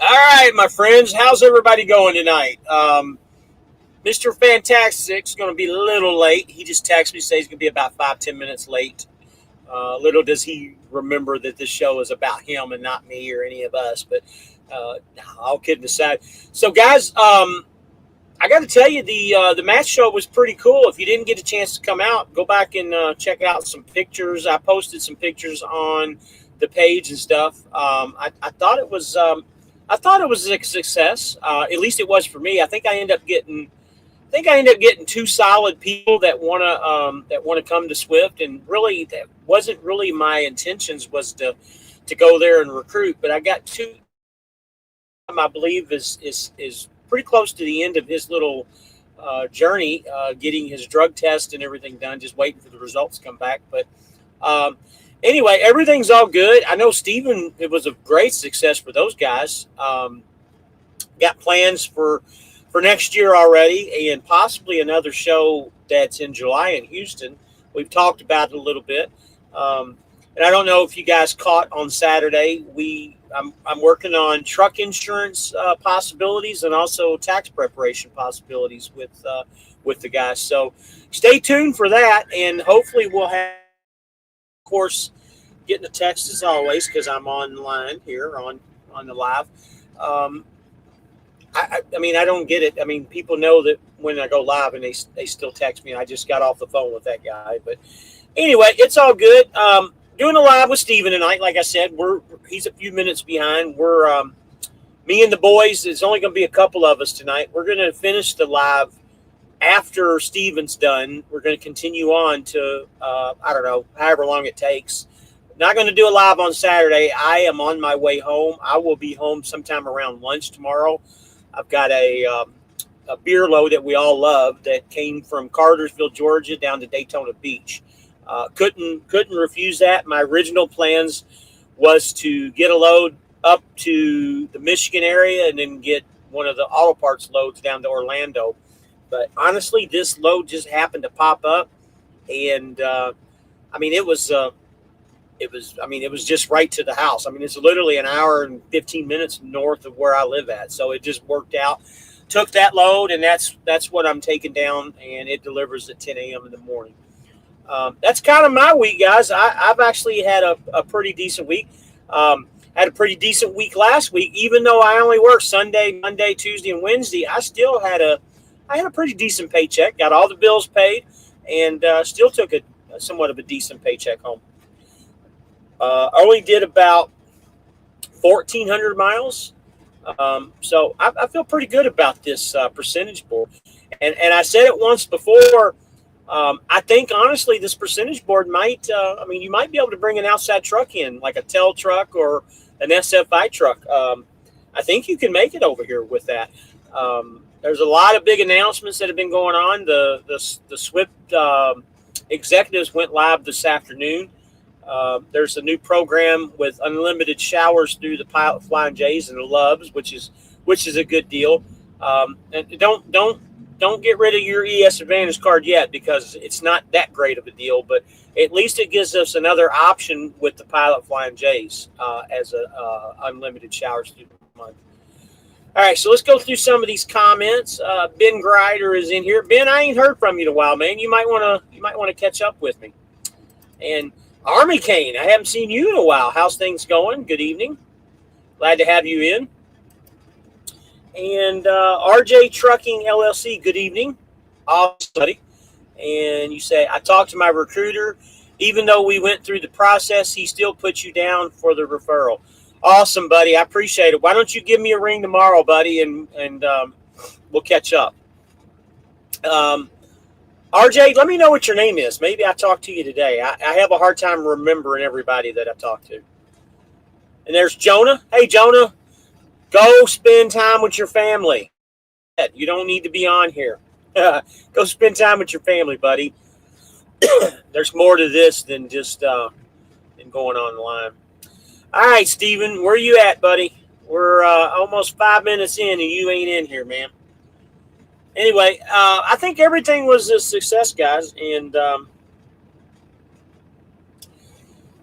All right, my friends, how's everybody going tonight? Mr. Fantastic's going to be a little late. He just texted me, say he's going to be about 5-10 minutes late. Little does he remember that this show is about him and not me or any of us. But all kidding aside, so guys, I got to tell you, the match show was pretty cool. If you didn't get a chance to come out, go back and check out some pictures. I posted some pictures on the page and stuff. I thought it was a success. At least it was for me. I think I ended up getting two solid people that wanna come to Swift, and really that wasn't really my intentions, was to go there and recruit. But I got two. I believe is pretty close to the end of his little journey, getting his drug test and everything done, just waiting for the results to come back. But anyway, everything's all good. I know Stephen, it was a great success for those guys. Got plans for next year already, and possibly another show that's in July in Houston. We've talked about it a little bit. And I don't know if you guys caught on Saturday, I'm working on truck insurance possibilities and also tax preparation possibilities with the guys. So stay tuned for that, and hopefully we'll have, of course, getting a text as always, because I'm online here on the live. I mean, I don't get it. I mean, people know that when I go live, and they still text me. I just got off the phone with that guy. But anyway, it's all good. Doing a live with Steven tonight. Like I said, he's a few minutes behind. We're me and the boys. There's only going to be a couple of us tonight. We're going to finish the live after Steven's done. We're going to continue on to I don't know, however long it takes. Not going to do a live on Saturday. I am on my way home. I will be home sometime around lunch tomorrow. I've got a beer load that we all love that came from Cartersville, Georgia, down to Daytona Beach. Couldn't refuse that. My original plans was to get a load up to the Michigan area and then get one of the auto parts loads down to Orlando. But honestly, this load just happened to pop up, and I mean, it was just right to the house. I mean, it's literally an hour and 15 minutes north of where I live at. So it just worked out. Took that load, and that's what I'm taking down, and it delivers at 10 a.m. in the morning. That's kind of my week, guys. I've actually had a pretty decent week. Had a pretty decent week last week, even though I only worked Sunday, Monday, Tuesday, and Wednesday. I still had a pretty decent paycheck. Got all the bills paid, and still took somewhat of a decent paycheck home. Only did about 1,400 miles. So I feel pretty good about this percentage board. And I said it once before. I think, honestly, this percentage board might, you might be able to bring an outside truck in, like a TEL truck or an SFI truck. I think you can make it over here with that. There's a lot of big announcements that have been going on. The Swift executives went live this afternoon. There's a new program with unlimited showers through the Pilot Flying J's and the Loves, which is a good deal. And don't get rid of your ES Advantage card yet, because it's not that great of a deal. But at least it gives us another option with the Pilot Flying J's as a unlimited showers through the month. All right, so let's go through some of these comments. Ben Grider is in here. Ben, I ain't heard from you in a while, man. You might want to catch up with me. And Army Kane, I haven't seen you in a while. How's things going? Good evening. Glad to have you in. And RJ Trucking LLC, good evening. Awesome, buddy. And you say, I talked to my recruiter. Even though we went through the process, he still put you down for the referral. Awesome, buddy. I appreciate it. Why don't you give me a ring tomorrow, buddy, and we'll catch up. RJ, let me know what your name is. Maybe I talked to you today. I have a hard time remembering everybody that I talked to. And there's Jonah. Hey, Jonah, go spend time with your family. You don't need to be on here. Go spend time with your family, buddy. There's more to this than just than going online. All right, Steven, where you at, buddy? We're almost 5 minutes in, and you ain't in here, man. Anyway, I think everything was a success, guys. And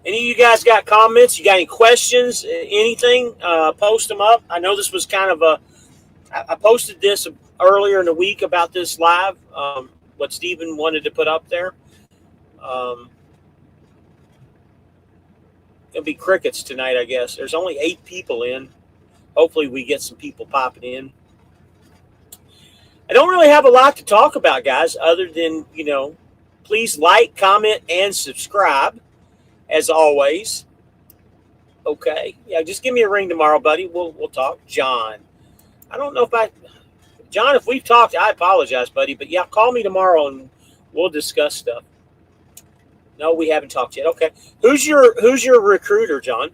Any of you guys got comments? You got any questions? Anything? Post them up. I know this was kind of I posted this earlier in the week about this live, what Stephen wanted to put up there. It'll be crickets tonight, I guess. There's only 8 people in. Hopefully we get some people popping in. I don't really have a lot to talk about, guys, other than, please like, comment, and subscribe, as always. Okay. Yeah, just give me a ring tomorrow, buddy. We'll talk. John. I don't know if John, if we've talked, I apologize, buddy. But yeah, call me tomorrow and we'll discuss stuff. No, we haven't talked yet. Okay. Who's your recruiter, John?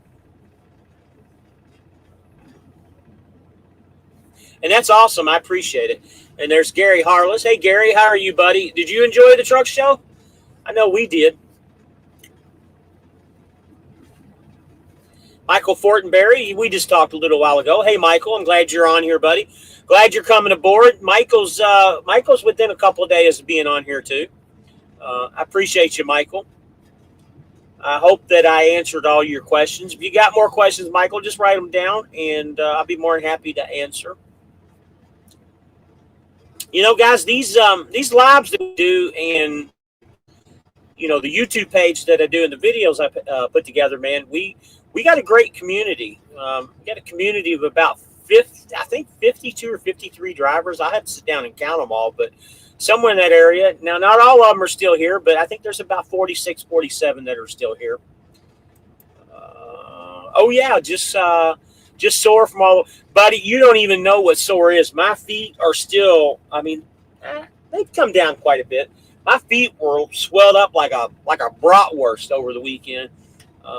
And that's awesome. I appreciate it. And there's Gary Harless. Hey, Gary, how are you, buddy? Did you enjoy the truck show? I know we did. Michael Fortenberry, we just talked a little while ago. Hey, Michael, I'm glad you're on here, buddy. Glad you're coming aboard. Michael's within a couple of days of being on here, too. I appreciate you, Michael. I hope that I answered all your questions. If you got more questions, Michael, just write them down, and I'll be more than happy to answer. Guys, these lives that we do, and the YouTube page that I do and the videos I put together, man, we got a great community. We got a community of about 52 or 53 drivers. I have to sit down and count them all, but somewhere in that area. Now, not all of them are still here, but I think there's about 46, 47 that are still here. Just sore from all. Buddy, you don't even know what sore is. My feet are still, they've come down quite a bit. My feet were swelled up like a bratwurst over the weekend.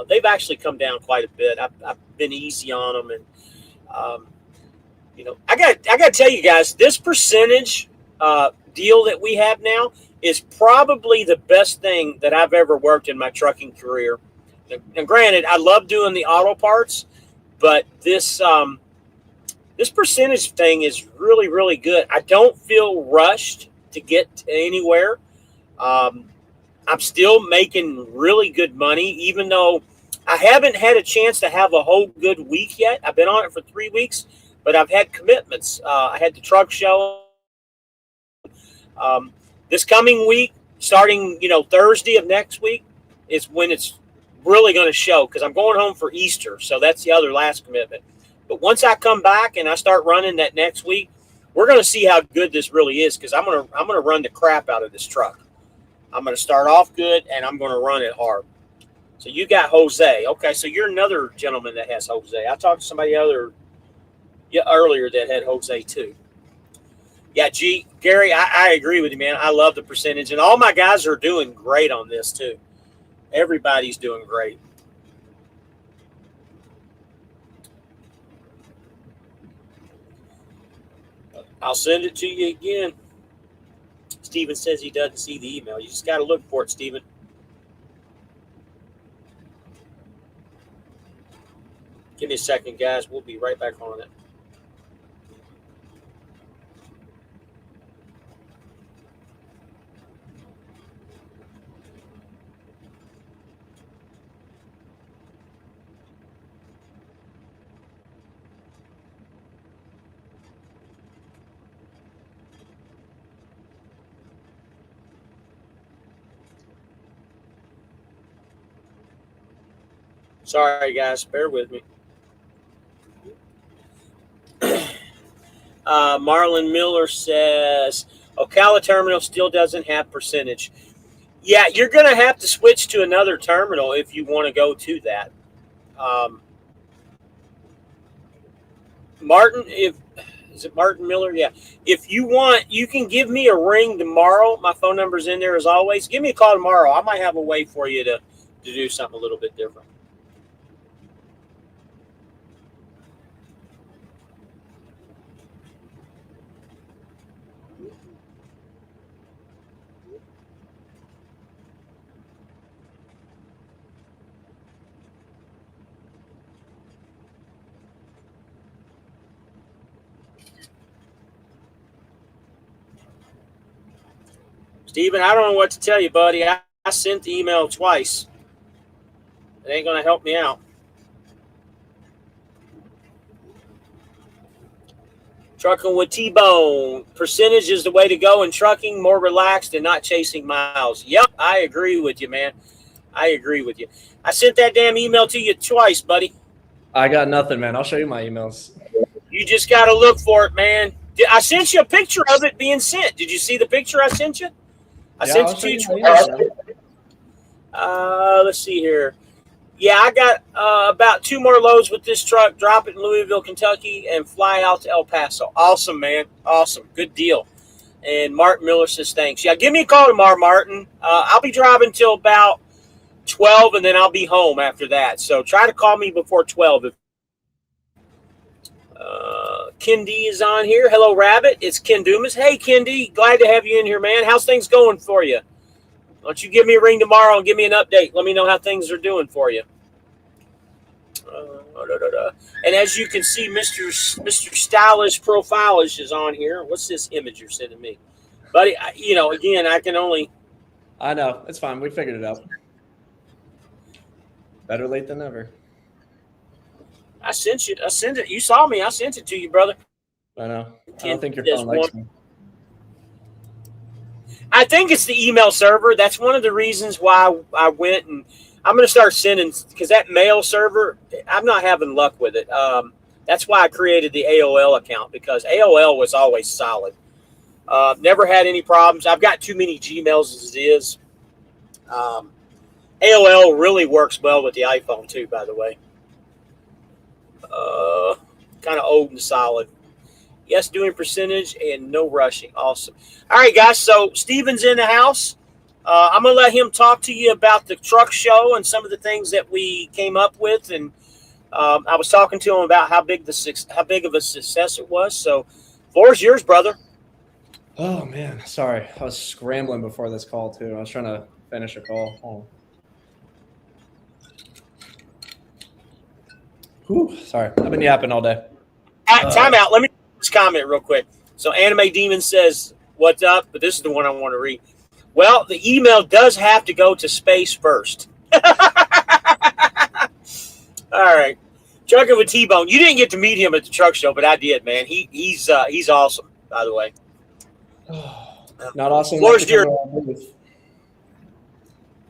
They've actually come down quite a bit. I've been easy on them, and I got to tell you guys, this percentage deal that we have now is probably the best thing that I've ever worked in my trucking career. Now, granted, I love doing the auto parts, but this percentage thing is really, really good. I don't feel rushed to get anywhere. I'm still making really good money, even though I haven't had a chance to have a whole good week yet. I've been on it for 3 weeks, but I've had commitments. I had the truck show. This coming week, starting, Thursday of next week, is when it's really going to show, because I'm going home for Easter. So that's the other last commitment. But once I come back and I start running that next week, we're going to see how good this really is, because I'm going to run the crap out of this truck. I'm going to start off good, and I'm going to run it hard. So you got Jose. Okay, so you're another gentleman that has Jose. I talked to somebody earlier that had Jose too. Yeah, Gary, I agree with you, man. I love the percentage, and all my guys are doing great on this too. Everybody's doing great. I'll send it to you again. Steven says he doesn't see the email. You just got to look for it, Steven. Give me a second, guys. We'll be right back on it. Sorry, guys. Bear with me. Marlon Miller says, Ocala terminal still doesn't have percentage. Yeah, you're going to have to switch to another terminal if you want to go to that. Martin, is it Martin Miller? Yeah. If you want, you can give me a ring tomorrow. My phone number's in there as always. Give me a call tomorrow. I might have a way for you to do something a little bit different. Steven, I don't know what to tell you, buddy. I sent the email twice. It ain't going to help me out. Trucking with T-Bone. Percentage is the way to go in trucking, more relaxed and not chasing miles. Yep, I agree with you, man. I agree with you. I sent that damn email to you twice, buddy. I got nothing, man. I'll show you my emails. You just got to look for it, man. I sent you a picture of it being sent. Did you see the picture I sent you? I sent it to you twice. Let's see here. Yeah, I got about 2 more loads with this truck. Drop it in Louisville, Kentucky, and fly out to El Paso. Awesome, man. Awesome. Good deal. And Martin Miller says thanks. Yeah, give me a call tomorrow, Martin. I'll be driving till about 12, and then I'll be home after that. So try to call me before 12. Ken D is on here. Hello, Rabbit. It's Ken Dumas. Hey, Ken D. Glad to have you in here, man. How's things going for you? Why don't you give me a ring tomorrow and give me an update? Let me know how things are doing for you. And as you can see, Mr. Stylish Profilish is on here. What's this image you're sending me? Buddy, again, I can only... I know. It's fine. We figured it out. Better late than never. I sent it. You saw me. I sent it to you, brother. I know. I don't think your phone likes me. I think it's the email server. That's one of the reasons why I went, and I'm going to start sending, because that mail server, I'm not having luck with it. That's why I created the AOL account, because AOL was always solid. Never had any problems. I've got too many Gmails as it is. AOL really works well with the iPhone too, by the way. Kind of old and solid. Yes, doing percentage and no rushing. Awesome. All right, guys. So Steven's in the house. I'm going to let him talk to you about the truck show and some of the things that we came up with. And I was talking to him about how big of a success it was. So floor's yours, brother. Oh, man. Sorry. I was scrambling before this call, too. I was trying to finish a call. Oh. Whew, sorry. I've been yapping all day. Time out. Let me just comment real quick. So Anime Demon says, what's up? But this is the one I want to read. Well, the email does have to go to space first. All right. Trucking with T-Bone. You didn't get to meet him at the truck show, but I did, man. He's awesome, by the way. Not awesome. Floor's yours.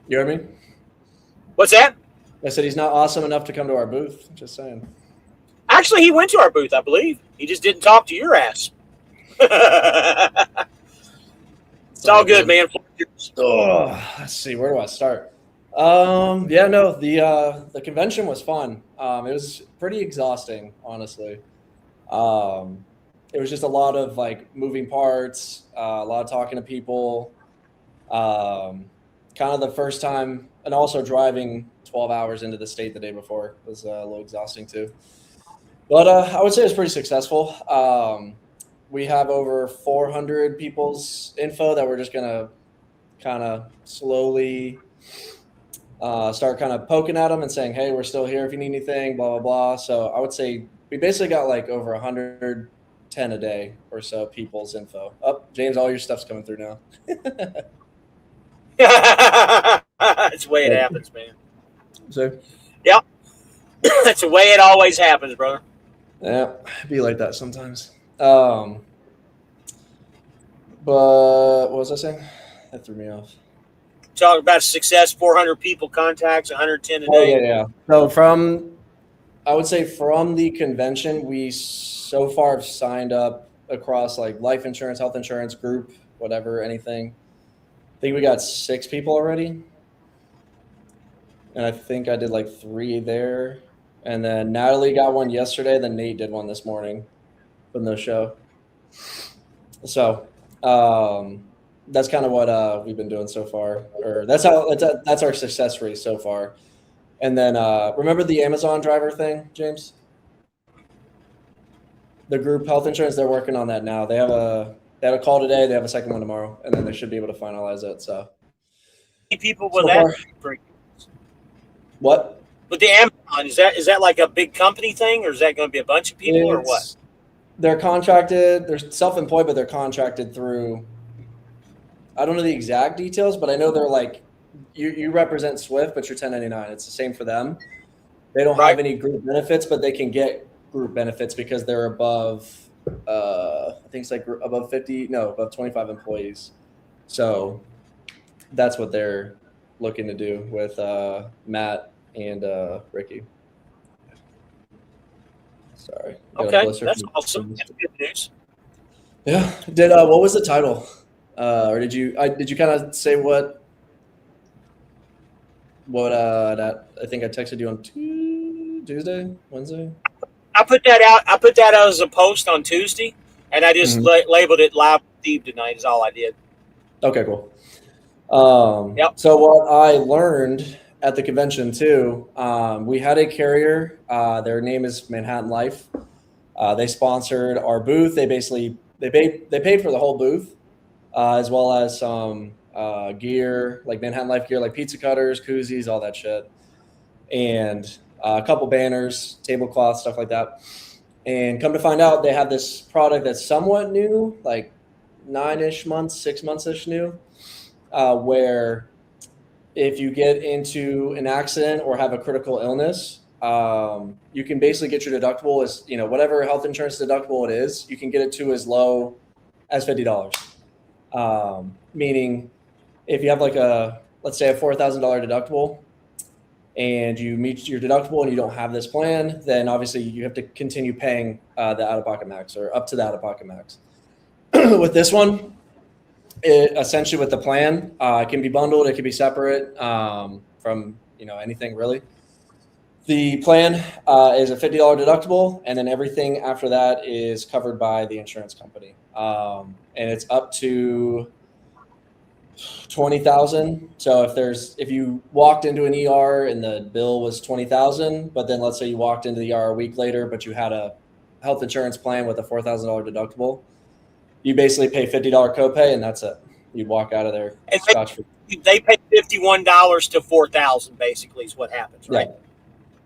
You know what I mean? What's that? I said he's not awesome enough to come to our booth. Just saying. Actually, he went to our booth, I believe. He just didn't talk to your ass. It's all good, man. Oh, let's see. Where do I start? The convention was fun. It was pretty exhausting, honestly. It was just a lot of moving parts, a lot of talking to people. Kind of the first time, and also driving 12 hours into the state the day before was a little exhausting too. But I would say it was pretty successful. We have over 400 people's info that we're just going to kind of slowly start kind of poking at them and saying, hey, we're still here if you need anything, blah, blah, blah. So I would say we basically got over 110 a day or so people's info. Oh, James, all your stuff's coming through now. That's the way it happens, man. So, yep. That's the way it always happens, brother. Yeah, it'd be like that sometimes. But what was I saying? That threw me off. Talking about success, 400 people contacts, 110 a day. Yeah. So I would say from the convention, we so far have signed up across life insurance, health insurance, group, whatever, anything. I think we got 6 people already. And I think I did 3 there. And then Natalie got one yesterday. Then Nate did one this morning from the show. So that's kind of what we've been doing so far. Or that's our success rate so far. And then remember the Amazon driver thing, James? The group health insurance, they're working on that now. They have a call today. They have a second one tomorrow, and then they should be able to finalize it. So people with that. What? With the Amazon, is that like a big company thing, or is that going to be a bunch of people, or what? They're contracted. They're self-employed, but they're contracted through. I don't know the exact details, but I know they're you represent Swift, but you're 1099. It's the same for them. They don't Right. have any group benefits, but they can get group benefits because they're above, I think it's like above 25 employees. So that's what they're looking to do with Matt and Ricky. Sorry. Okay, that's awesome. That's good news. Yeah. What was the title? Or did you kind of say what that I think I texted you on Tuesday, Wednesday? I put that out. I put that out as a post on Tuesday, and I just labeled it Live with Steve tonight. Is all I did. Okay, cool. Yep. So what I learned at the convention too, we had a carrier. Their name is Manhattan Life. They sponsored our booth. They paid for the whole booth, as well as some gear, like Manhattan Life gear, like pizza cutters, koozies, all that shit, and a couple banners, tablecloths, stuff like that. And come to find out, they have this product that's somewhat new, like 9-ish months, 6 months-ish new, where if you get into an accident or have a critical illness, you can basically get your deductible as, whatever health insurance deductible it is, you can get it to as low as $50. Meaning if you have let's say a $4,000 deductible and you meet your deductible and you don't have this plan, then obviously you have to continue paying the out-of-pocket max or up to the out-of-pocket max. With this one, essentially with the plan, it can be bundled, it can be separate from anything really. The plan is a $50 deductible, and then everything after that is covered by the insurance company, and it's up to $20,000. So if you walked into an ER and the bill was $20,000, but then let's say you walked into the ER a week later, but you had a health insurance plan with a $4,000 deductible, you basically pay $50 copay, and that's it. You'd walk out of there scotch-free. They pay $51 to $4,000. Basically, is what happens, right?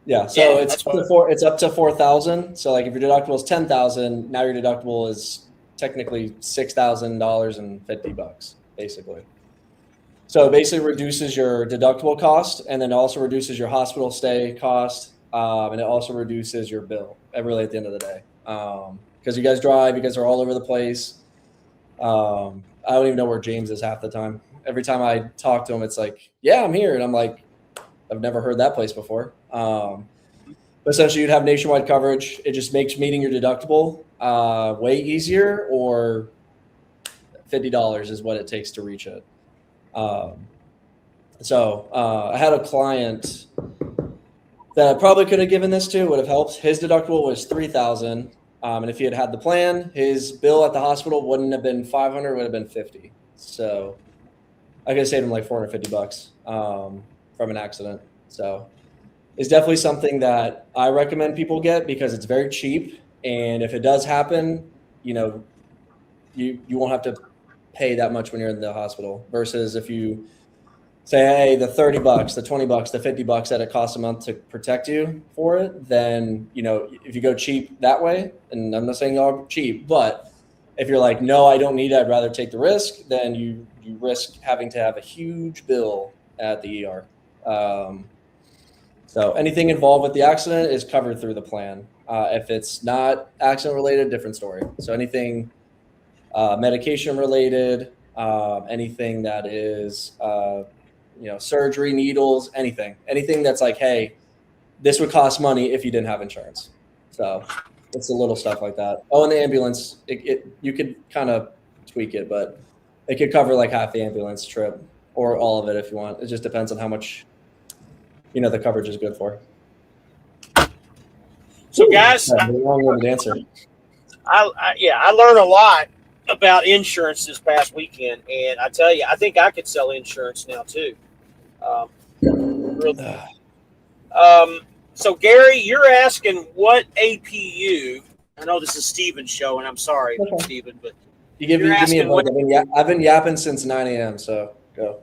Yeah. So it's up to $4,000. So like if your deductible is $10,000, now your deductible is technically $6,000.50, basically. So it basically reduces your deductible cost, and then it also reduces your hospital stay cost, and it also reduces your bill really at the end of the day. Because you guys drive, you guys are all over the place. I don't even know where James is half the time. Every time I talk to him, it's like, yeah, I'm here. And I'm like, I've never heard that place before. But essentially you'd have nationwide coverage. It just makes meeting your deductible way easier, or $50 is what it takes to reach it. So I had a client that I probably could have given this to, would have helped. His deductible was $3,000. And if he had the plan, his bill at the hospital wouldn't have been $500, it would have been $50. So I could have saved him like $450 from an accident. So it's definitely something that I recommend people get because it's very cheap. And if it does happen, you won't have to pay that much when you're in the hospital, versus if you say, hey, the $30, the $20, the $50 that it costs a month to protect you for it, then, if you go cheap that way, and I'm not saying y'all are cheap, but if you're like, no, I don't need it, I'd rather take the risk, then you risk having to have a huge bill at the ER. So anything involved with the accident is covered through the plan. If it's not accident related, different story. So anything medication related, anything that is, surgery, needles, anything that's like, hey, this would cost money if you didn't have insurance. So it's a little stuff like that. Oh, and the ambulance, you could kind of tweak it, but it could cover like half the ambulance trip or all of it if you want. It just depends on how much, the coverage is good for. So guys, long-winded answer. I learned a lot about insurance this past weekend, and I tell you, I think I could sell insurance now too. So Gary, you're asking what APU? I know this is Steven's show, and I'm sorry, Steven, but you give me a buzz. I've been yapping since 9 a.m. So go.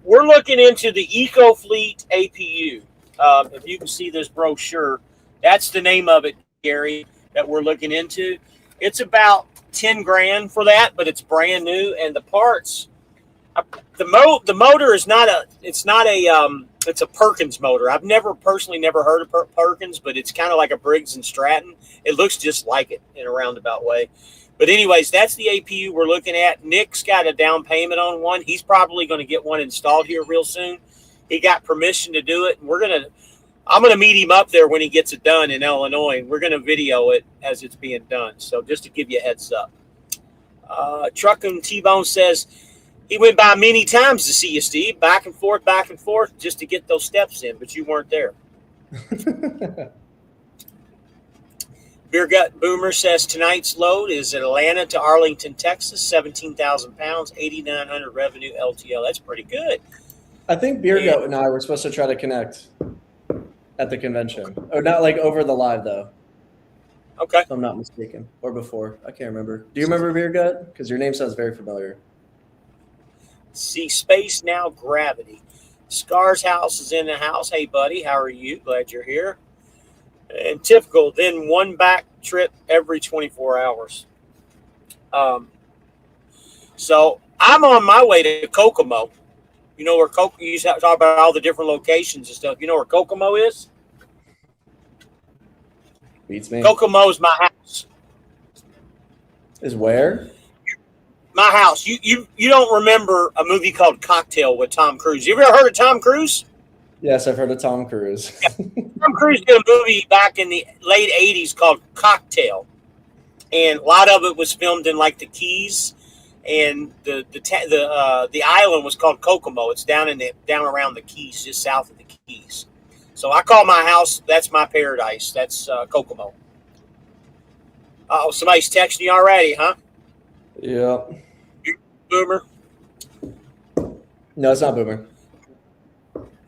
We're looking into the EcoFleet APU. If you can see this brochure, that's the name of it, Gary, that we're looking into. It's about $10,000 for that, but it's brand new, and the parts, The motor is not a. It's not a. It's a Perkins motor. I've personally never heard of Perkins, but it's kind of like a Briggs and Stratton. It looks just like it in a roundabout way. But anyways, that's the APU we're looking at. Nick's got a down payment on one. He's probably going to get one installed here real soon. He got permission to do it, and I'm gonna meet him up there when he gets it done in Illinois, and we're gonna video it as it's being done. So just to give you a heads up. Truckin' T-Bone says he went by many times to see you, Steve, back and forth, just to get those steps in, but you weren't there. Beer Gut Boomer says tonight's load is Atlanta to Arlington, Texas, 17,000 pounds, 8,900 revenue LTL. That's pretty good. I think Beer Gut and I were supposed to try to connect at the convention. Or not like over the live, though. Okay. If I'm not mistaken. Or before. I can't remember. Do you remember Beer Gut? Because your name sounds very familiar. See Space Now Gravity. Scar's house is in the house. Hey, buddy, how are you? Glad you're here. And typical, then one back trip every 24 hours. So I'm on my way to Kokomo. You know where you used to talk about all the different locations and stuff. You know where Kokomo is? Beats me. Kokomo is my house. Is where? My house. You don't remember a movie called Cocktail with Tom Cruise? You ever heard of Tom Cruise? Yes, I've heard of Tom Cruise. Tom Cruise did a movie back in the late 80s called Cocktail. And a lot of it was filmed in like the Keys. And the island was called Kokomo. It's down around the Keys, just south of the Keys. So I call my house, that's my paradise. That's Kokomo. Oh, somebody's texting you already, huh? Yeah. Boomer. No, it's not Boomer.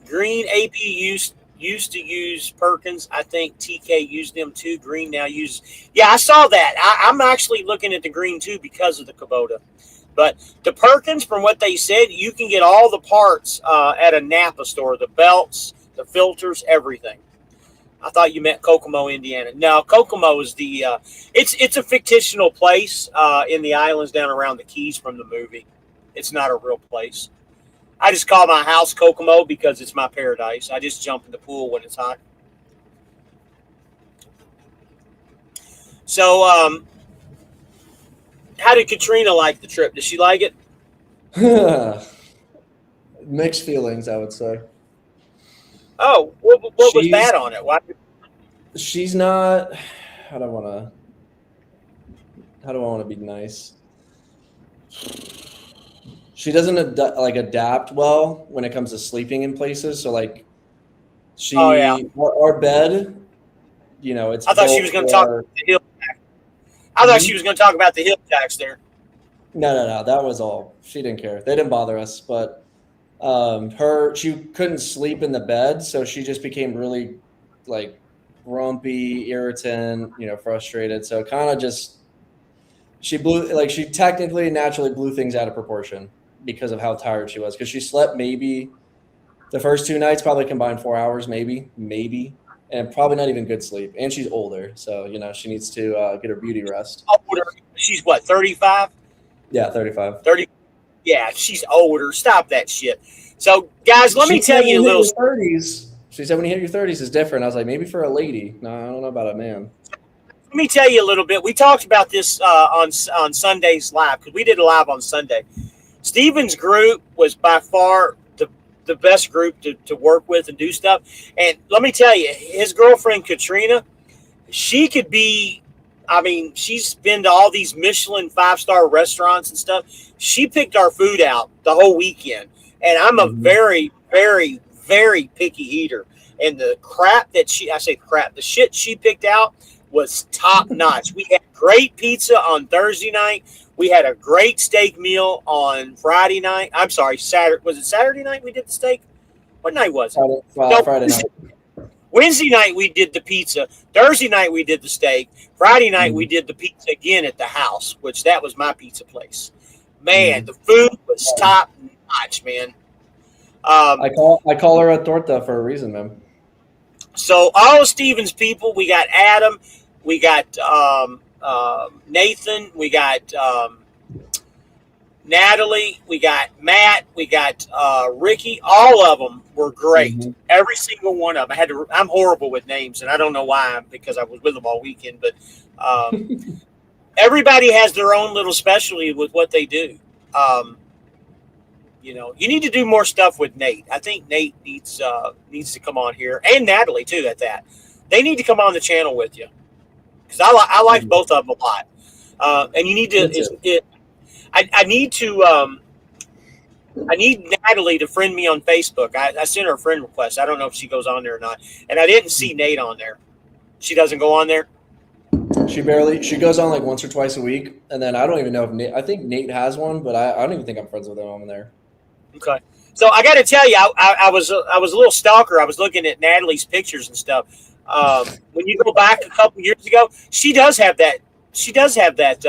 Green AP used to use Perkins. I think TK used them too. Green now uses. Yeah, I saw that. I'm actually looking at the Green too because of the Kubota. But the Perkins, from what they said, you can get all the parts at a Napa store. The belts, the filters, everything. I thought you meant Kokomo, Indiana. No, Kokomo is the. It's a fictional place in the islands down around the Keys from the movie. It's not a real place. I just call my house Kokomo because it's my paradise. I just jump in the pool when it's hot. So, how did Katrina like the trip? Did she like it? Mixed feelings, I would say. Oh, what was bad on it? Why? She's not. How do I want to be nice? She doesn't adapt well when it comes to sleeping in places. So like, our bed, it's. I thought she was going to talk about the hill tax. I thought she was going to talk about the hill tax there. No. That was all. She didn't care. They didn't bother us, but she couldn't sleep in the bed, so she just became really like grumpy, irritant, frustrated. So kind of just she technically naturally blew things out of proportion because of how tired she was. Because she slept maybe the first 2 nights, probably combined 4 hours, maybe, and probably not even good sleep. And she's older, so she needs to get her beauty rest. Older? She's what, 35? Yeah, 35. 30. Yeah, she's older. Stop that shit. So, guys, let me tell you a little. 30s. She said when you hit your 30s is different. I was like, maybe for a lady. No, I don't know about a man. Let me tell you a little bit. We talked about this on Sunday's live because we did a live on Sunday. Steven's group was by far the best group to work with and do stuff. And let me tell you, his girlfriend, Katrina, she could be, she's been to all these Michelin 5-star restaurants and stuff. She picked our food out the whole weekend. And I'm a very, very, very picky eater. And the the shit she picked out was top notch. We had great pizza on Thursday night. We had a great steak meal on Friday night. I'm sorry, Saturday. Was it Saturday night we did the steak? What night was it? Friday night. Wednesday night we did the pizza. Thursday night we did the steak. Friday night we did the pizza again at the house, which that was my pizza place. Man, the food was top notch, man. I call her a torta for a reason, man. So all of Steven's people, we got Adam, we got Nathan, we got Natalie, we got Matt, we got Ricky. All of them were great. Mm-hmm. Every single one of them. I'm horrible with names, and I don't know why, because I was with them all weekend. But everybody has their own little specialty with what they do. You know, you need to do more stuff with Nate. I think Nate needs to come on here, and Natalie too. At that, they need to come on the channel with you, because I like both of them a lot. And you need to. I need to. I need Natalie to friend me on Facebook. I sent her a friend request. I don't know if she goes on there or not, and I didn't see Nate on there. She doesn't go on there. She goes on like once or twice a week, and then I don't even know if Nate. I think Nate has one, but I don't even think I'm friends with him on there. Okay, so I got to tell you, I was a little stalker. I was looking at Natalie's pictures and stuff. When you go back a couple years ago, she does have that. She does have that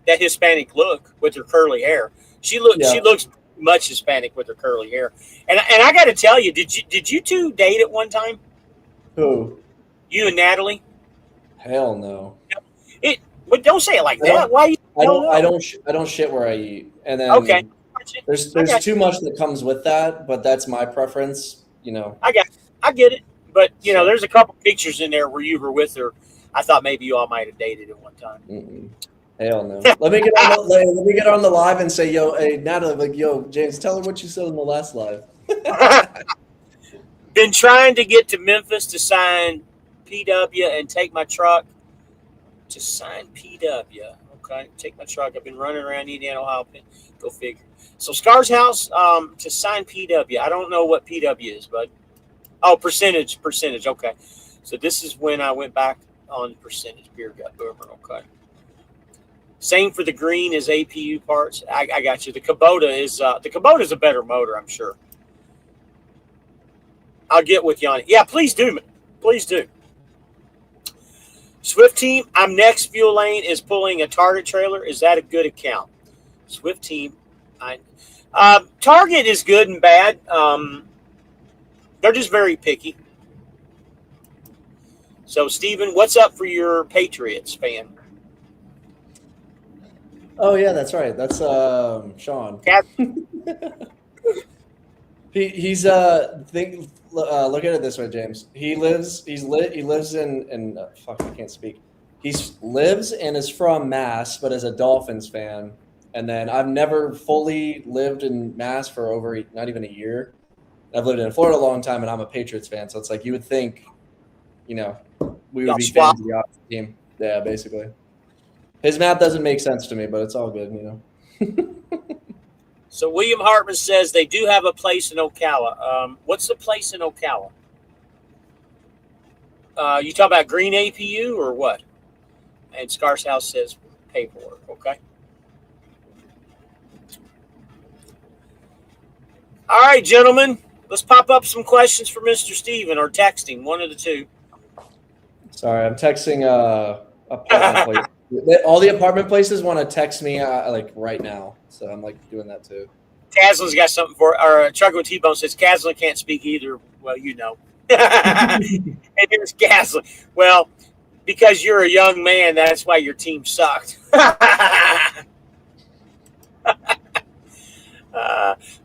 that Hispanic look with her curly hair. She looks much Hispanic with her curly hair. And I got to tell you, did you two date at one time? Who? You and Natalie? Hell no. But don't say it like that. Why? I don't shit where I eat. And then okay. There's too much that comes with that, but that's my preference. You know. I get it. But you know, there's a couple pictures in there where you were with her. I thought maybe you all might have dated at one time. Mm-mm. Hell no. Let me get on the live and say, yo, hey Natalie, like, yo, James, tell her what you said in the last live. Been trying to get to Memphis to sign PW and take my truck to sign PW. Okay, take my truck. I've been running around Indiana, Ohio. Go figure. So Scar's house to sign PW. I don't know what PW is, but percentage. Okay, so this is when I went back on percentage beer gut boomer. Okay. Same for the green as APU parts. I got you. The Kubota is a better motor, I'm sure. I'll get with you on it. Yeah, please do. Please do. Swift Team, I'm next. Fuel Lane is pulling a Target trailer. Is that a good account? Swift Team, Target is good and bad. They're just very picky. So, Steven, what's up for your Patriots fan? Oh yeah, that's right. That's Sean. He's look at it this way, James. He lives in fuck, I can't speak. He lives and is from Mass, but is a Dolphins fan. And then I've never fully lived in Mass for over not even a year. I've lived in Florida a long time, and I'm a Patriots fan. So it's like you would think, you know, we would be fans of the opposite team. Yeah, basically. His math doesn't make sense to me, but it's all good, you know. So William Hartman says they do have a place in Ocala. What's the place in Ocala? You talk about green APU or what? And Scar's house says paperwork. Okay. All right, gentlemen. Let's pop up some questions for Mr. Steven or texting, one of the two. Sorry, I'm texting apartment place. All the apartment places want to text me like right now, so I'm like doing that too. Caslin's got something for, or Trucker with T-Bone says Caslin can't speak either. Well, you know. And here's Caslin. Well, because you're a young man, that's why your team sucked.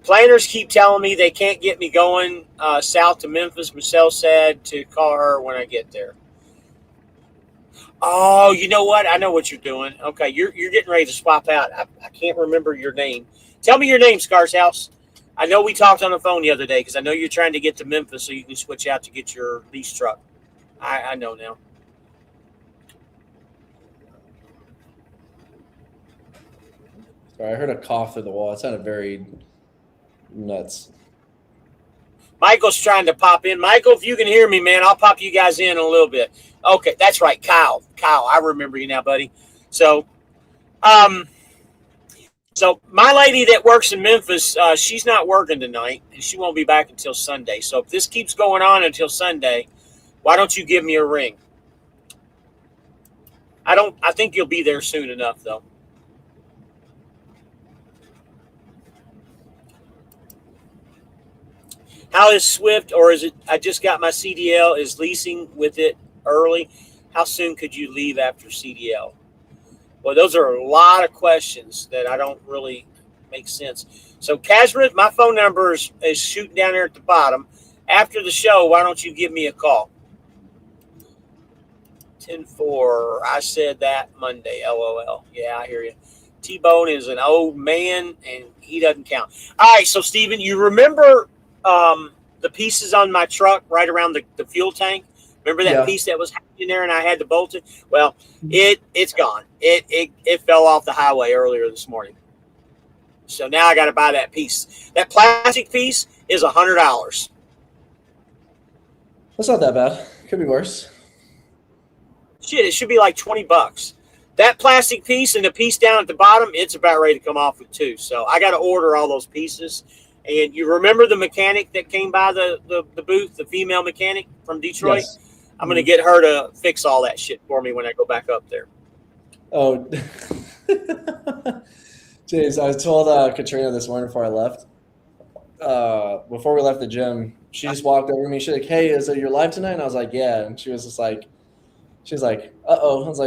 Planners keep telling me they can't get me going south to Memphis. Michelle said to call her when I get there. Oh, you know what? I know what you're doing. Okay, you're getting ready to swap out. I can't remember your name. Tell me your name, Scar's house. I know we talked on the phone the other day because I know you're trying to get to Memphis so you can switch out to get your lease truck. I know now. Sorry, I heard a cough through the wall. It sounded very nuts. Michael's trying to pop in. Michael, if you can hear me, man, I'll pop you guys in a little bit. Okay, that's right, Kyle. Kyle, I remember you now, buddy. So, so my lady that works in Memphis, she's not working tonight, and she won't be back until Sunday. So if this keeps going on until Sunday, why don't you give me a ring? I think you'll be there soon enough, though. How is Swift, or is it, I just got my CDL, is leasing with it early? How soon could you leave after CDL? Well, those are a lot of questions that I don't really makes sense. So, Kazra, my phone number is shooting down there at the bottom. After the show, why don't you give me a call? 10-4. I said that Monday. LOL. Yeah, I hear you. T-Bone is an old man, and he doesn't count. All right, so, Steven, you remember the pieces on my truck right around the fuel tank? Remember that piece that was hanging there and I had to bolt it? Well, it's gone. It fell off the highway earlier this morning. So now I got to buy that piece. That plastic piece is $100. That's not that bad. Could be worse. Shit, it should be like $20. That plastic piece and the piece down at the bottom, it's about ready to come off with too. So I got to order all those pieces. And you remember the mechanic that came by the booth, the female mechanic from Detroit? Yes. I'm going to get her to fix all that shit for me when I go back up there. Oh, James, I told Katrina this morning before I left. Before we left the gym, she just walked over to me. She's like, "Hey, is it your live tonight?" And I was like, "Yeah." And she was just like, she's like, "Uh-oh." I was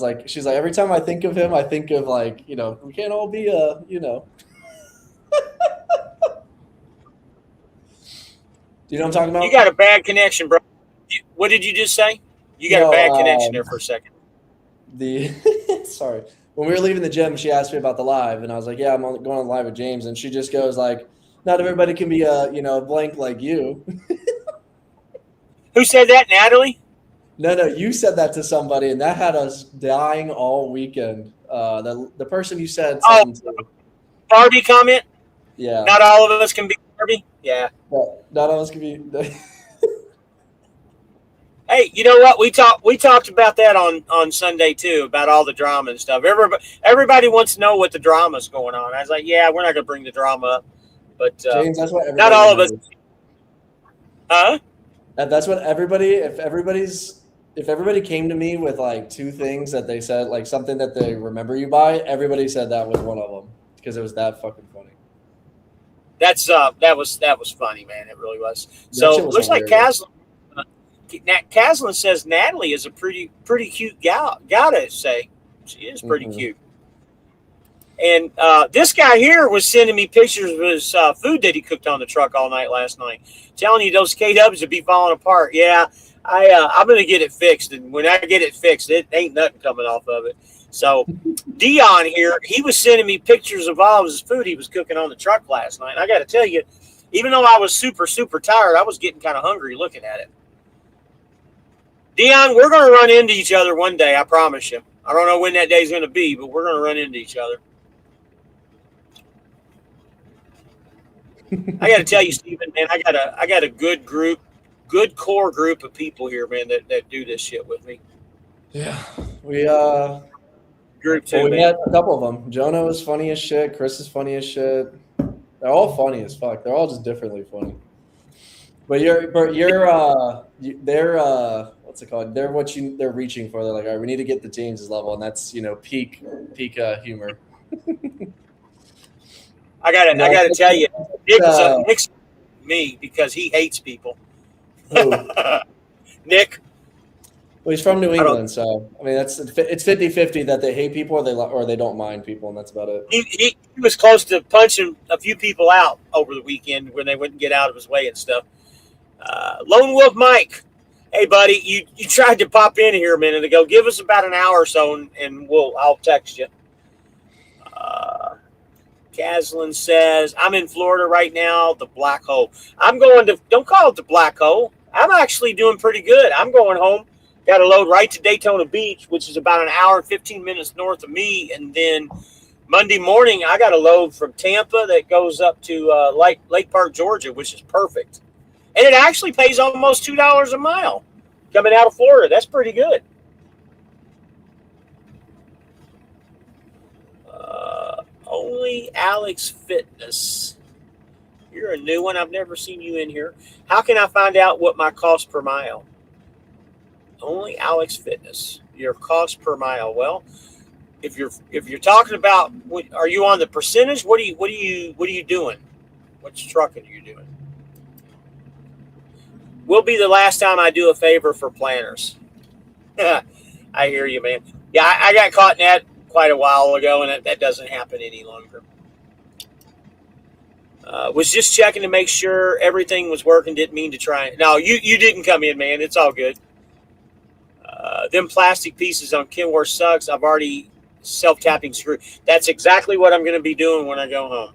like, she's like, "Every time I think of him, I think of like, you know, we can't all be you know." Do you know what I'm talking about? You got a bad connection, bro. What did you just say? You got a bad connection there for a second. Sorry. When we were leaving the gym, she asked me about the live, and I was like, "Yeah, I'm going on live with James." And she just goes like, "Not everybody can be you know, blank like you." Who said that, Natalie? No, you said that to somebody, and that had us dying all weekend. The person you said something to. Barbie comment? Yeah. Not all of us can be Barbie? Yeah. Not all of us can be. Hey, you know what? We talked about that on Sunday too, about all the drama and stuff. Everybody wants to know what the drama's going on. I was like, yeah, we're not gonna bring the drama up, but James, that's what not all of us. Huh? And that's what everybody. If everybody came to me with like two things that they said, like something that they remember you by, everybody said that was one of them because it was that fucking funny. That was funny, man. It really was. So it looks like Caslin says Natalie is a pretty cute gal. Gotta say, she is pretty cute. And this guy here was sending me pictures of his food that he cooked on the truck all night last night. Telling you those K-Dubs would be falling apart. Yeah, I'm gonna get it fixed, and when I get it fixed, it ain't nothing coming off of it. So Dion here, he was sending me pictures of all of his food he was cooking on the truck last night. And I got to tell you, even though I was super tired, I was getting kind of hungry looking at it. Dion, we're going to run into each other one day, I promise you. I don't know when that day's going to be, but we're going to run into each other. I got to tell you, Steven, man, I got a good core group of people here, man, that do this shit with me. Yeah, we group too. Well, we had a couple of them. Jonah was funny as shit. Chris is funny as shit. They're all funny as fuck. They're all just differently funny. But they're what's it called? They're reaching for. They're like, all right, we need to get the James's level, and that's peak humor. I gotta tell you, Nick's me because he hates people. Nick. Well, he's from New England, so I mean it's 50-50 that they hate people or they don't mind people, and that's about it. He was close to punching a few people out over the weekend when they wouldn't get out of his way and stuff. Lone Wolf Mike, hey buddy, you tried to pop in here a minute ago. Give us about an hour or so, and I'll text you. Caslin says, I'm in Florida right now, the black hole. Don't call it the black hole. I'm actually doing pretty good. I'm going home. Got a load right to Daytona Beach, which is about an hour and 15 minutes north of me. And then Monday morning, I got a load from Tampa that goes up to Lake Park, Georgia, which is perfect. And it actually pays almost $2 a mile coming out of Florida. That's pretty good. Only Alex Fitness. You're a new one. I've never seen you in here. How can I find out what my cost per mile? Only Alex Fitness. Your cost per mile. Well, if you're talking about, are you on the percentage? What are you doing? Which trucking are you doing? Will be the last time I do a favor for planners. I hear you, man. Yeah, I got caught in that quite a while ago, and that doesn't happen any longer. Was just checking to make sure everything was working. Didn't mean to try it. No, you didn't come in, man. It's all good. Them plastic pieces on Kenworth sucks. I've already self-tapping screw. That's exactly what I'm going to be doing when I go home.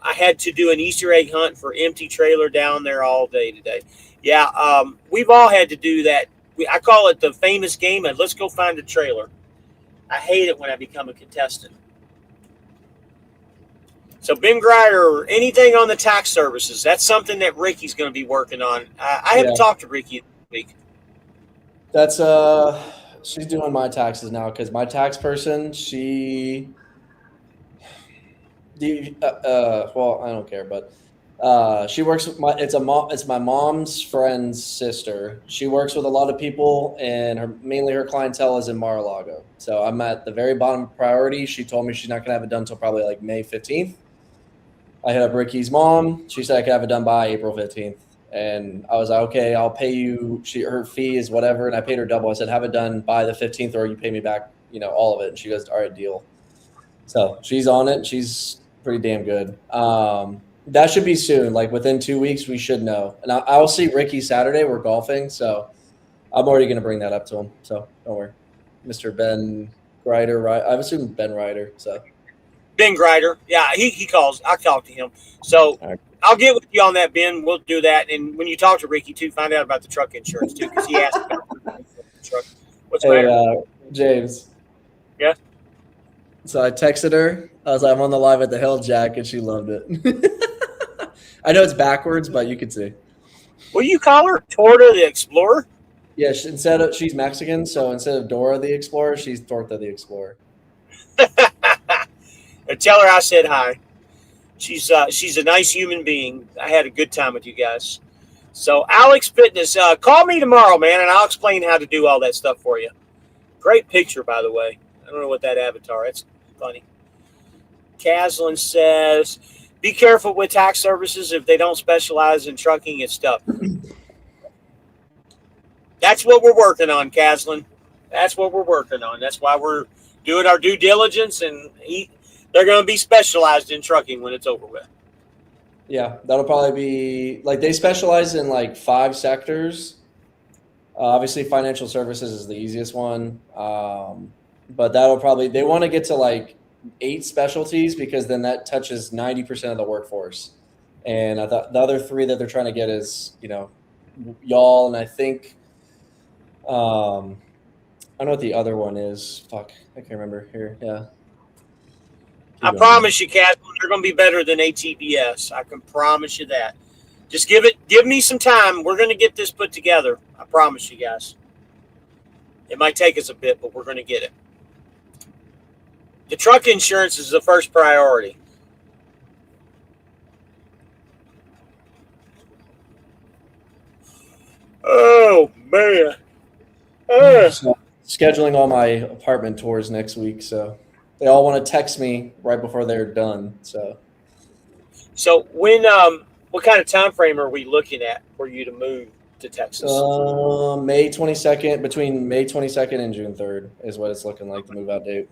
I had to do an Easter egg hunt for empty trailer down there all day today. Yeah, we've all had to do that. I call it the famous game of let's go find a trailer. I hate it when I become a contestant. So Ben Grider, anything on the tax services, that's something that Ricky's going to be working on. I haven't talked to Ricky this week. That's she's doing my taxes now because my tax person, well, I don't care, but she works with it's my mom's friend's sister. She works with a lot of people, and mainly her clientele is in Mar-a-Lago. So I'm at the very bottom priority. She told me she's not gonna have it done until probably like May 15th. I hit up Ricky's mom. She said I could have it done by April 15th. And I was like, okay, I'll pay you. Her fee is whatever. And I paid her double. I said, have it done by the 15th or you pay me back, all of it. And she goes, all right, deal. So she's on it. She's pretty damn good. That should be soon. Like within 2 weeks, we should know. And I'll see Ricky Saturday. We're golfing. So I'm already going to bring that up to him. So don't worry. Mr. Ben Grider, right? I've assumed Ben Ryder. So Ben Grider. Yeah, he calls. I talk to him. So right. I'll get with you on that, Ben. We'll do that. And when you talk to Ricky, too, find out about the truck insurance, too, because he asked about the truck. What's the matter? James. Yeah? So I texted her. I was like, I'm on the live at the Hill Jack, and she loved it. I know it's backwards, but you could see. Will you call her Torta the Explorer? Yeah, she's Mexican, so instead of Dora the Explorer, she's Torta the Explorer. Tell her I said hi. She's a nice human being. I had a good time with you guys. So Alex Fitness, call me tomorrow, man, and I'll explain how to do all that stuff for you. Great picture, by the way. I don't know what that avatar. That's funny. Caslin says, be careful with tax services if they don't specialize in trucking and stuff. That's what we're working on, Caslin. That's what we're working on. That's why we're doing our due diligence, and they're going to be specialized in trucking when it's over with. Yeah, that'll probably be like they specialize in like 5 sectors. Obviously, financial services is the easiest one. But they want to get to like 8 specialties because then that touches 90% of the workforce. And I thought the other 3 that they're trying to get is, y'all. And I think, I don't know what the other one is. Fuck, I can't remember here. Yeah. I promise you, Cass, they're going to be better than ATBS. I can promise you that. Just give me some time. We're going to get this put together. I promise you guys. It might take us a bit, but we're going to get it. The truck insurance is the first priority. Oh, man. So, scheduling all my apartment tours next week, so they all want to text me right before they're done. So when what kind of time frame are we looking at for you to move to Texas? May 22nd, between May 22nd and June 3rd is what it's looking like, the move out date.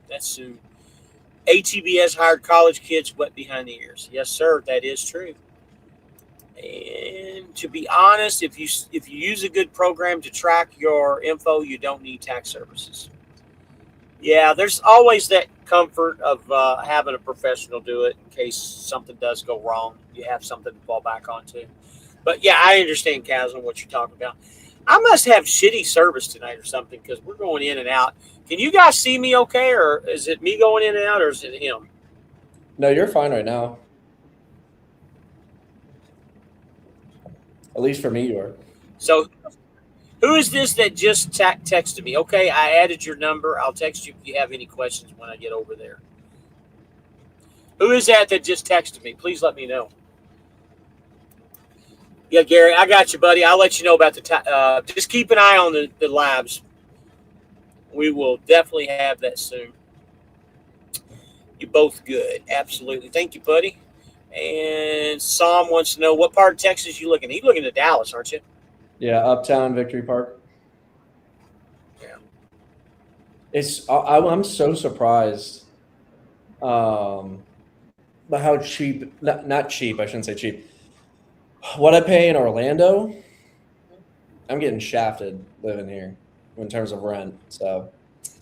That's soon. ATBS hired college kids wet behind the ears. Yes, sir, that is true. And to be honest, if you use a good program to track your info, you don't need tax services. Yeah, there's always that comfort of having a professional do it in case something does go wrong. You have something to fall back onto. But yeah, I understand, Kazan, what you're talking about. I must have shitty service tonight or something because we're going in and out. Can you guys see me okay, or is it me going in and out, or is it him? No, you're fine right now. At least for me, you are. So who is this that just texted me? Okay, I added your number. I'll text you if you have any questions when I get over there. Who is that just texted me? Please let me know. Yeah, Gary, I got you, buddy. I'll let you know about the just keep an eye on the labs. We will definitely have that soon. You're both good. Absolutely. Thank you, buddy. And Sam wants to know, what part of Texas you looking at? You're looking at Dallas, aren't you? Yeah, Uptown, Victory Park. Yeah. I'm so surprised But how cheap? Not cheap. I shouldn't say cheap. What I pay in Orlando, I'm getting shafted living here in terms of rent. So,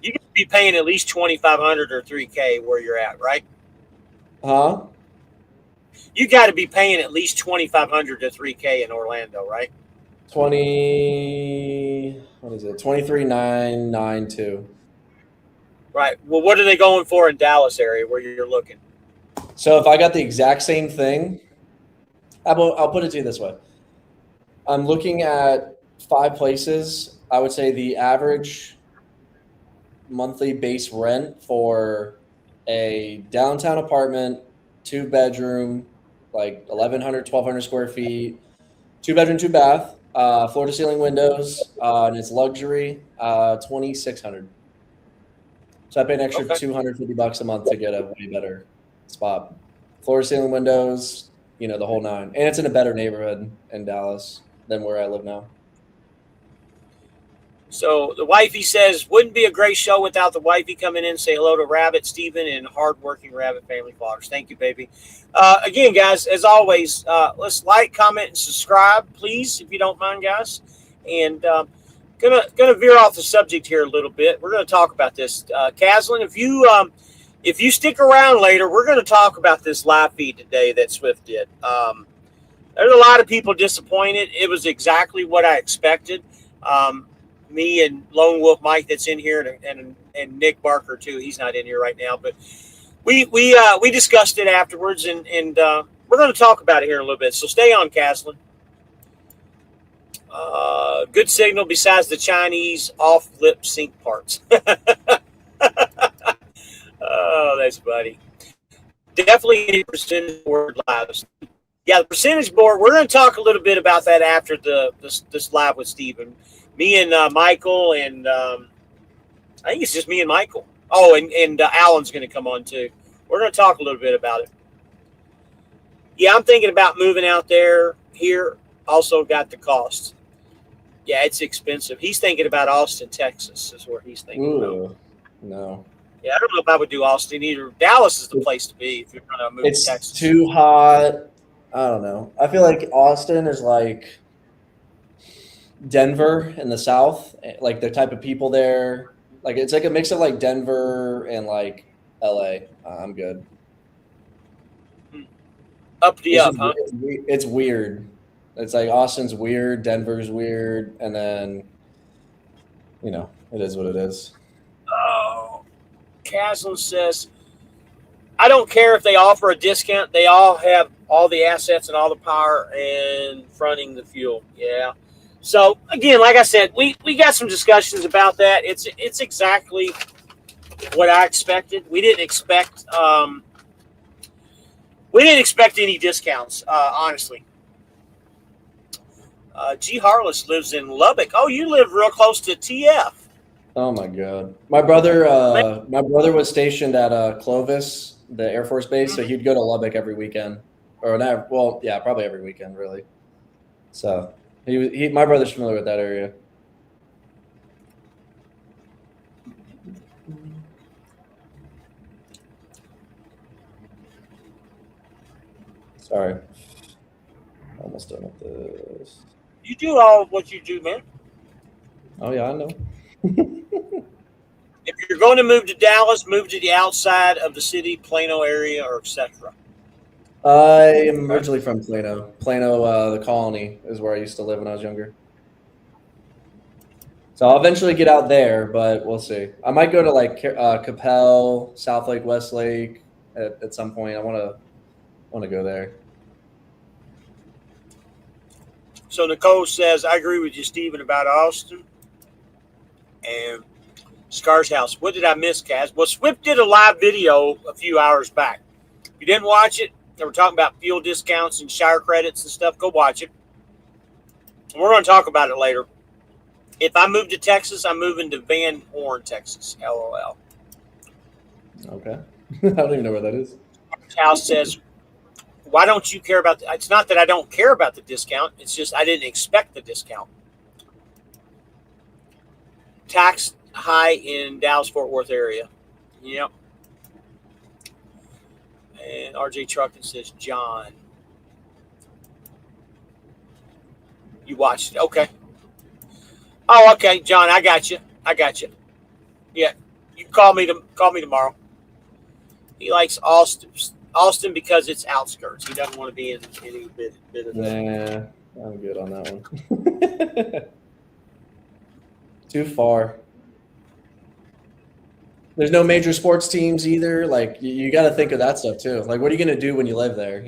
You could be paying at least 2,500 or 3K where you're at, right? huh? You got to be paying at least 2,500 to 3K in Orlando, right? 20. What is it? 23,992. Right. Well, what are they going for in Dallas area where you're looking? So if I got the exact same thing, I'll put it to you this way. I'm looking at 5 places. I would say the average monthly base rent for a downtown apartment, 2 bedroom, like 1,100, 1,200 square feet, 2 bedroom, 2 bath, floor to ceiling windows, and it's luxury, 2,600. So I pay an extra Okay. $250 a month to get a way better spot. Floor to ceiling windows, the whole nine. And it's in a better neighborhood in Dallas than where I live now. So the wifey says, wouldn't be a great show without the wifey coming in, say hello to Rabbit, Steven, and hardworking Rabbit family fathers. Thank you, baby. Again, guys, as always, let's like, comment, and subscribe, please, if you don't mind, guys. And gonna veer off the subject here a little bit. We're gonna talk about this, Caslin. If you stick around later, we're gonna talk about this live feed today that Swift did. There's a lot of people disappointed. It was exactly what I expected. Me and Lone Wolf Mike that's in here, and Nick Barker too. He's not in here right now, but we discussed it afterwards, and we're going to talk about it here in a little bit. So stay on, Caslin. Good signal besides the Chinese off lip sync parts. Oh, that's funny. Definitely a percentage board lives. Yeah, the percentage board. We're going to talk a little bit about that after this live with Steven. Me and Michael, and I think it's just me and Michael. Oh, and Alan's going to come on too. We're going to talk a little bit about it. Yeah, I'm thinking about moving out there. Here, also got the cost. Yeah, it's expensive. He's thinking about Austin, Texas, is where he's thinking about. No. Yeah, I don't know if I would do Austin either. Dallas is the place to be if you're going to move to Texas. It's too hot. I don't know. I feel like Austin is like Denver in the South, like the type of people there. Like it's like a mix of like Denver and like LA. I'm good. Up the up, huh? It's weird. It's like Austin's weird, Denver's weird, and then it is what it is. Oh, Caslin says, I don't care if they offer a discount. They all have all the assets and all the power and fronting the fuel. Yeah. So again, like I said, we got some discussions about that. It's exactly what I expected. We didn't expect any discounts, honestly. G. Harless lives in Lubbock. Oh, you live real close to TF. Oh my God, my brother was stationed at Clovis, the Air Force Base, so he'd go to Lubbock every weekend, or not? Well, yeah, probably every weekend, really. So. My brother's familiar with that area. Sorry. Almost done with this. You do all what you do, man. Oh, yeah, I know. If you're going to move to Dallas, move to the outside of the city, Plano area, or etc. I am originally from Plano. Plano, the colony, is where I used to live when I was younger. So I'll eventually get out there, but we'll see. I might go to like Capel, South Lake, Westlake at some point. I want to go there. So Nicole says, I agree with you, Stephen, about Austin. And Scar's house. What did I miss, Kaz? Well, Swift did a live video a few hours back. If you didn't watch it, they were talking about fuel discounts and shire credits and stuff. Go watch it. We're going to talk about it later. If I move to Texas, I'm moving to Van Horn, Texas. LOL. Okay. I don't even know where that is. House says, why don't you care about it's not that I don't care about the discount. It's just I didn't expect the discount. Tax high in Dallas-Fort Worth area. Yep. And RJ Trucking says, John. You watched it. Okay. Oh, okay, John, I got you. Yeah. You call me tomorrow. He likes Austin because it's outskirts. He doesn't want to be in any bit of that. Nah, I'm good on that one. Too far. There's no major sports teams either. Like, you got to think of that stuff too. Like, what are you going to do when you live there?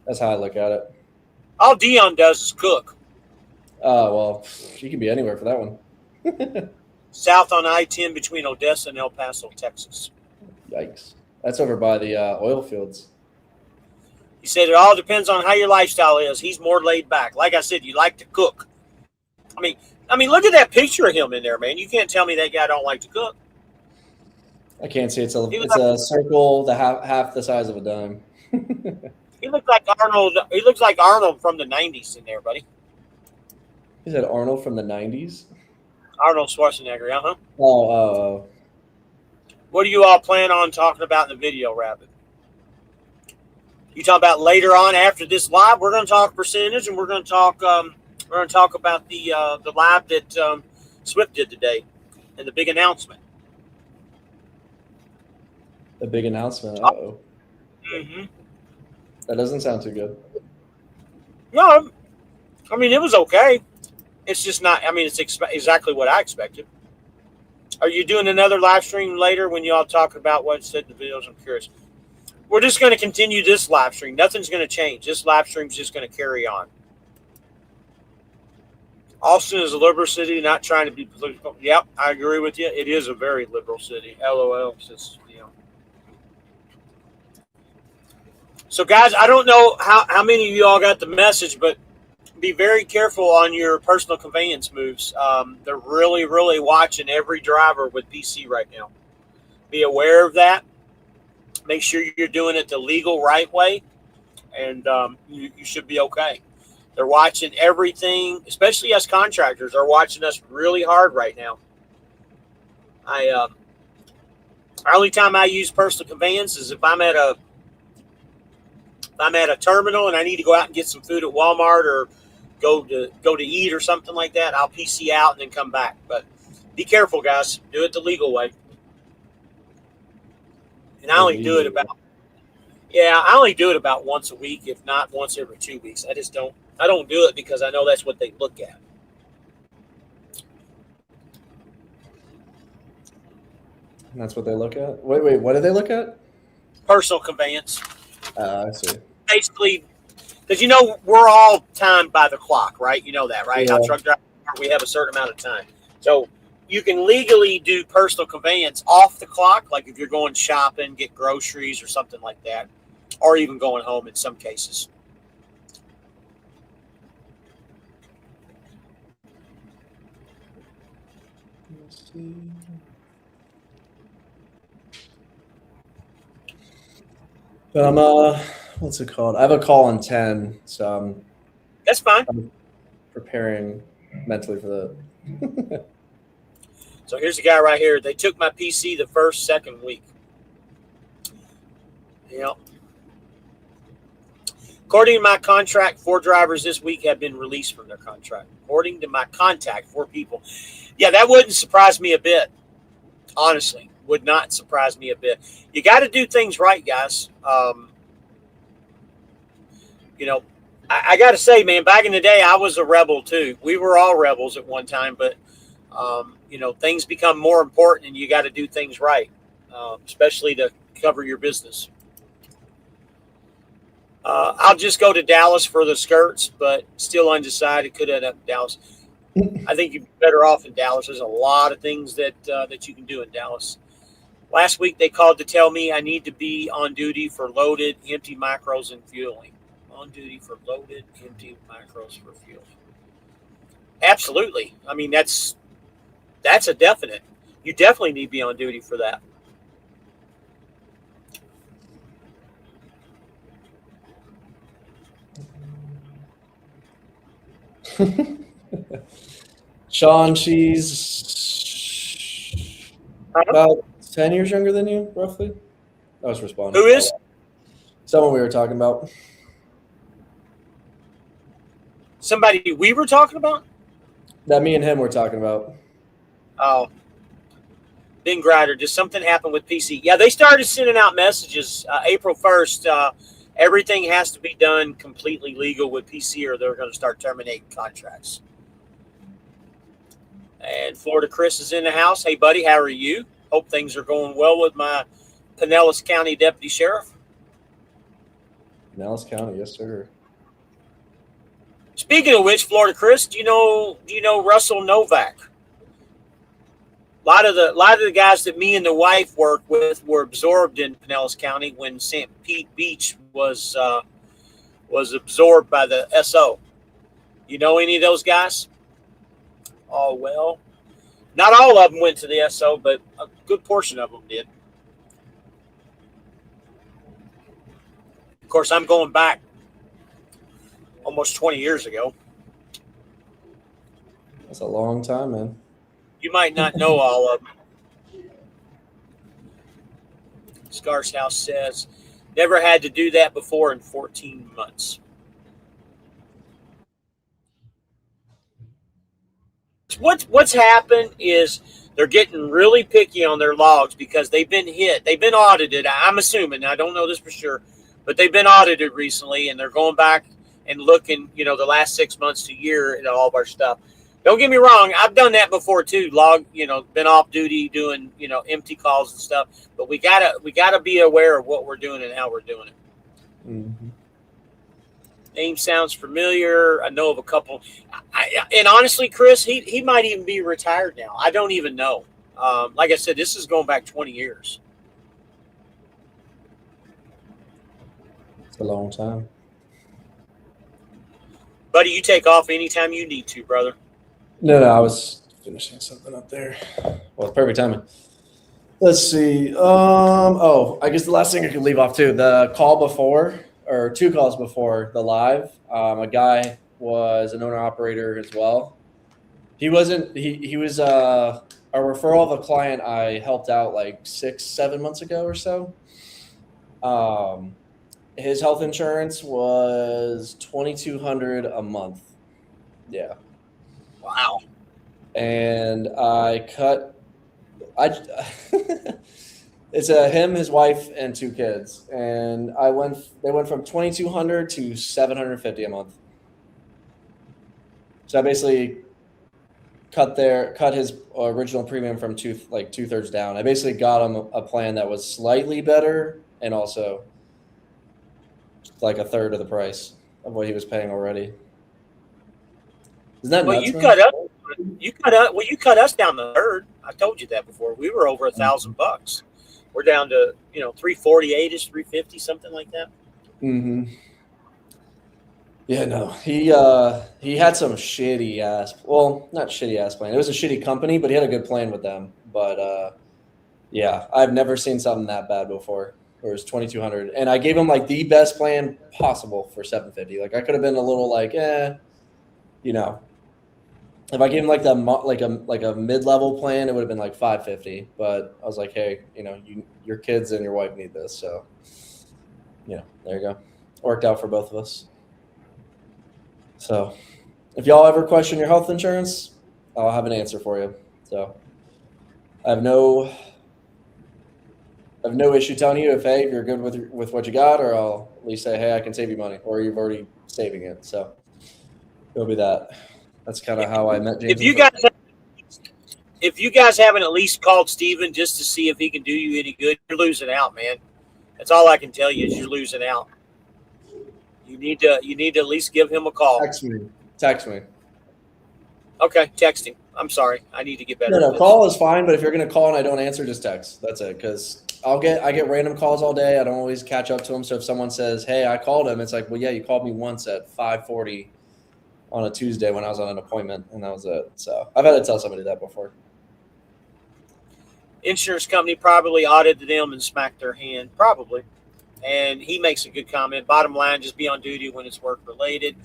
That's how I look at it. All Dion does is cook. Well, you can be anywhere for that one. South on I-10 between Odessa and El Paso, Texas. Yikes. That's over by the oil fields. He said it all depends on how your lifestyle is. He's more laid back. Like I said, you like to cook. I mean, look at that picture of him in there, man. You can't tell me that guy don't like to cook. I can't see. It's a circle the half the size of a dime. He looks like Arnold. He looks like Arnold from the 90s in there, buddy. Is that Arnold from the 90s? Arnold Schwarzenegger, uh-huh. Oh. What do you all plan on talking about in the video, Rabbit? You talking about later on after this live? We're going to talk percentage, and we're going to talk about the live that Swift did today and the big announcement. The big announcement. Uh-oh. Mm-hmm. That doesn't sound too good. No, I mean, it was okay. It's just not, I mean, it's exactly what I expected. Are you doing another live stream later when you all talk about what it said in the videos? I'm curious. We're just going to continue this live stream. Nothing's going to change. This live stream is just going to carry on. Austin is a liberal city, not trying to be political. Yep, I agree with you. It is a very liberal city. LOL. So, guys, I don't know how many of you all got the message, but be very careful on your personal conveyance moves. They're really, really watching every driver with PC right now. Be aware of that. Make sure you're doing it the legal right way, and you should be okay. They're watching everything, especially us contractors are watching us really hard right now. Only time I use personal conveyance is if I'm at a terminal and I need to go out and get some food at Walmart or go to eat or something like that. I'll PC out and then come back. But be careful, guys. Do it the legal way. And I only do it about once a week, if not once every 2 weeks. I don't do it because I know that's what they look at. And that's what they look at? Wait, what do they look at? Personal conveyance. I see. Basically, because we're all timed by the clock, right? You know that, right? Yeah. How truck drivers are, we have a certain amount of time. So you can legally do personal conveyance off the clock, like if you're going shopping, get groceries or something like that, or even going home in some cases. Let's see. But what's it called? I have a call in 10, so That's fine. I'm preparing mentally for that. So here's the guy right here. They took my PC the second week. Yep. According to my contract, 4 drivers this week have been released from their contract. According to my contact, 4 people. Yeah, that wouldn't surprise me a bit. Honestly, would not surprise me a bit. You got to do things right, guys. I got to say, man, back in the day, I was a rebel too. We were all rebels at one time, but things become more important, and you got to do things right, especially to cover your business. I'll just go to Dallas for the skirts, but still undecided. Could end up in Dallas. I think you'd be better off in Dallas. There's a lot of things that you can do in Dallas. Last week, they called to tell me I need to be on duty for loaded, empty macros and fueling. On duty for loaded, empty macros for fueling. Absolutely. I mean, that's a definite. You definitely need to be on duty for that. Sean, she's about 10 years younger than you, roughly. I was responding. Who is? Someone we were talking about. Somebody we were talking about? That me and him were talking about. Oh. Ben Grider, did something happen with PC? Yeah, they started sending out messages April 1st. Everything has to be done completely legal with PC or they're going to start terminating contracts. And Florida Chris is in the house. Hey, buddy, how are you? Hope things are going well with my Pinellas County Deputy Sheriff. Pinellas County, yes, sir. Speaking of which, Florida Chris, do you know Russell Novak? A lot of the guys that me and the wife worked with were absorbed in Pinellas County when St. Pete Beach was absorbed by the SO. You know any of those guys? Oh, well, not all of them went to the SO, but a good portion of them did. Of course, I'm going back almost 20 years ago. That's a long time, man. You might not know all of them. Scar's House says, never had to do that before in 14 months. What's happened is they're getting really picky on their logs because they've been hit. They've been audited. I'm assuming. I don't know this for sure, but they've been audited recently, and they're going back and looking, the last 6 months to a year at all of our stuff. Don't get me wrong. I've done that before too. Been off duty doing, empty calls and stuff. But we gotta be aware of what we're doing and how we're doing it. Mm-hmm. Name sounds familiar. I know of a couple. And honestly, Chris, he might even be retired now. I don't even know. Like I said, this is going back 20 years. It's a long time. Buddy, you take off anytime you need to, brother. No, I was finishing something up there. Well, it's perfect timing. Let's see. I guess the last thing I could leave off too, the call before, or 2 calls before the live, a guy was an owner operator as well. He was a referral of a client I helped out like 6-7 months ago or so. His health insurance was $2,200 a month. Yeah. Wow. And it's him, his wife, and 2 kids. And they went from $2,200 to $750 a month. So I basically cut his original premium from 2/3 down. I basically got him a plan that was slightly better and also like 1/3 of the price of what he was paying already. Isn't that nuts? You cut us down the third. I told you that before. We were over $1,000. We're down to 348ish, 350, something like that. Mm-hmm. Yeah, no, he had some shitty ass. Well, not shitty ass plan. It was a shitty company, but he had a good plan with them. But yeah, I've never seen something that bad before. It was $2,200, and I gave him like the best plan possible for $750. Like I could have been a little like, if I gave him like a mid-level plan, it would have been like $550. But I was like, hey, your kids and your wife need this, so there you go. Worked out for both of us. So if y'all ever question your health insurance, I'll have an answer for you. So I have no issue telling you if you're good with what you got, or I'll at least say, hey, I can save you money, or you've already saving it. So it'll be that. That's kind of how I met James. If you guys haven't at least called Steven just to see if he can do you any good, you're losing out, man. That's all I can tell you is you're losing out. You need to at least give him a call. Text me. Okay, text him. I'm sorry. I need to get better. No, call is fine, but if you're gonna call and I don't answer, just text. That's it. Because I get random calls all day. I don't always catch up to them. So if someone says, "Hey, I called him," it's like, "Well, yeah, you called me once at 5:40 on a Tuesday when I was on an appointment, and that was it." So I've had to tell somebody that before. Insurance company probably audited them and smacked their hand, probably. And he makes a good comment. Bottom line, just be on duty when it's work related.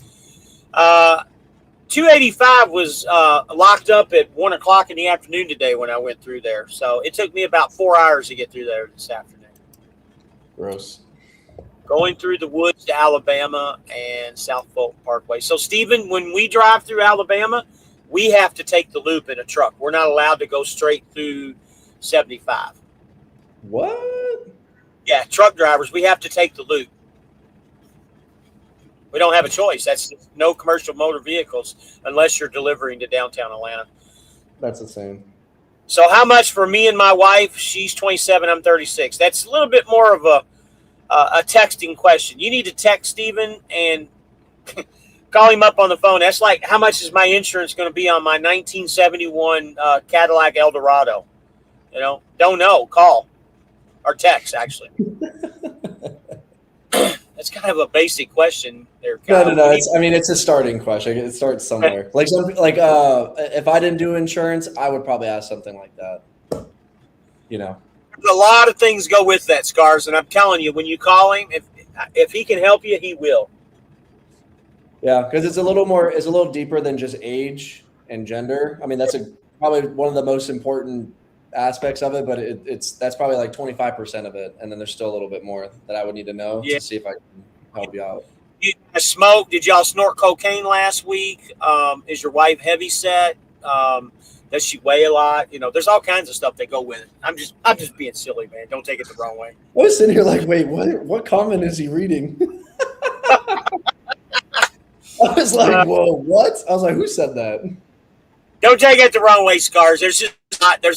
285 was locked up at 1 o'clock in the afternoon today when I went through there. So it took me about 4 hours to get through there this afternoon. Gross. going through the woods to Alabama and South Fulton Parkway. So, Stephen, when we drive through Alabama, we have to take the loop in a truck. We're not allowed to go straight through 75. What? Yeah, truck drivers, we have to take the loop. We don't have a choice. That's no commercial motor vehicles unless you're delivering to downtown Atlanta. That's insane. So how much for me and my wife? She's 27, I'm 36. That's a little bit more of a texting question. You need to text Stephen and call him up on the phone. That's like, how much is my insurance going to be on my 1971 Cadillac Eldorado? You know, don't know. Call or text, actually. That's kind of a basic question there, Kyle. No. It's a starting question. It starts somewhere. If I didn't do insurance, I would probably ask something like that. You know, a lot of things go with that, Scars, and I'm telling you, when you call him, if he can help you, he will. Yeah, because it's a little deeper than just age and gender. I mean, that's probably one of the most important aspects of it, but that's probably like 25% of it, and then there's still a little bit more that I would need to know to see if I can help you out. You smoke? Did y'all snort cocaine last week? Is your wife heavy set? Does she weigh a lot? You know, there's all kinds of stuff that go with it. I'm just being silly, man. Don't take it the wrong way. I was sitting here like, wait, what comment is he reading? I was like, whoa, what? I was like, who said that? Don't take it the wrong way, Scars. There's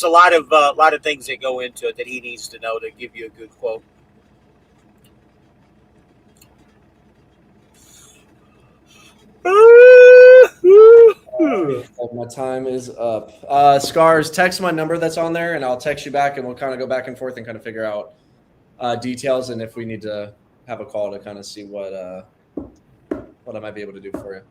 a lot of things that go into it that he needs to know to give you a good quote. My time is up. Scars, text my number that's on there, and I'll text you back, and we'll kind of go back and forth and kind of figure out details and if we need to have a call to kind of see what I might be able to do for you.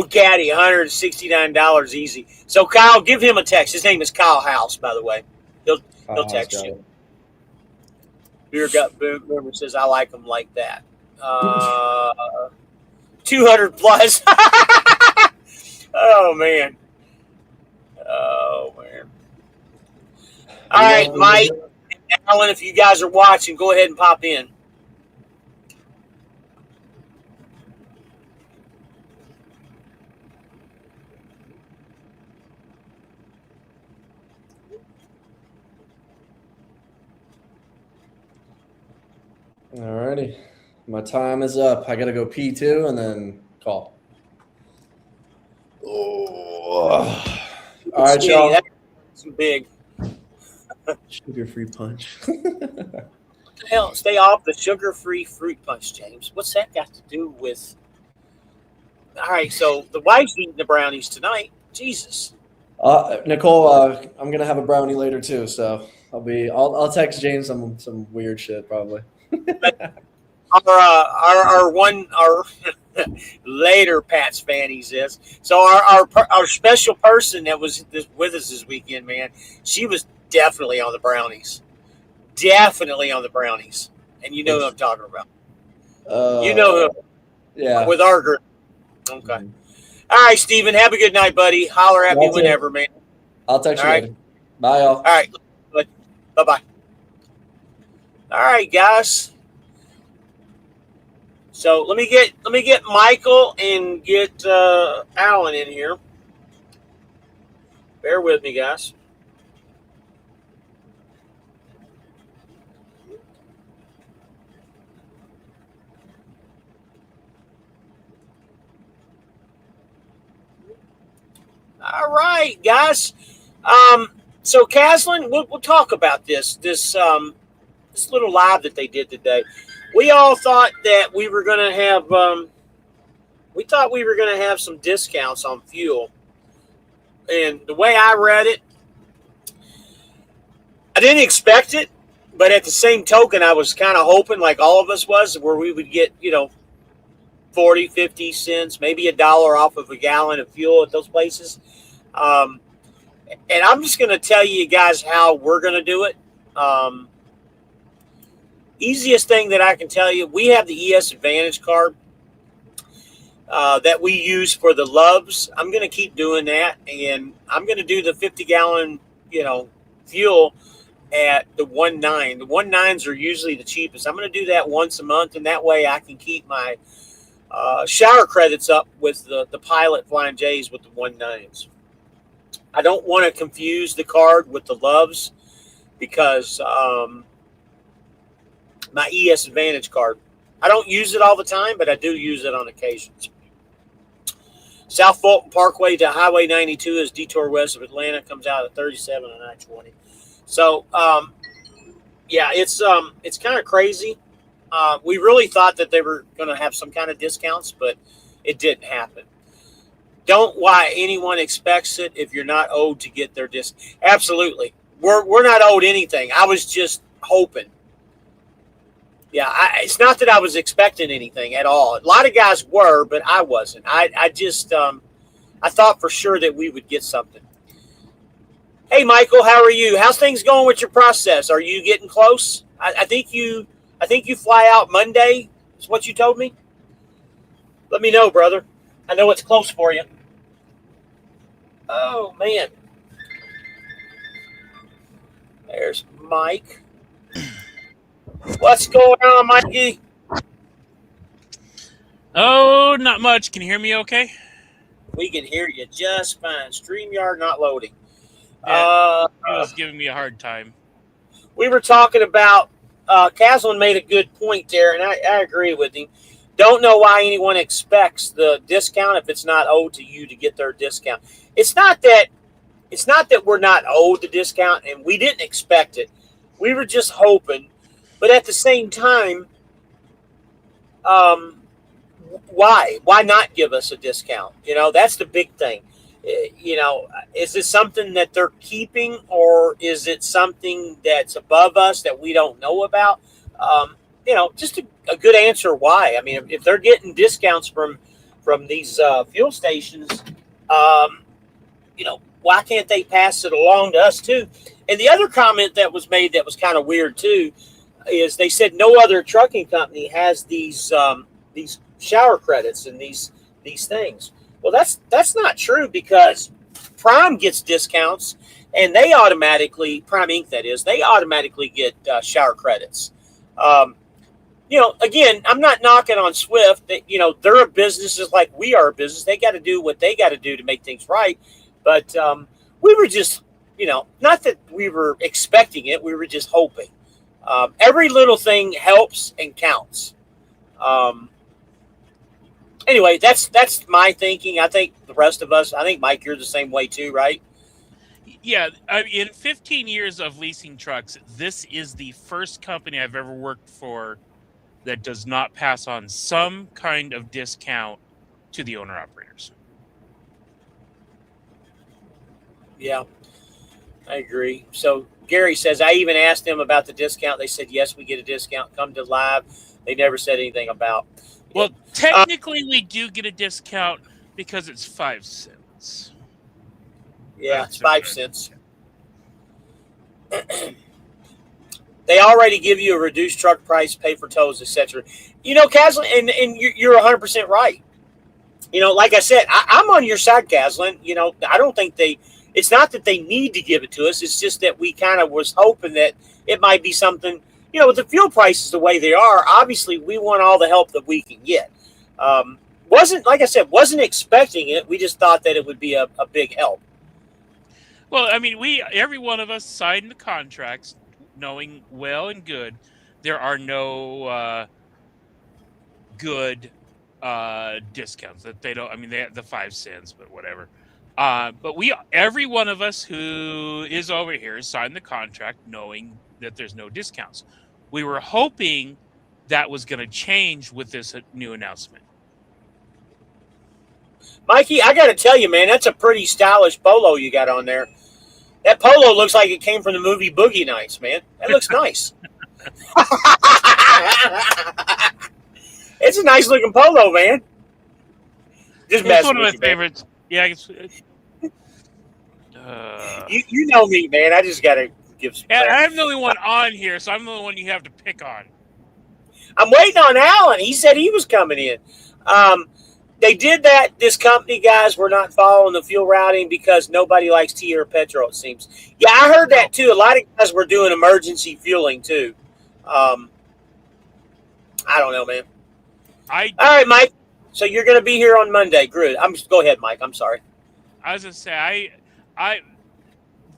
Caddy, $169 easy. So Kyle, give him a text. His name is Kyle House, by the way. He'll text you. Beer Gut Boomer says I like him like that. 200 plus. Oh man. All right, Mike and Alan, if you guys are watching, go ahead and pop in. Alrighty. My time is up. I got to go pee too and then call. Oh. All right, y'all. That's big. Sugar-free punch. What the hell? Stay off the sugar-free fruit punch, James. What's that got to do with? All right, so the wife's eating the brownies tonight. Jesus. Nicole, I'm gonna have a brownie later too, so I'll text James some weird shit probably. Our later Pats fan he says. So our special person that was with us this weekend, man, she was definitely on the brownies. Definitely on the brownies. And you know what I'm talking about. You know yeah. With our group. Okay. Mm-hmm. All right, Steven, have a good night, buddy. Holler at me whenever, man. I'll text you later. Bye, y'all. All right. Bye-bye. All right, guys. So let me get Michael and get Alan in here. Bear with me, guys. All right, guys. So Caslin, we'll talk about this little live that they did today. We all thought that we were going to have some discounts on fuel. And the way I read it, I didn't expect it, but at the same token, I was kind of hoping, like all of us was, where we would get, 40, 50 cents, maybe $1 off of a gallon of fuel at those places. And I'm just going to tell you guys how we're going to do it. Easiest thing that I can tell you, we have the ES Advantage card that we use for the Loves. I'm going to keep doing that, and I'm going to do the 50-gallon, fuel at the 1.9. The 1.9s are usually the cheapest. I'm going to do that once a month, and that way I can keep my shower credits up with the Pilot Flying J's with the 1.9s. I don't want to confuse the card with the Loves because my ES Advantage card. I don't use it all the time, but I do use it on occasions. South Fulton Parkway to Highway 92 is detour west of Atlanta. Comes out at 37 on I-20. So, yeah, it's kind of crazy. We really thought that they were going to have some kind of discounts, but it didn't happen. Don't why anyone expects it if you're not owed to get their discount. Absolutely. We're not owed anything. I was just hoping. Yeah, it's not that I was expecting anything at all. A lot of guys were, but I wasn't. I just I thought for sure that we would get something. Hey, Michael, how are you? How's things going with your process? Are you getting close? I think you fly out Monday. Is what you told me. Let me know, brother. I know it's close for you. Oh man, there's Mike. What's going on, Mikey? Oh, not much. Can you hear me okay? We can hear you just fine. StreamYard not loading. Yeah, he was giving me a hard time. We were talking about, Caslin made a good point there, and I agree with him. Don't know why anyone expects the discount if it's not owed to you to get their discount. It's not that we're not owed the discount, and we didn't expect it. We were just hoping. But at the same time, why? Why not give us a discount? You know, that's the big thing. You know, is it something that they're keeping, or is it something that's above us that we don't know about? You know, just a good answer why. I mean, if they're getting discounts from these fuel stations, you know, why can't they pass it along to us too? And the other comment that was made that was kind of weird too is they said no other trucking company has these shower credits and these things. Well, that's not true, because Prime gets discounts, and they automatically, Prime Inc. that is, they automatically get shower credits. You know, again, I'm not knocking on Swift. That, you know, they're a business just like we are a business. They got to do what they got to do to make things right. But we were just, you know, not that we were expecting it. We were just hoping. Every little thing helps and counts. Anyway, that's my thinking. I think the rest of us, I think, Mike, you're the same way too, right? Yeah, in 15 years of leasing trucks, this is the first company I've ever worked for that does not pass on some kind of discount to the owner-operators. Yeah, I agree. So Gary says, I even asked them about the discount. They said, yes, we get a discount. Come to live. They never said anything about. Well, technically, we do get a discount because it's 5 cents. Yeah, it's 5 cents. They already give you a reduced truck price, pay for tolls, etc. You know, Caslin, and you're 100% right. You know, like I said, I'm on your side, Caslin. You know, I don't think it's not that they need to give it to us. It's just that we kind of was hoping that it might be something, you know, with the fuel prices the way they are, obviously we want all the help that we can get. Like I said, wasn't expecting it. We just thought that it would be a big help. Well, I mean, every one of us signed the contracts knowing well and good there are no good discounts, that they don't. I mean, they have the 5 cents, but whatever. But every one of us who is over here signed the contract knowing that there's no discounts. We were hoping that was going to change with this new announcement. Mikey, I got to tell you, man, that's a pretty stylish polo you got on there. That polo looks like it came from the movie Boogie Nights, man. That looks nice. It's a nice looking polo, man. Just it's one of my favorites. Yeah, you know me, man. I just got to give some credit. I'm the only one on here, so I'm the only one you have to pick on. I'm waiting on Alan. He said he was coming in. They did that. This company guys were not following the fuel routing because nobody likes tea or petrol. It seems. Yeah, I heard that too. A lot of guys were doing emergency fueling too. I don't know, man. All right, Mike. So you're going to be here on Monday. Good. Go ahead, Mike. I'm sorry. I was gonna say I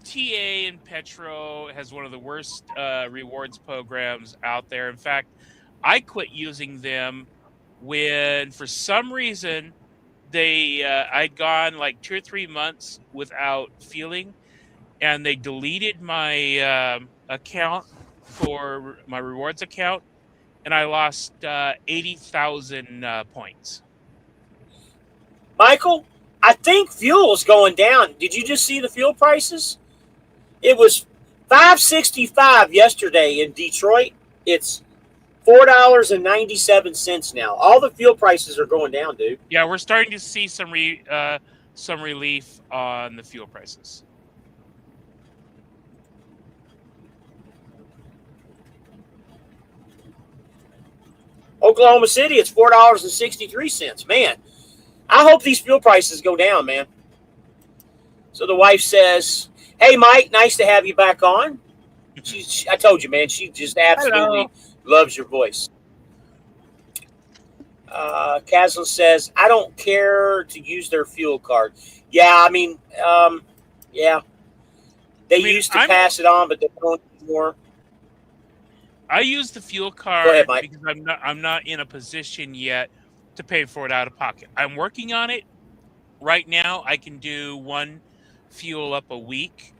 TA and Petro has one of the worst rewards programs out there. In fact, I quit using them when, for some reason, I'd gone like 2 or 3 months without fueling, and they deleted my account for my rewards account, and I lost 80,000 points. Michael, I think fuel's going down. Did you just see the fuel prices? It was $5.65 yesterday in Detroit. It's $4.97 now. All the fuel prices are going down, dude. Yeah, we're starting to see some relief on the fuel prices. Oklahoma City, it's $4.63. Man, I hope these fuel prices go down, man. So the wife says, "Hey, Mike, nice to have you back on." I told you, man, she just absolutely loves your voice. Caslin says, "I don't care to use their fuel card." Yeah, I mean, yeah. They used to pass it on, but they don't anymore. I use the fuel card Go ahead, Mike. because I'm not in a position yet to pay for it out of pocket. I'm working on it. Right now, I can do one fuel up a week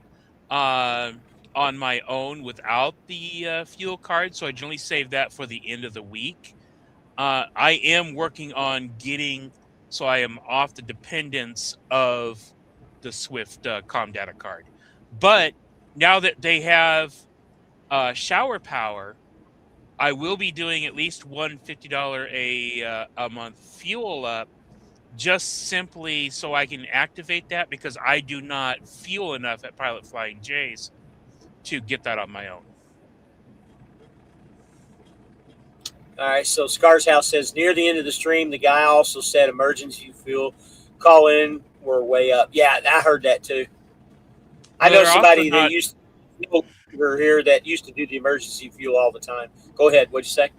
on my own without the fuel card, so I generally save that for the end of the week. I am working on getting so I am off the dependence of the Swift Com Data card. But now that they have shower power, I will be doing at least one $50 a month fuel up, just simply so I can activate that, because I do not fuel enough at Pilot Flying J's to get that on my own. All right, so Scar's House says, near the end of the stream, the guy also said emergency fuel call in were way up. Yeah, I heard that too. I know somebody that used to here that used to do the emergency fuel all the time. Go ahead. What'd you say?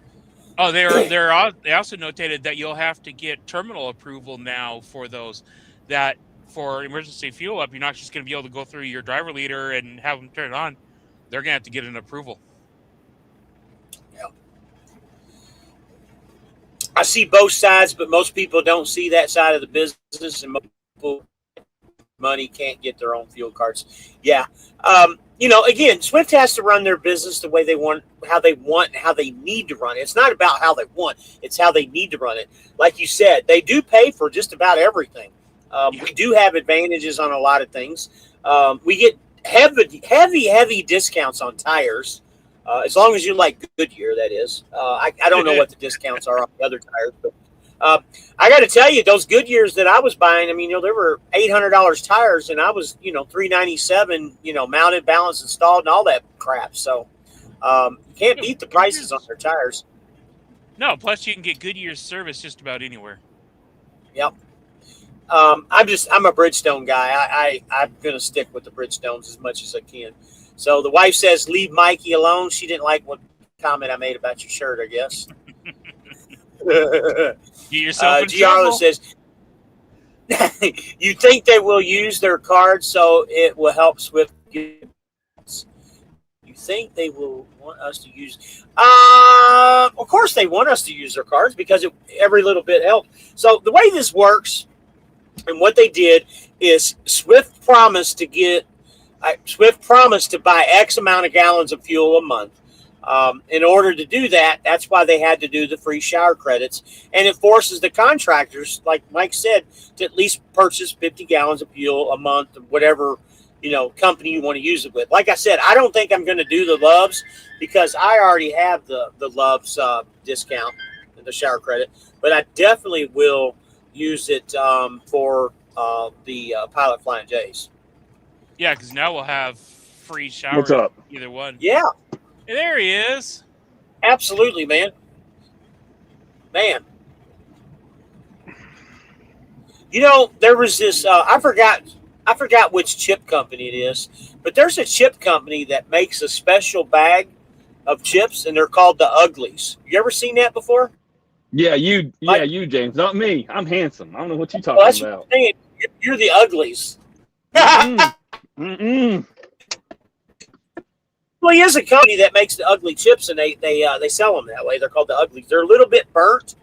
Oh, they also notated that you'll have to get terminal approval now for those. That for emergency fuel up, you're not just going to be able to go through your driver leader and have them turn it on. They're going to have to get an approval. Yeah. I see both sides, but most people don't see that side of the business, and most people money can't get their own fuel cards. Yeah. Again, Swift has to run their business the way they want, how they need to run it. It's not about how they want, it's how they need to run it. Like you said, they do pay for just about everything. We do have advantages on a lot of things. We get heavy discounts on tires, as long as you like Goodyear, that is. I don't know what the discounts are on the other tires, but I got to tell you, those Goodyears that I was buying, I mean, they were $800 tires, and I was, $397, mounted, balanced, installed, and all that crap. So you can't beat the prices on their tires. No, plus you can get Goodyear service just about anywhere. Yep. I'm a Bridgestone guy. I'm going to stick with the Bridgestones as much as I can. So the wife says, leave Mikey alone. She didn't like what comment I made about your shirt, I guess. Get yourself in Giancarlo says, you think they will use their card so it will help Swift get points? You think they will want us to use? Of course they want us to use their cards, because every little bit helps. So the way this works, and what they did is Swift promised to buy X amount of gallons of fuel a month. In order to do that, that's why they had to do the free shower credits. And it forces the contractors, like Mike said, to at least purchase 50 gallons of fuel a month, whatever, company you want to use it with. Like I said, I don't think I'm going to do the Loves, because I already have the Loves discount, the shower credit. But I definitely will use it for the Pilot Flying J's. Yeah, because now we'll have free shower. What's up? Either one. Yeah. Hey, there he is. Absolutely, man. There was this. I forgot which chip company it is, but there's a chip company that makes a special bag of chips, and they're called the Uglies. You ever seen that before? Yeah, you, James, not me. I'm handsome. I don't know what you're Well, talking that's about. what I'm saying. You're the Uglies. Mm-mm. Well, he is a company that makes the ugly chips, and they sell them that way. They're called the Uglies. They're a little bit burnt,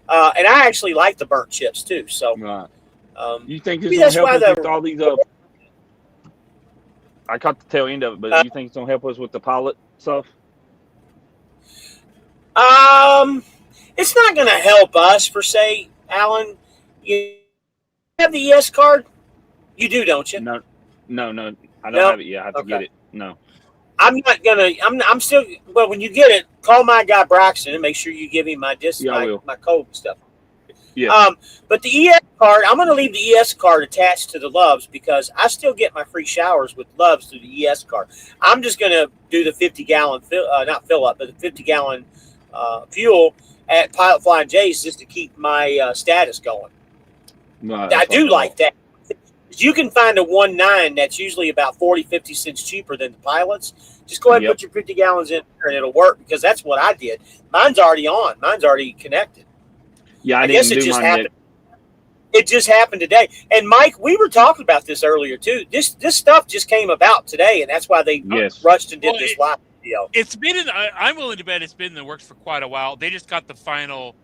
and I actually like the burnt chips too. So, Right. um, You think it's maybe gonna that's help why us with all these? I caught the tail end of it, but you think it's gonna help us with the pilot stuff? it's not going to help us per se, Alan. You have the ES card. You do, don't you? No. I don't No? have it yet. I have to get it. No. I'm not gonna. I'm still. Well, when you get it, call my guy Braxton and make sure you give him my Yeah, I will. my code stuff. Yeah. But the ES card, I'm going to leave the ES card attached to the Loves because I still get my free showers with Loves through the ES card. I'm just going to do the 50-gallon not fill up, but the 50-gallon fuel at Pilot Flying J's just to keep my status going. Right, I do like that. You can find a 1.9 that's usually about 40-50 cents cheaper than the Pilots. Just go ahead and put your 50 gallons in there and it'll work because that's what I did. Mine's already on. Mine's already connected. Yeah, I guess it just happened. It just happened today. And Mike, we were talking about this earlier too. This stuff just came about today, and that's why they rushed and did this live video. It's been I'm willing to bet it's been in the works for quite a while. They just got the final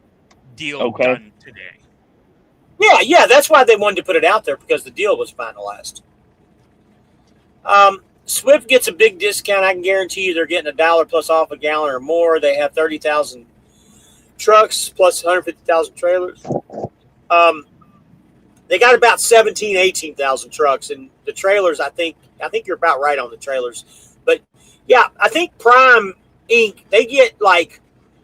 deal done today. Yeah, that's why they wanted to put it out there because the deal was finalized. Swift gets a big discount. I can guarantee you they're getting $1 plus off a gallon or more. They have 30,000 trucks plus 150,000 trailers. They got about 17,000, 18,000 trucks, and the trailers. I think you're about right on the trailers. But yeah, I think Prime Inc. They get like,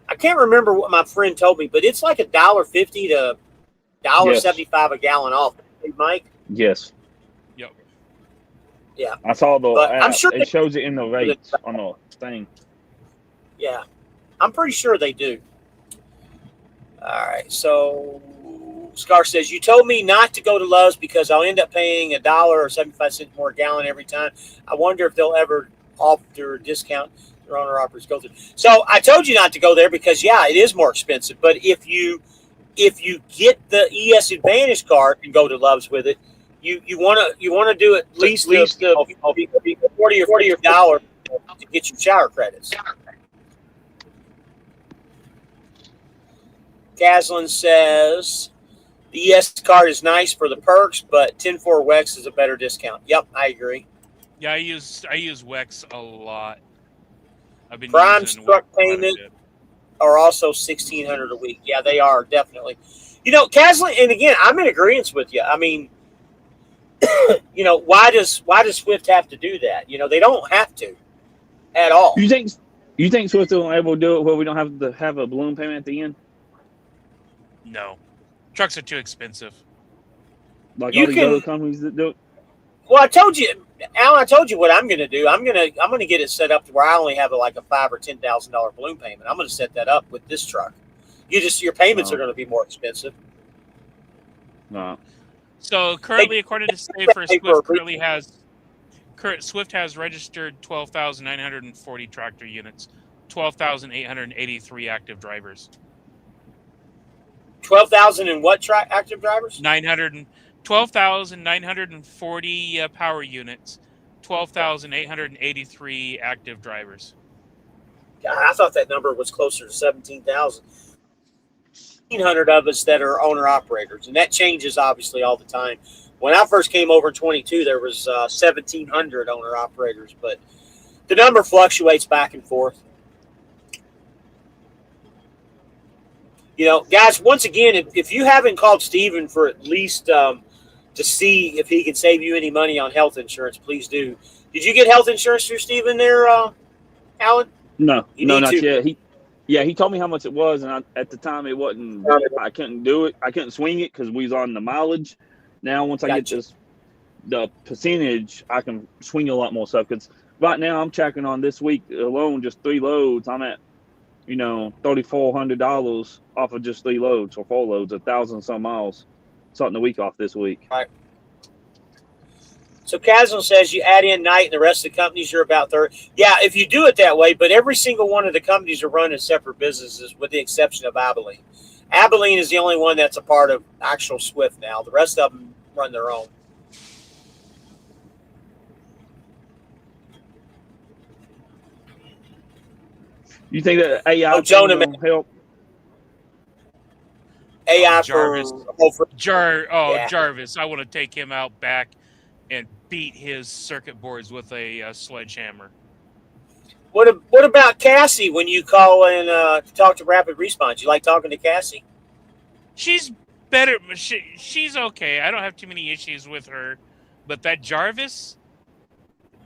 I can't remember what my friend told me, but it's like $1.50 to $1.75 a gallon off. Hey, Mike. Yes. Yep. Yeah. I saw the. I'm sure it shows it in the rates on the thing. Yeah, I'm pretty sure they do. All right, so Scar says, you told me not to go to Love's because I'll end up paying $1 or 75 cents more a gallon every time. I wonder if they'll ever offer a discount their owner operators go through. So I told you not to go there because, yeah, it is more expensive. But if you get the ES Advantage card and go to Love's with it, you want to do at least the $40 or $50 to get your shower credits. Caslin says the ES card is nice for the perks, but 10-4 WEX is a better discount. Yep, I agree. Yeah, I use WEX a lot. I've been Prime using truck WEX quite a payment bit. are also $1,600 a week. Yeah, they are definitely. Caslin, and again, I'm in agreement with you. I mean, why does Swift have to do that? They don't have to at all. You think Swift will be able to do it where we don't have to have a balloon payment at the end? No, trucks are too expensive. Like all these other companies that do it. Well, I told you, Alan. I told you what I'm going to do. I'm going to get it set up to where I only have like a $5,000 or $10,000 balloon payment. I'm going to set that up with this truck. Your payments are going to be more expensive. No. So currently, according to Safer, Swift has registered 12,940 tractor units, 12,883 active drivers. 12,000 and what active drivers? 12,940 power units, 12,883 active drivers. God, I thought that number was closer to 17,000. 1,500 of us that are owner operators, and that changes obviously all the time. When I first came over in 22, there was 1,700 owner operators, but the number fluctuates back and forth. Guys, once again, if you haven't called Steven for at least to see if he can save you any money on health insurance, please do. Did you get health insurance through Steven there, Alan? No, not yet. He told me how much it was, and at the time it wasn't. I couldn't do it. I couldn't swing it because we was on the mileage. Now, once I get the percentage, I can swing a lot more stuff. Because right now I'm tracking on this week alone, just 3 loads. I'm at $3,400 off of just 3 loads or 4 loads, 1,000 some miles. starting the week off this week. Right. So Castle says you add in night and the rest of the companies you're about 30. Yeah, if you do it that way, but every single one of the companies are running separate businesses with the exception of Abilene. Abilene is the only one that's a part of actual Swift now. The rest of them run their own. You think that AI Jonah will help? AI Jarvis. yeah. Jarvis. I want to take him out back and beat his circuit boards with a sledgehammer. What about Cassie when you call and talk to Rapid Response? You like talking to Cassie? She's better. She's okay. I don't have too many issues with her. But that Jarvis,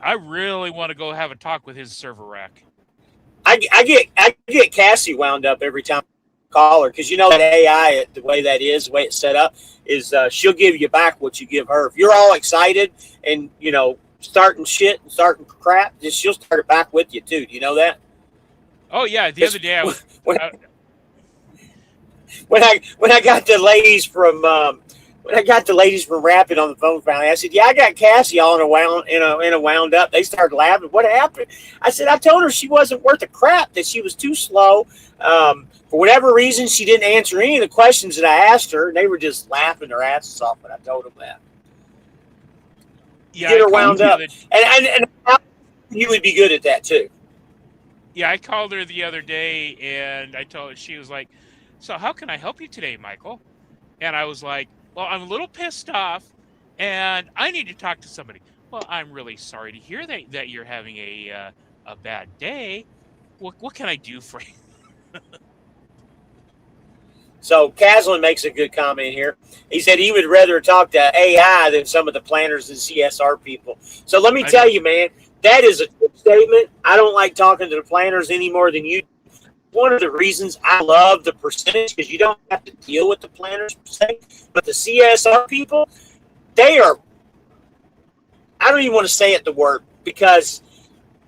I really want to go have a talk with his server rack. I get Cassie wound up every time I call her because you know that AI, the way that is, the way it's set up, is she'll give you back what you give her. If you're all excited and starting shit and starting crap, she'll start it back with you too. Do you know that? Oh yeah, the other day I was when I got the ladies from Rapid on the phone finally, I said, "Yeah, I got Cassie all in a wound up." They started laughing. What happened? I said, "I told her she wasn't worth a crap. That she was too slow. For whatever reason, she didn't answer any of the questions that I asked her, and they were just laughing their asses off when I told them that." Yeah, get her wound up, and you would be good at that too. Yeah, I called her the other day, and I told her, she was like, "So how can I help you today, Michael?" And I was like, "Well, I'm a little pissed off, and I need to talk to somebody." "Well, I'm really sorry to hear that you're having a bad day. What can I do for you?" So Caslin makes a good comment here. He said he would rather talk to AI than some of the planners and CSR people. So let me tell you, man, that is a good statement. I don't like talking to the planners any more than you. One of the reasons I love the percentage is you don't have to deal with the planners per se, but the CSR people, they are, I don't even want to say it the word, because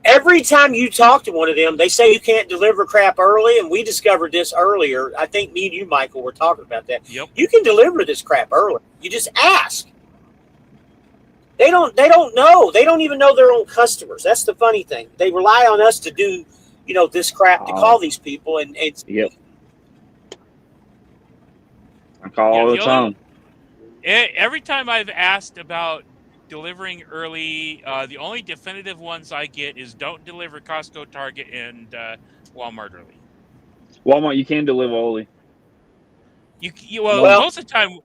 every time you talk to one of them, they say you can't deliver crap early, and we discovered this earlier. I think me and you, Michael, were talking about that. Yep. You can deliver this crap early. You just ask. They don't know. They don't even know their own customers. That's the funny thing. They rely on us to do, this crap to call these people, and it's yep. I call all the time. Every time I've asked about delivering early, the only definitive ones I get is don't deliver Costco, Target, and Walmart early. Walmart, you can deliver early. Most of the time,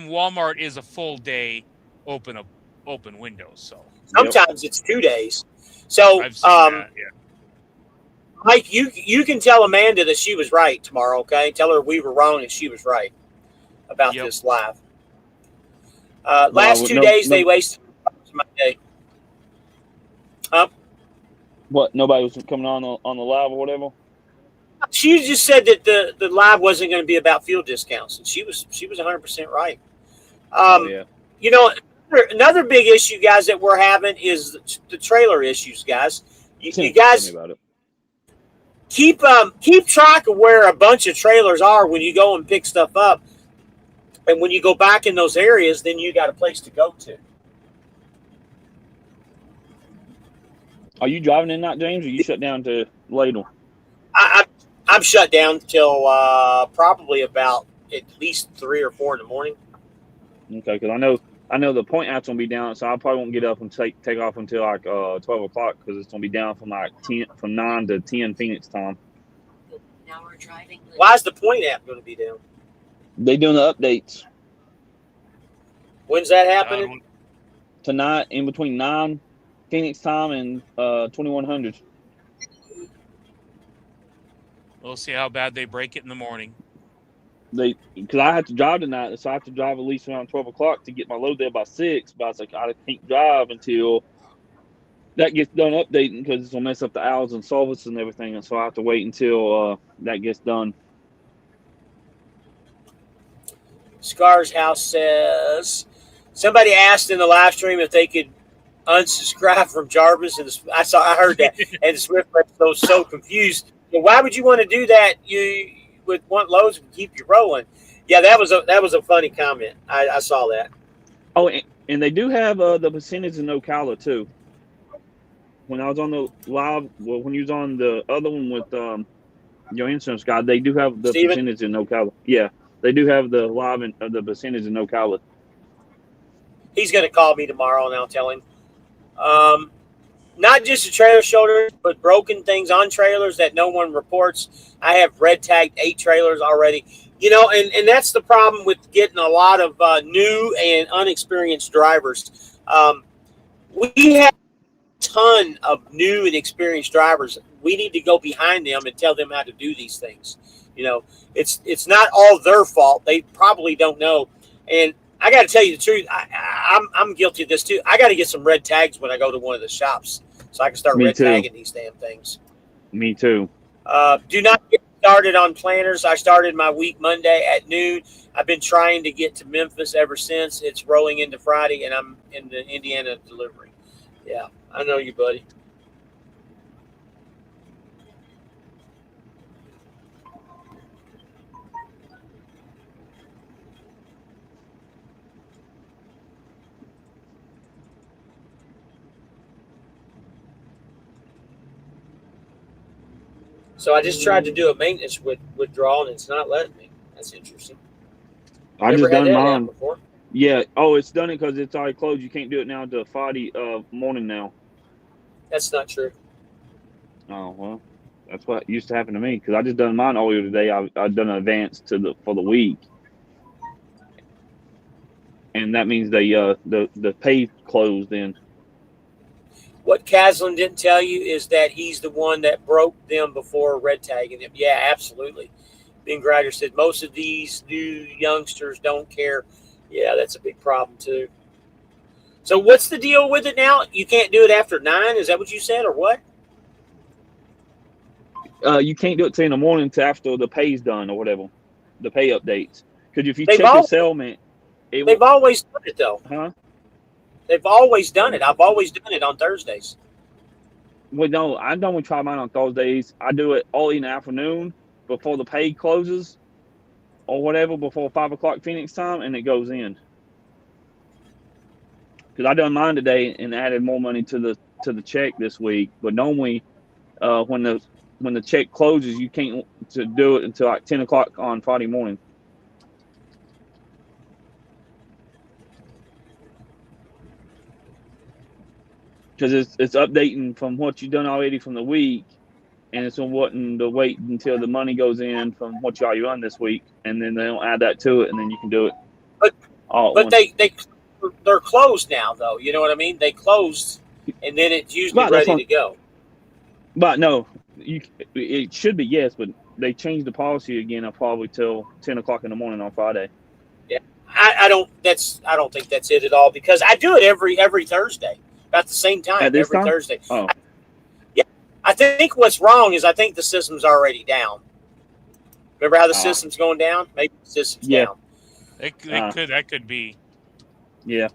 Walmart is a full day open window. So sometimes it's 2 days. So I've seen that, yeah. Mike, you can tell Amanda that she was right tomorrow. Okay, tell her we were wrong and she was right about this live. Last 2 days they wasted my day. Huh? What? Nobody was coming on the live or whatever. She just said that the live wasn't going to be about fuel discounts, and she was 100% right. Another big issue, guys, that we're having is the trailer issues, guys. You guys tell me about it. Keep track of where a bunch of trailers are when you go and pick stuff up. And when you go back in those areas, then you got a place to go to. Are you driving in that, James, or you shut down to Ladle? I'm shut down till probably about at least 3 or 4 in the morning. Okay, because I know the point out's gonna be down, so I probably won't get up and take off until like 12 o'clock because it's gonna be down from 9 to 10 Phoenix time. Now we're driving. Why is the point app going to be down? They doing the updates. When's that happening? Tonight, in between 9 Phoenix time and 2100. We'll see how bad they break it in the morning. Because I have to drive tonight, so I have to drive at least around 12 o'clock to get my load there by 6. But I was like, I can't drive until that gets done updating because it's gonna mess up the hours and service and everything, and so I have to wait until that gets done. Scar's House says somebody asked in the live stream if they could unsubscribe from Jarvis, and I heard that, and the Swift was so confused. Well, why would you want to do that? You would want loads to keep you rolling. Yeah, that was a funny comment. I saw that. Oh, and they do have the percentage in Ocala too. When I was on the live, well, when you was on the other one with your insurance guy, they do have the Steven? percentage in Ocala. Yeah, they do have the live and the percentage in Ocala. He's going to call me tomorrow, and I'll tell him. Not just the trailer shoulders, but broken things on trailers that no one reports. I have red tagged 8 trailers already. And that's the problem with getting a lot of new and unexperienced drivers. We have a ton of new and experienced drivers. We need to go behind them and tell them how to do these things. It's not all their fault. They probably don't know. And I got to tell you the truth. I'm guilty of this too. I got to get some red tags when I go to one of the shops so I can start red tagging these damn things. Me too. Do not get started on planners. I started my week Monday at noon. I've been trying to get to Memphis ever since. It's rolling into Friday, and I'm in the Indiana delivery. Yeah, I know you, buddy. So I just tried to do a maintenance withdrawal, and it's not letting me. That's interesting. I just done mine before. Yeah. Oh, it's done it because it's already closed. You can't do it now until Friday morning now. That's not true. Oh well, that's what used to happen to me because I just done mine earlier today. I've done an advance for the week, and that means the pay closed then. What Caslin didn't tell you is that he's the one that broke them before red tagging them. Yeah, absolutely. Ben Grider said most of these new youngsters don't care. Yeah, that's a big problem too. So what's the deal with it now? You can't do it after 9? Is that what you said or what? You can't do it till in the morning till after the pay's done or whatever, the pay updates. Because if you check your settlement, they've always done it though. Huh? They've always done it. I've always done it on Thursdays. Well, no, I don't try mine on Thursdays. I do it all in the afternoon before the pay closes or whatever, before 5 o'clock Phoenix time, and it goes in. Because I done mine today and added more money to the check this week. But normally, when the check closes, you can't do it until like 10 o'clock on Friday morning. Because it's updating from what you've done already from the week, and it's wanting to wait until the money goes in from what you run this week, and then they'll add that to it, and then you can do it. But they're closed now, though. You know what I mean? They closed, and then it's usually ready to go. But no, it should be yes, but they changed the policy again. Probably till 10 o'clock in the morning on Friday. Yeah, I don't think that's it at all because I do it every Thursday. About the same time every Thursday. Oh. I think what's wrong is I think the system's already down. Remember how the system's going down? Maybe the system's down. That could be. Yeah.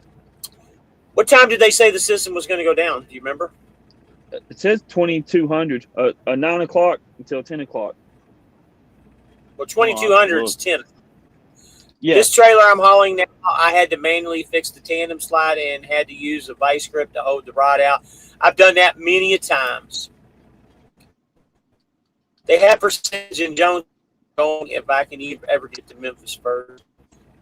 What time did they say the system was going to go down? Do you remember? It says 2200, 9 o'clock until 10 o'clock. Well, 2200 is 10. Yeah. This trailer I'm hauling now, I had to manually fix the tandem slide and had to use a vice grip to hold the rod out. I've done that many a times. They have percentage in Jones if I can ever get to Memphis first.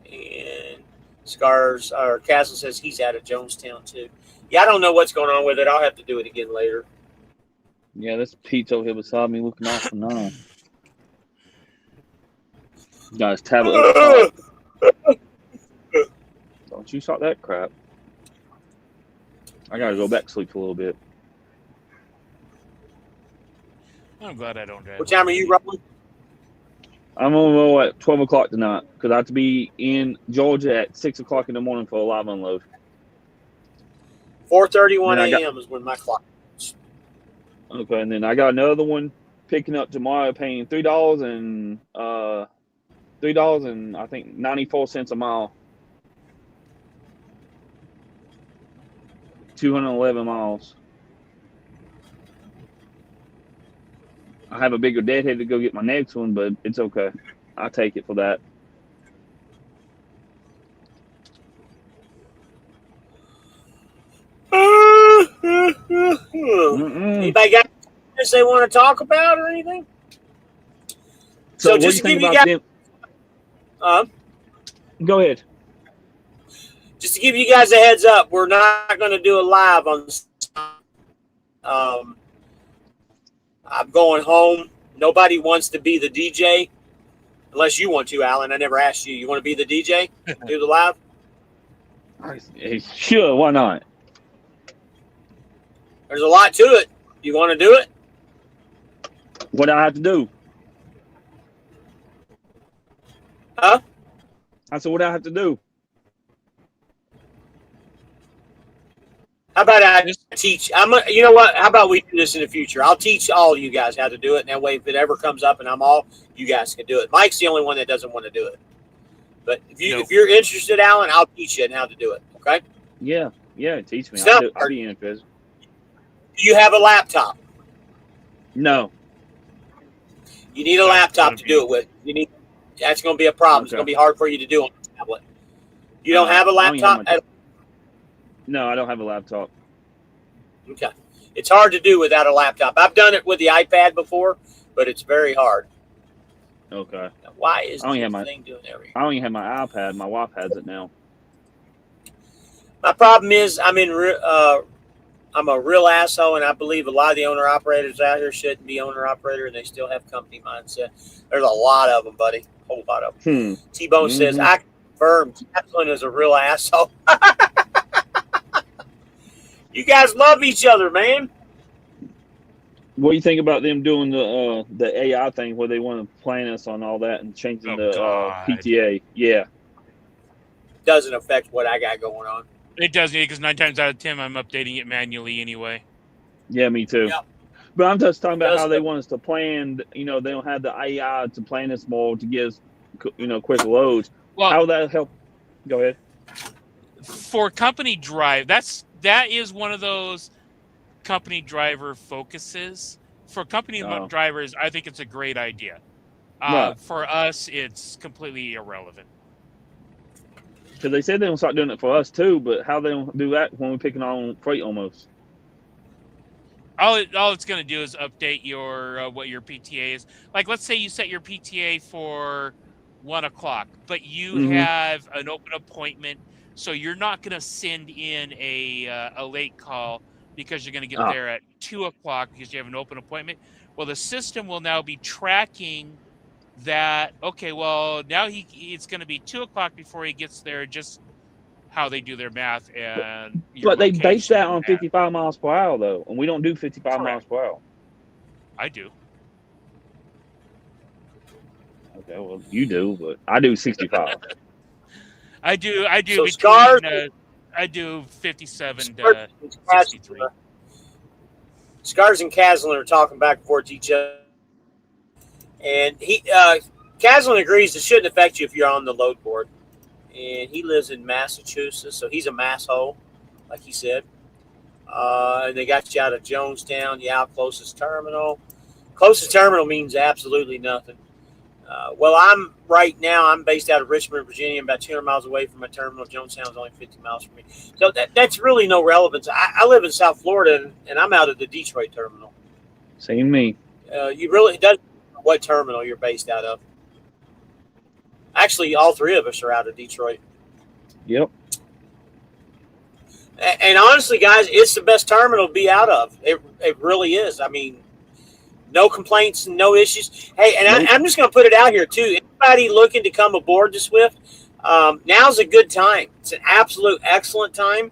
And Scars or Castle says he's out of Jonestown too. Yeah, I don't know what's going on with it. I'll have to do it again later. Yeah, this Pete's over here beside me looking off and on. Got his tablet. Don't you start that crap. I gotta go back to sleep for a little bit. I'm glad I don't drive. What time are you rolling? I'm gonna roll at 12 o'clock tonight because I have to be in Georgia at 6 o'clock in the morning for a live unload. 4:31 a.m. is when my clock is. Okay, and then I got another one picking up tomorrow, paying $3 and I think 94 cents a mile. 211 miles. I have a bigger deadhead to go get my next one, but it's okay. I'll take it for that. So, anybody got this they want to talk about or anything? So just to give you guys, go ahead. Just to give you guys a heads up, we're not going to do a live on this. I'm going home. Nobody wants to be the DJ, unless you want to, Alan. I never asked you. You want to be the DJ? Do the live? Sure, why not? There's a lot to it. You want to do it? What do I have to do? Huh? I said, what do I have to do? How about I teach? You know what? How about we do this in the future? I'll teach all of you guys how to do it. And that way, if it ever comes up and I'm all, you guys can do it. Mike's the only one that doesn't want to do it. But if you're interested, Alan, I'll teach you how to do it. Okay? Yeah, teach me. I'll be interested. Do you have a laptop? No. You need a laptop to do it with. That's going to be a problem. Okay. It's going to be hard for you to do on a tablet. You don't have a laptop? No, I don't have a laptop. Okay. It's hard to do without a laptop. I've done it with the iPad before, but it's very hard. Okay. Now, why is this thing doing everything? I don't even have my iPad. My wife has it now. My problem is I'm a real asshole, and I believe a lot of the owner-operators out here shouldn't be owner-operator, and they still have company mindset. There's a lot of them, buddy. A whole lot of them. T-Bone says, I confirm Kaplan is a real asshole. You guys love each other, man. What do you think about them doing the AI thing where they want to plan us on all that and changing the PTA? Yeah. Doesn't affect what I got going on. It doesn't, because 9 times out of 10, I'm updating it manually anyway. Yeah, me too. Yep. But I'm just talking about how they want us to plan. They don't have the AI to plan us more to give us, quick loads. Well, how would that help? Go ahead. For company drive, that is one of those company driver focuses. For company drivers, I think it's a great idea. Right. For us, it's completely irrelevant. Because they said they don't start doing it for us too, but how they don't do that when we're picking on freight almost? All it's going to do is update your what your PTA is. Like, let's say you set your PTA for 1 o'clock, but you have an open appointment, so you're not going to send in a late call because you're going to get there at 2 o'clock because you have an open appointment. Well, the system will now be tracking that. Okay, well, now it's going to be 2 o'clock before he gets there, just how they do their math. But they base that on 55 miles per hour, though, and we don't do 55 miles per hour. I do. Okay, well, you do, but I do 65. I do. So between, I do 57 to 63. Scars and Caslin are talking back and forth to each other. And Caslin agrees it shouldn't affect you if you're on the load board. And he lives in Massachusetts, so he's a masshole, like he said. And they got you out of Jonestown, closest terminal. Closest terminal means absolutely nothing. Well, I'm based out of Richmond, Virginia. I'm about 200 miles away from my terminal. Jonestown is only 50 miles from me. So that's really no relevance. I live in South Florida, and I'm out of the Detroit terminal. Same me. It doesn't matter what terminal you're based out of. Actually, all three of us are out of Detroit. Yep. And honestly, guys, it's the best terminal to be out of. It really is. I mean, no complaints, no issues. Hey, and I'm just going to put it out here, too. Anybody looking to come aboard the Swift, now's a good time. It's an absolute excellent time.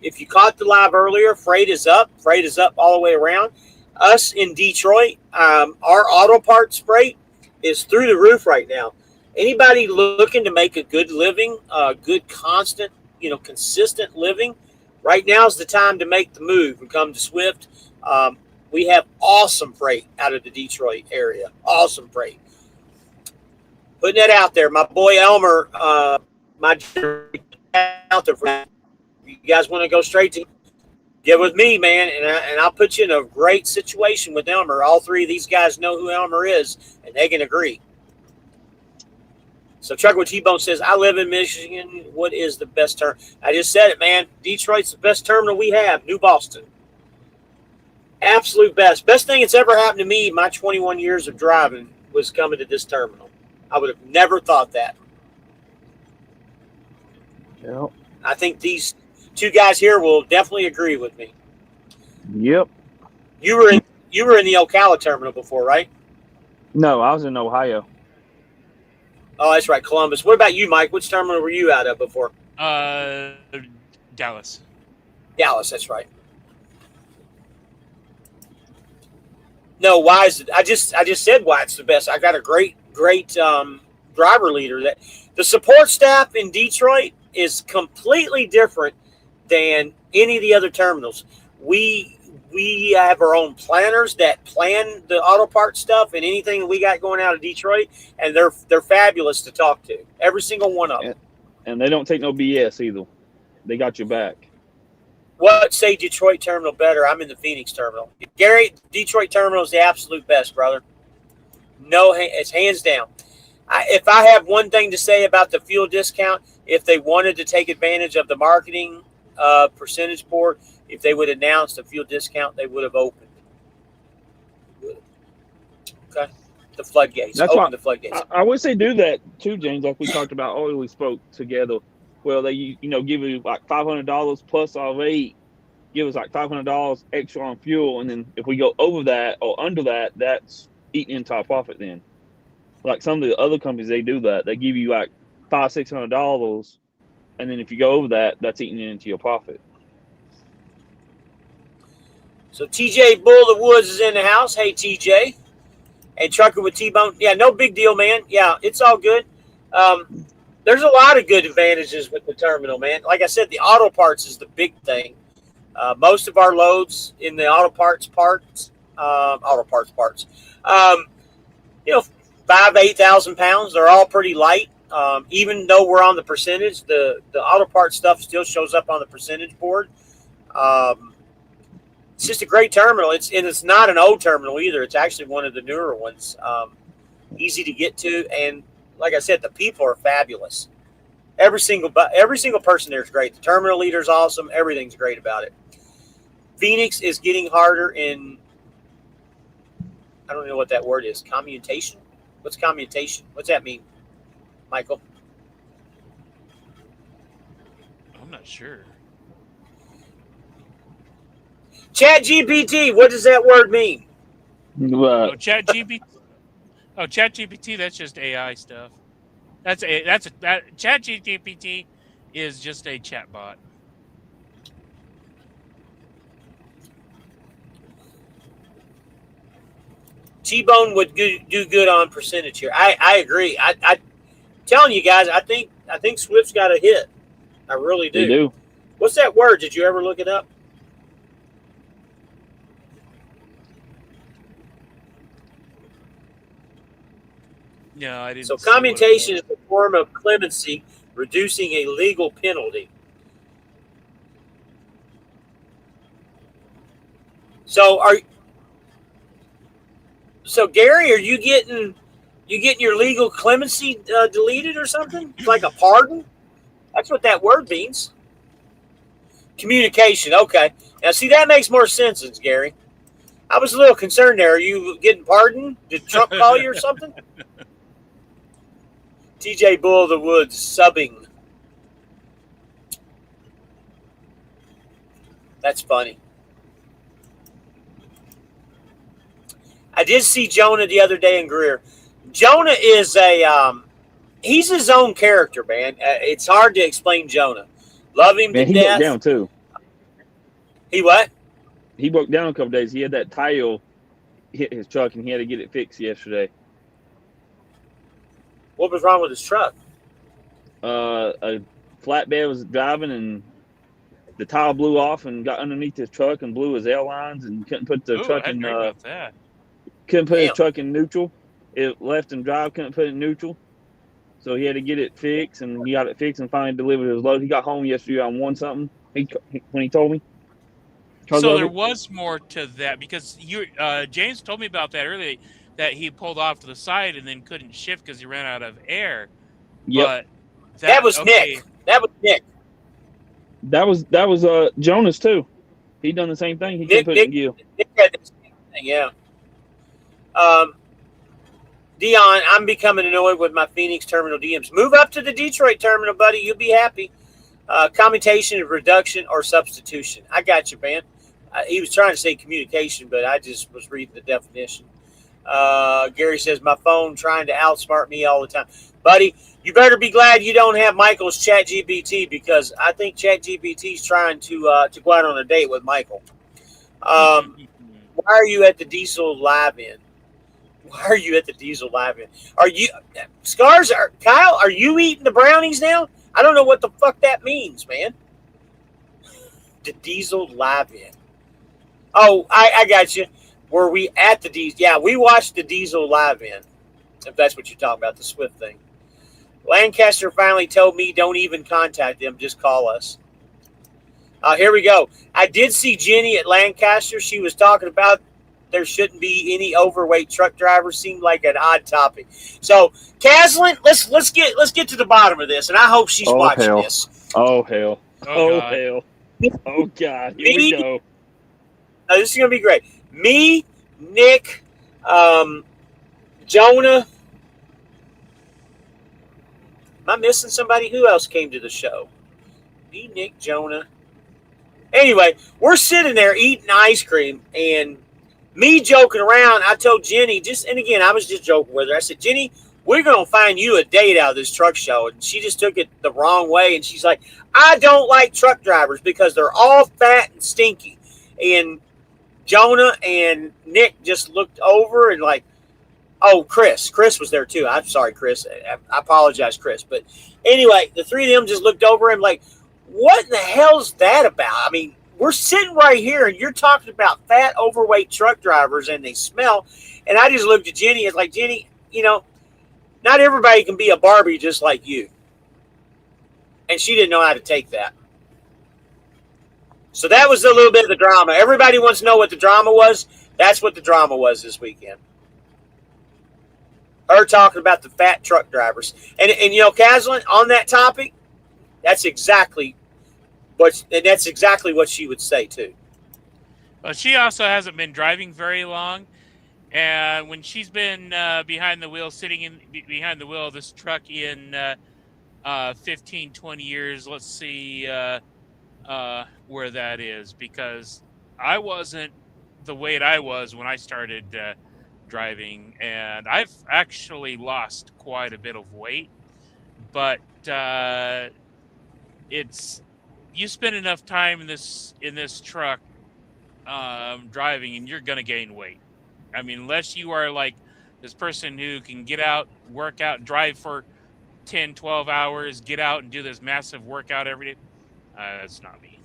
If you caught the live earlier, freight is up. Freight is up all the way around. Us in Detroit, our auto parts freight is through the roof right now. Anybody looking to make a good living, good, constant, consistent living, right now is the time to make the move and come to Swift. We have awesome freight out of the Detroit area. Awesome freight. Putting that out there. My boy Elmer, out there. You guys want to go straight to get with me, man, and I'll put you in a great situation with Elmer. All three of these guys know who Elmer is, and they can agree. So Trucker with T-Bone says, I live in Michigan. What is the best terminal? I just said it, man. Detroit's the best terminal we have. New Boston. Absolute best. Best thing that's ever happened to me, my 21 years of driving, was coming to this terminal. I would have never thought that. Yep. I think these two guys here will definitely agree with me. Yep. You were in the Ocala terminal before, right? No, I was in Ohio. Oh, that's right, Columbus. What about you, Mike? Which terminal were you out of before? Dallas. Dallas, that's right. No, why is it? I just said why it's the best. I got a great driver leader. That the support staff in Detroit is completely different than any of the other terminals. We have our own planners that plan the auto parts stuff and anything that we got going out of Detroit, and they're fabulous to talk to. Every single one of them. And they don't take no BS either. They got your back. What say Detroit terminal better? I'm in the Phoenix terminal. Gary, Detroit terminal is the absolute best, brother. No, it's hands down. If I have one thing to say about the fuel discount, if they wanted to take advantage of the marketing percentage board, if they would announce the fuel discount, they would have opened. Okay, the floodgates. That's Open why the floodgates. I wish they do that too, James. Like we talked about, we spoke together. Well, they give you like $500 plus our rate, give us like $500 extra on fuel, and then if we go over that or under that, that's eating into our profit. Then, like some of the other companies, they do that. They give you like $500-$600, and then if you go over that, that's eating into your profit. So TJ Bull of the Woods is in the house. Hey, TJ. And Trucker with T-Bone. Yeah, no big deal, man. Yeah, it's all good. There's a lot of good advantages with the terminal, man. Like I said, the auto parts is the big thing. Most of our loads in the auto parts, 8,000 pounds. They're all pretty light. Even though we're on the percentage, the auto parts stuff still shows up on the percentage board. It's just a great terminal. It's not an old terminal either. It's actually one of the newer ones. Easy to get to, and like I said, the people are fabulous. Every single person there is great. The terminal leader is awesome. Everything's great about it. Phoenix is getting harder in, I don't know what that word is. Commutation? What's commutation? What's that mean, Michael? I'm not sure. Chat GPT, what does that word mean? Chat GPT, that's just AI stuff. Chat GPT is just a chat bot. T-Bone would do good on percentage here. I agree. I'm telling you guys, I think Swift's got a hit. I really do. They do. What's that word? Did you ever look it up? No, I didn't. So commutation is a form of clemency, reducing a legal penalty. So Gary, are you getting your legal clemency deleted or something? Like a pardon? That's what that word means. Communication. Okay. Now see, that makes more sense, Gary. I was a little concerned there. Are you getting pardoned? Did Trump call you or something? TJ Bull of the Woods subbing. That's funny. I did see Jonah the other day in Greer. Jonah is he's his own character, man. It's hard to explain Jonah. Love him to death. He broke down too. He what? He broke down a couple days. He had that tile hit his truck, and he had to get it fixed yesterday. What was wrong with his truck? A flatbed was driving, and the tile blew off and got underneath his truck and blew his air lines, and couldn't put the truck in. Couldn't put his truck in neutral. It left and drive, couldn't put it in neutral. So he had to get it fixed, and he got it fixed and finally delivered his load. He got home yesterday on 1-something. When he told me. So there was more to that, because James told me about that earlier, that he pulled off to the side and then couldn't shift because he ran out of air. Yep. But that was Nick. That was Nick. That was Jonas too. He done the same thing. He couldn't put it in gear. Nick Yeah. Um, Dion, I'm becoming annoyed with my Phoenix terminal DMs. Move up to the Detroit terminal, buddy. You'll be happy. Commutation of reduction or substitution. I got you, man. He was trying to say communication, but I just was reading the definition. Gary says, my phone trying to outsmart me all the time. Buddy, you better be glad you don't have Michael's ChatGPT, because I think ChatGPT is trying to go out on a date with Michael. Why are you at the Diesel Live-In? Why are you at the Diesel Live-In? Are you, Kyle, are you eating the brownies now? I don't know what the fuck that means, man. The Diesel Live-In. Oh, I got you. Were we at the Diesel? Yeah, we watched the Diesel Live-In, if that's what you're talking about, the Swift thing. Lancaster finally told me don't even contact them, just call us. Here we go. I did see Jenny at Lancaster. She was talking about there shouldn't be any overweight truck drivers. Seemed like an odd topic. So, Caslin, let's get to the bottom of this, and I hope she's watching this. Oh hell! Oh, hell! Oh god! Here we go. This is gonna be great. Me, Nick, Jonah. Am I missing somebody? Who else came to the show? Me, Nick, Jonah. Anyway, we're sitting there eating ice cream, and me joking around, I told Jenny, and again, I was just joking with her. I said, Jenny, we're going to find you a date out of this truck show. And she just took it the wrong way. And she's like, I don't like truck drivers because they're all fat and stinky. And Jonah and Nick just looked over and like, oh, Chris was there too. I'm sorry, Chris. I apologize, Chris. But anyway, the three of them just looked over and like, what in the hell's that about? I mean, we're sitting right here and you're talking about fat, overweight truck drivers and they smell. And I just looked at Jenny and like, Jenny, not everybody can be a Barbie just like you. And she didn't know how to take that. So that was a little bit of the drama. Everybody wants to know what the drama was. That's what the drama was this weekend. Her talking about the fat truck drivers. And Caslin, on that topic, that's exactly what she would say too. Well, she also hasn't been driving very long, and when she's been behind the wheel, behind the wheel of this truck in 15, 20 years, let's see where that is, because I wasn't the weight I was when I started driving, and I've actually lost quite a bit of weight, but you spend enough time in this truck driving and you're gonna gain weight. I mean, unless you are like this person who can get out, work out, drive for 10, 12 hours, get out and do this massive workout every day. That's not me.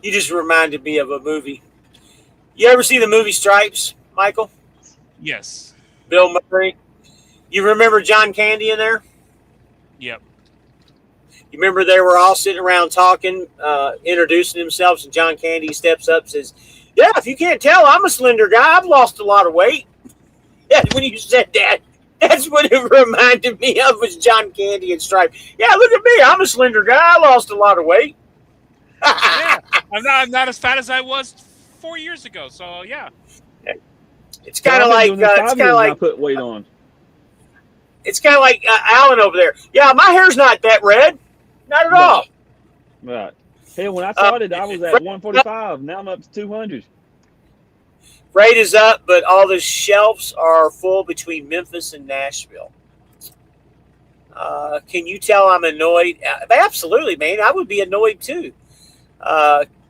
You just reminded me of a movie. You ever see the movie Stripes, Michael? Yes. Bill Murray. You remember John Candy in there? Yep. You remember they were all sitting around talking, introducing themselves, and John Candy steps up and says, yeah, if you can't tell, I'm a slender guy. I've lost a lot of weight. Yeah, when you said that, that's what it reminded me of, was John Candy and Stripe. Yeah, look at me. I'm a slender guy. I lost a lot of weight. Yeah, I'm not as fat as I was 4 years ago. So, yeah. It's kind of like I put weight on. It's kind of like Alan over there. Yeah, my hair's not that red. Not at all. Right. Hell, when I started, I was at 145. Now I'm up to 200. Rate is up, but all the shelves are full between Memphis and Nashville. Can you tell I'm annoyed? Absolutely, man. I would be annoyed too.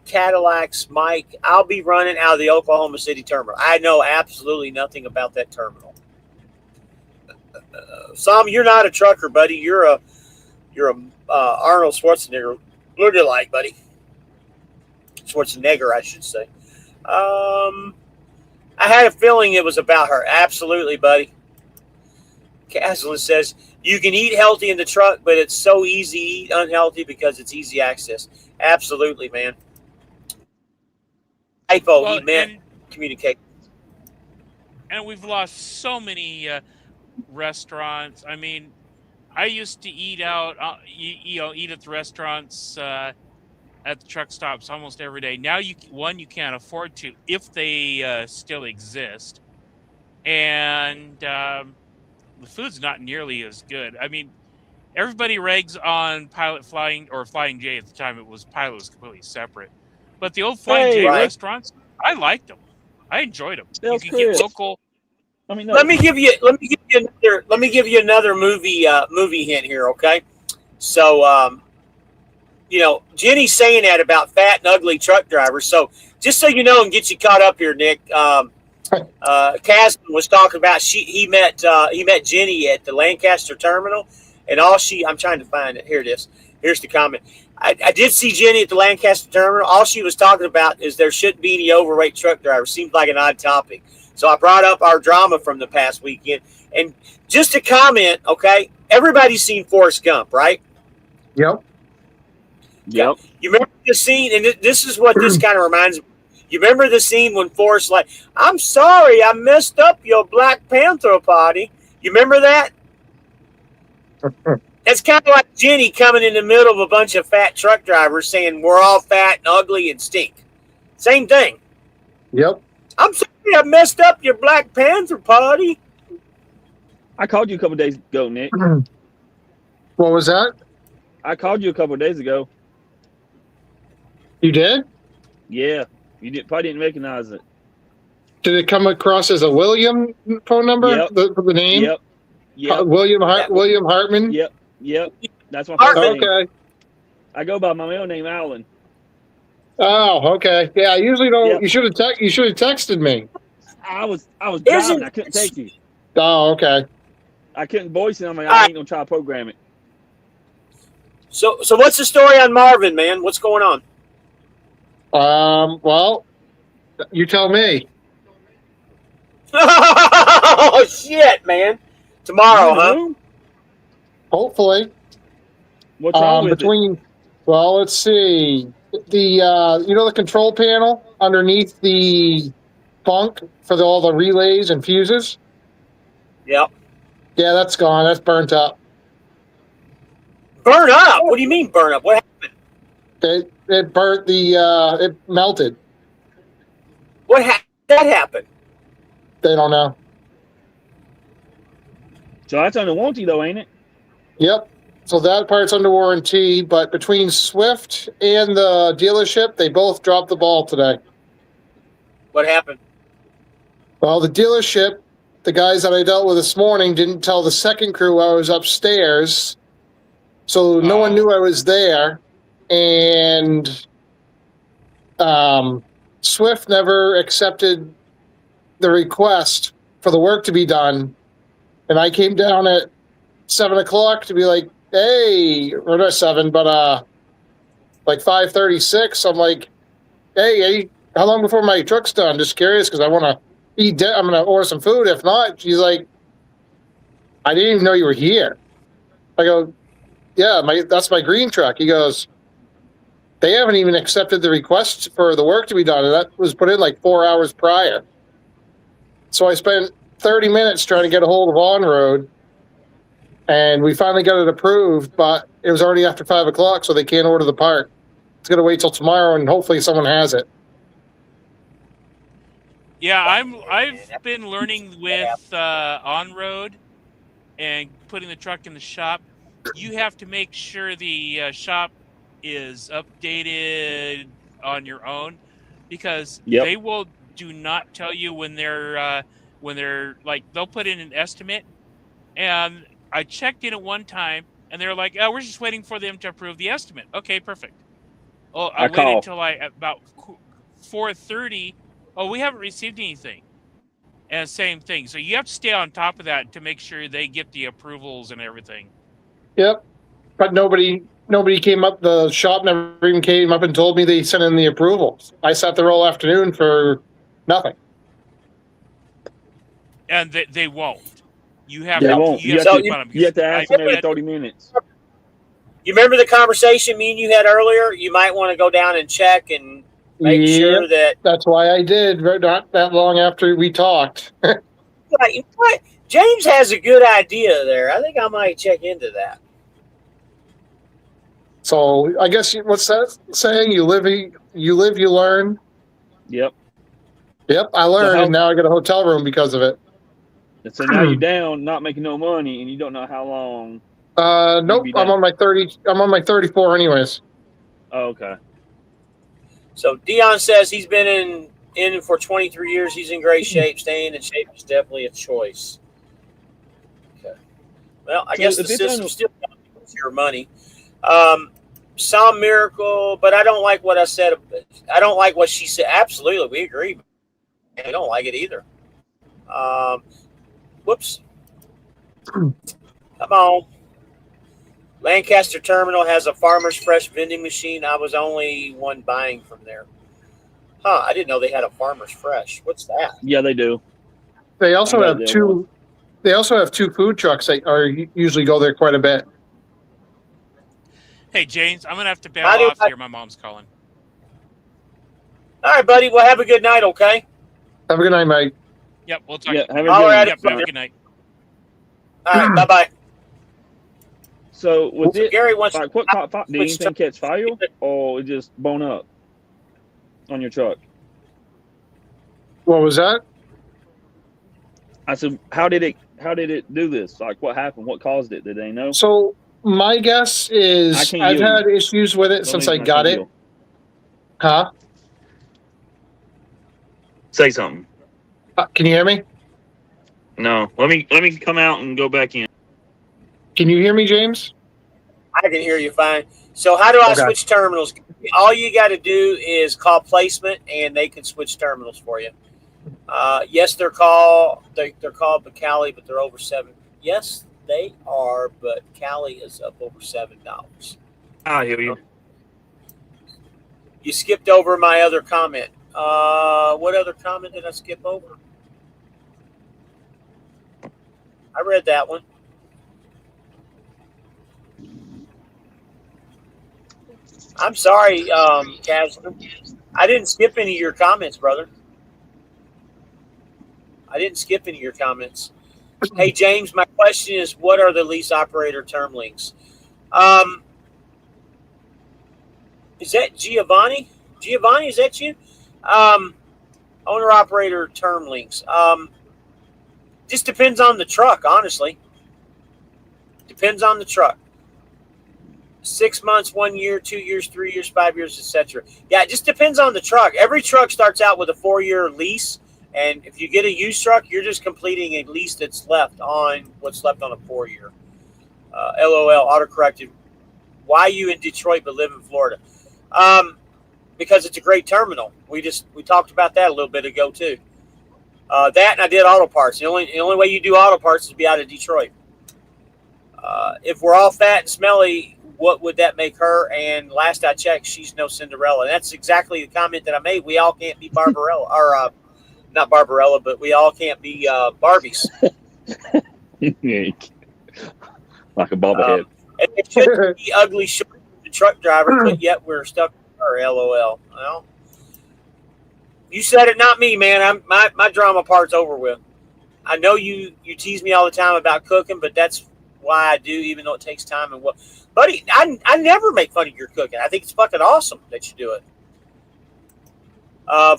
Cadillac's Mike, I'll be running out of the Oklahoma City terminal. I know absolutely nothing about that terminal. Sam, you're not a trucker, buddy. You're a Arnold Schwarzenegger lookalike, buddy. Schwarzenegger, I should say. I had a feeling it was about her. Absolutely, buddy. Caslin says, you can eat healthy in the truck, but it's so easy to eat unhealthy because it's easy access. Absolutely, man. He meant communicate. And we've lost so many restaurants. I mean, I used to eat out, eat at the restaurants at the truck stops almost every day. Now you can't afford to if they still exist, and the food's not nearly as good. I mean, everybody rags on Pilot Flying or Flying J at the time. Pilot was completely separate, but the old Flying J Right. restaurants, I liked them. I enjoyed them. You Sales could get Chris. local. I mean, Let me give you another movie hint here, okay? So Jenny's saying that about fat and ugly truck drivers. So just so you know and get you caught up here, Nick, Casman was talking about he met Jenny at the Lancaster terminal, and I'm trying to find it. Here it is. Here's the comment. I did see Jenny at the Lancaster terminal. All she was talking about is there shouldn't be any overweight truck drivers. Seems like an odd topic. So I brought up our drama from the past weekend. And just to comment, okay, everybody's seen Forrest Gump, right? Yep. Yep. You remember the scene, and this is what this kind of reminds me. You remember the scene when Forrest like, I'm sorry, I messed up your Black Panther party. You remember that? That's kind of like Jenny coming in the middle of a bunch of fat truck drivers saying we're all fat and ugly and stink. Same thing. Yep. I'm sorry I messed up your Black Panther party. I called you a couple days ago, Nick. What was that? I called you a couple days ago. You did? Yeah. Probably didn't recognize it. Did it come across as a William phone number? Yep. The name? Yep. Yep. William Hartman? Yep. Yep. That's my first name. Okay. I go by my middle name, Alan. Oh, okay. Yeah, I usually don't. Yep. You should have texted me. I was driving. I couldn't take you. Oh, okay. I couldn't voice it. I'm like, I ain't gonna try to program it. So what's the story on Marvin, man? What's going on? Well, you tell me. Oh shit, man! Tomorrow, huh? Hopefully. What's wrong with it? Well, let's see. The control panel underneath the bunk for all the relays and fuses. Yep. Yeah, that's gone. That's burnt up. Burn up? What do you mean burn up? What happened? It burnt it melted. That happened? They don't know. So that's under warranty, though, ain't it? Yep. So that part's under warranty, but between Swift and the dealership, they both dropped the ball today. What happened? Well, the dealership, the guys that I dealt with this morning, didn't tell the second crew I was upstairs, so no one knew I was there, and Swift never accepted the request for the work to be done, and I came down at 7 o'clock to be like, hey, or not 7, but like 5:36. I'm like, hey, how long before my truck's done? Just curious because I want to eat. I'm going to order some food. If not, she's like, I didn't even know you were here. I go, yeah, that's my green truck. He goes, they haven't even accepted the request for the work to be done, and that was put in like 4 hours prior. So I spent 30 minutes trying to get a hold of On Road. And we finally got it approved, but it was already after 5 o'clock, so they can't order the part. It's going to wait till tomorrow, and hopefully someone has it. Yeah, I've been learning with On Road and putting the truck in the shop. You have to make sure the shop is updated on your own, because they will do not tell you when they're like, they'll put in an estimate, and I checked in at one time, and they were like, "Oh, we're just waiting for them to approve the estimate." Okay, perfect. Oh, I waited until about 4:30. Oh, we haven't received anything. And same thing. So you have to stay on top of that to make sure they get the approvals and everything. Yep, but nobody came up. The shop never even came up and told me they sent in the approvals. I sat there all afternoon for nothing. And they won't. You have They to. won't. You have to ask them every 30 minutes. You remember the conversation me and you had earlier? You might want to go down and check and make sure that. That's why I did. Not that long after we talked. You know what? James has a good idea there. I think I might check into that. So I guess what's that saying? You live, you learn. Yep. Yep, I learned, and now I get a hotel room because of it. And so now you're down, not making no money, and you don't know how long. Nope. I'm on my 30. I'm on my 34, anyways. Oh, okay. So Dion says he's been in for 23 years. He's in great shape. Staying in shape is definitely a choice. Okay. Well, I guess the system still costs your money. Some miracle, but I don't like what I said. I don't like what she said. Absolutely, we agree. I don't like it either. Whoops. Come on. Lancaster Terminal has a Farmer's Fresh vending machine. I was only one buying from there. Huh, I didn't know they had a Farmer's Fresh. What's that? Yeah, they do. They also have two. They also have two food trucks that usually go there quite a bit. Hey, James, I'm going to have to bail off here. My mom's calling. All right, buddy. Well, have a good night, okay? Have a good night, mate. Yep, we'll talk. Yeah, have a good night. All right, bye-bye. So, Gary wants like, what caught fire? Did anything catch fire, or it just blown up on your truck? What was that? I said, how did it do this? Like, what happened? What caused it? Did they know? So my guess is I've had issues with it since I got it. Huh? Say something. Can you hear me? No. Let me come out and go back in. Can you hear me, James? I can hear you fine. So how do I switch terminals? All you got to do is call placement, and they can switch terminals for you. Yes, they're called Cali, but they're over $7. Yes, they are, but Cali is up over $7. I hear you. You skipped over my other comment. What other comment did I skip over? I read that one. I'm sorry, Kaz. I didn't skip any of your comments, brother. I didn't skip any of your comments. Hey, James, my question is, what are the lease operator term links? Is that Giovanni? Giovanni, is that you? Owner operator term links. Just depends on the truck, honestly. Depends on the truck. 6 months, 1 year, 2 years, 3 years, 5 years, etc. Yeah, it just depends on the truck. Every truck starts out with a 4-year lease, and if you get a used truck, you're just completing a lease that's left on what's left on a 4-year. LOL, autocorrected. Why you in Detroit but live in Florida? Because it's a great terminal. We talked about that a little bit ago too. That and I did auto parts. The only way you do auto parts is to be out of Detroit. If we're all fat and smelly, what would that make her? And last I checked, she's no Cinderella. And that's exactly the comment that I made. We all can't be Barbarella, or not Barbarella, but we all can't be Barbies. Like a bobblehead. And it should be ugly, short, the truck driver, but yet we're stuck with her. LOL. Well, you said it, not me, man. My drama part's over with. I know you tease me all the time about cooking, but that's why I do, even though it takes time and what. Buddy, I never make fun of your cooking. I think it's fucking awesome that you do it.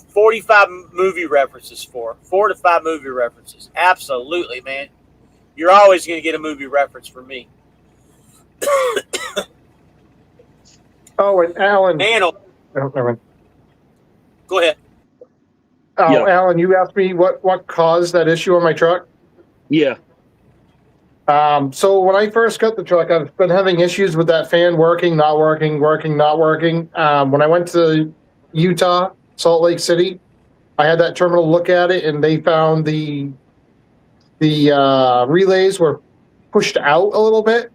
45 movie references, 4 to 5 movie references. Absolutely, man. You're always going to get a movie reference from me. Oh, and Alan. Go ahead. Oh, yeah. Alan, you asked me what caused that issue on my truck? Yeah. So when I first got the truck, I've been having issues with that fan working, not working. When I went to Utah, Salt Lake City, I had that terminal look at it, and they found the relays were pushed out a little bit.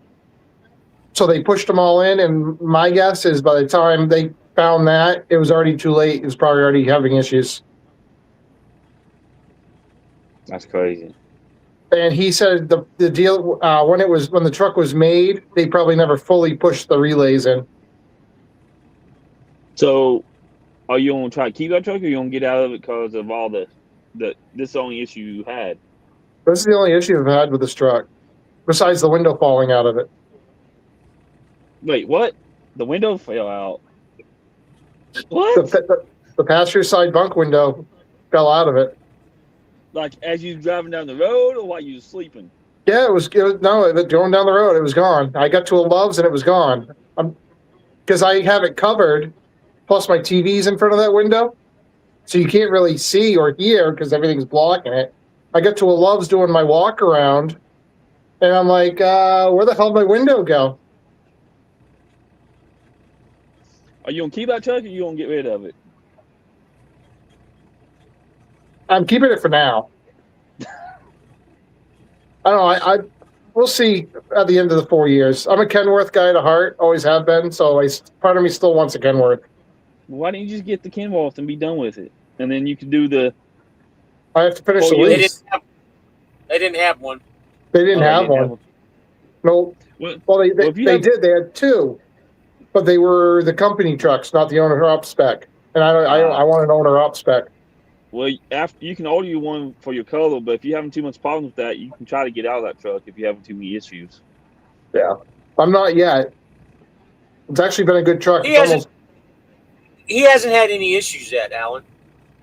So they pushed them all in, and my guess is by the time they found that, it was already too late. It was probably already having issues. That's crazy. And he said the deal when the truck was made, they probably never fully pushed the relays in. So, are you gonna try to keep that truck, or you gonna get out of it because of all this is the only issue you had? This is the only issue I've had with this truck, besides the window falling out of it. Wait, what? The window fell out. What? The passenger side bunk window fell out of it. Like as you driving down the road, or while you was sleeping? Yeah, it was going down the road. It was gone. I got to a Love's and it was gone. Because I have it covered, plus my TV's in front of that window, so you can't really see or hear because everything's blocking it. I got to a Love's doing my walk around, and I'm like, where the hell did my window go? Are you gonna keep that truck, or you gonna get rid of it? I'm keeping it for now. I don't know. We'll see at the end of the 4 years. I'm a Kenworth guy at heart, always have been. So part of me still wants a Kenworth. Why don't you just get the Kenworth and be done with it, and then you can do the. I have to finish the lease. They didn't have one. They didn't have one. No. Well, they did. They had two, but they were the company trucks, not the owner up spec. And I want an owner up spec. Well, after you can order you one for your color, but if you're having too much problems with that, you can try to get out of that truck if you're having too many issues. Yeah, I'm not yet. It's actually been a good truck. He hasn't had any issues yet, Alan.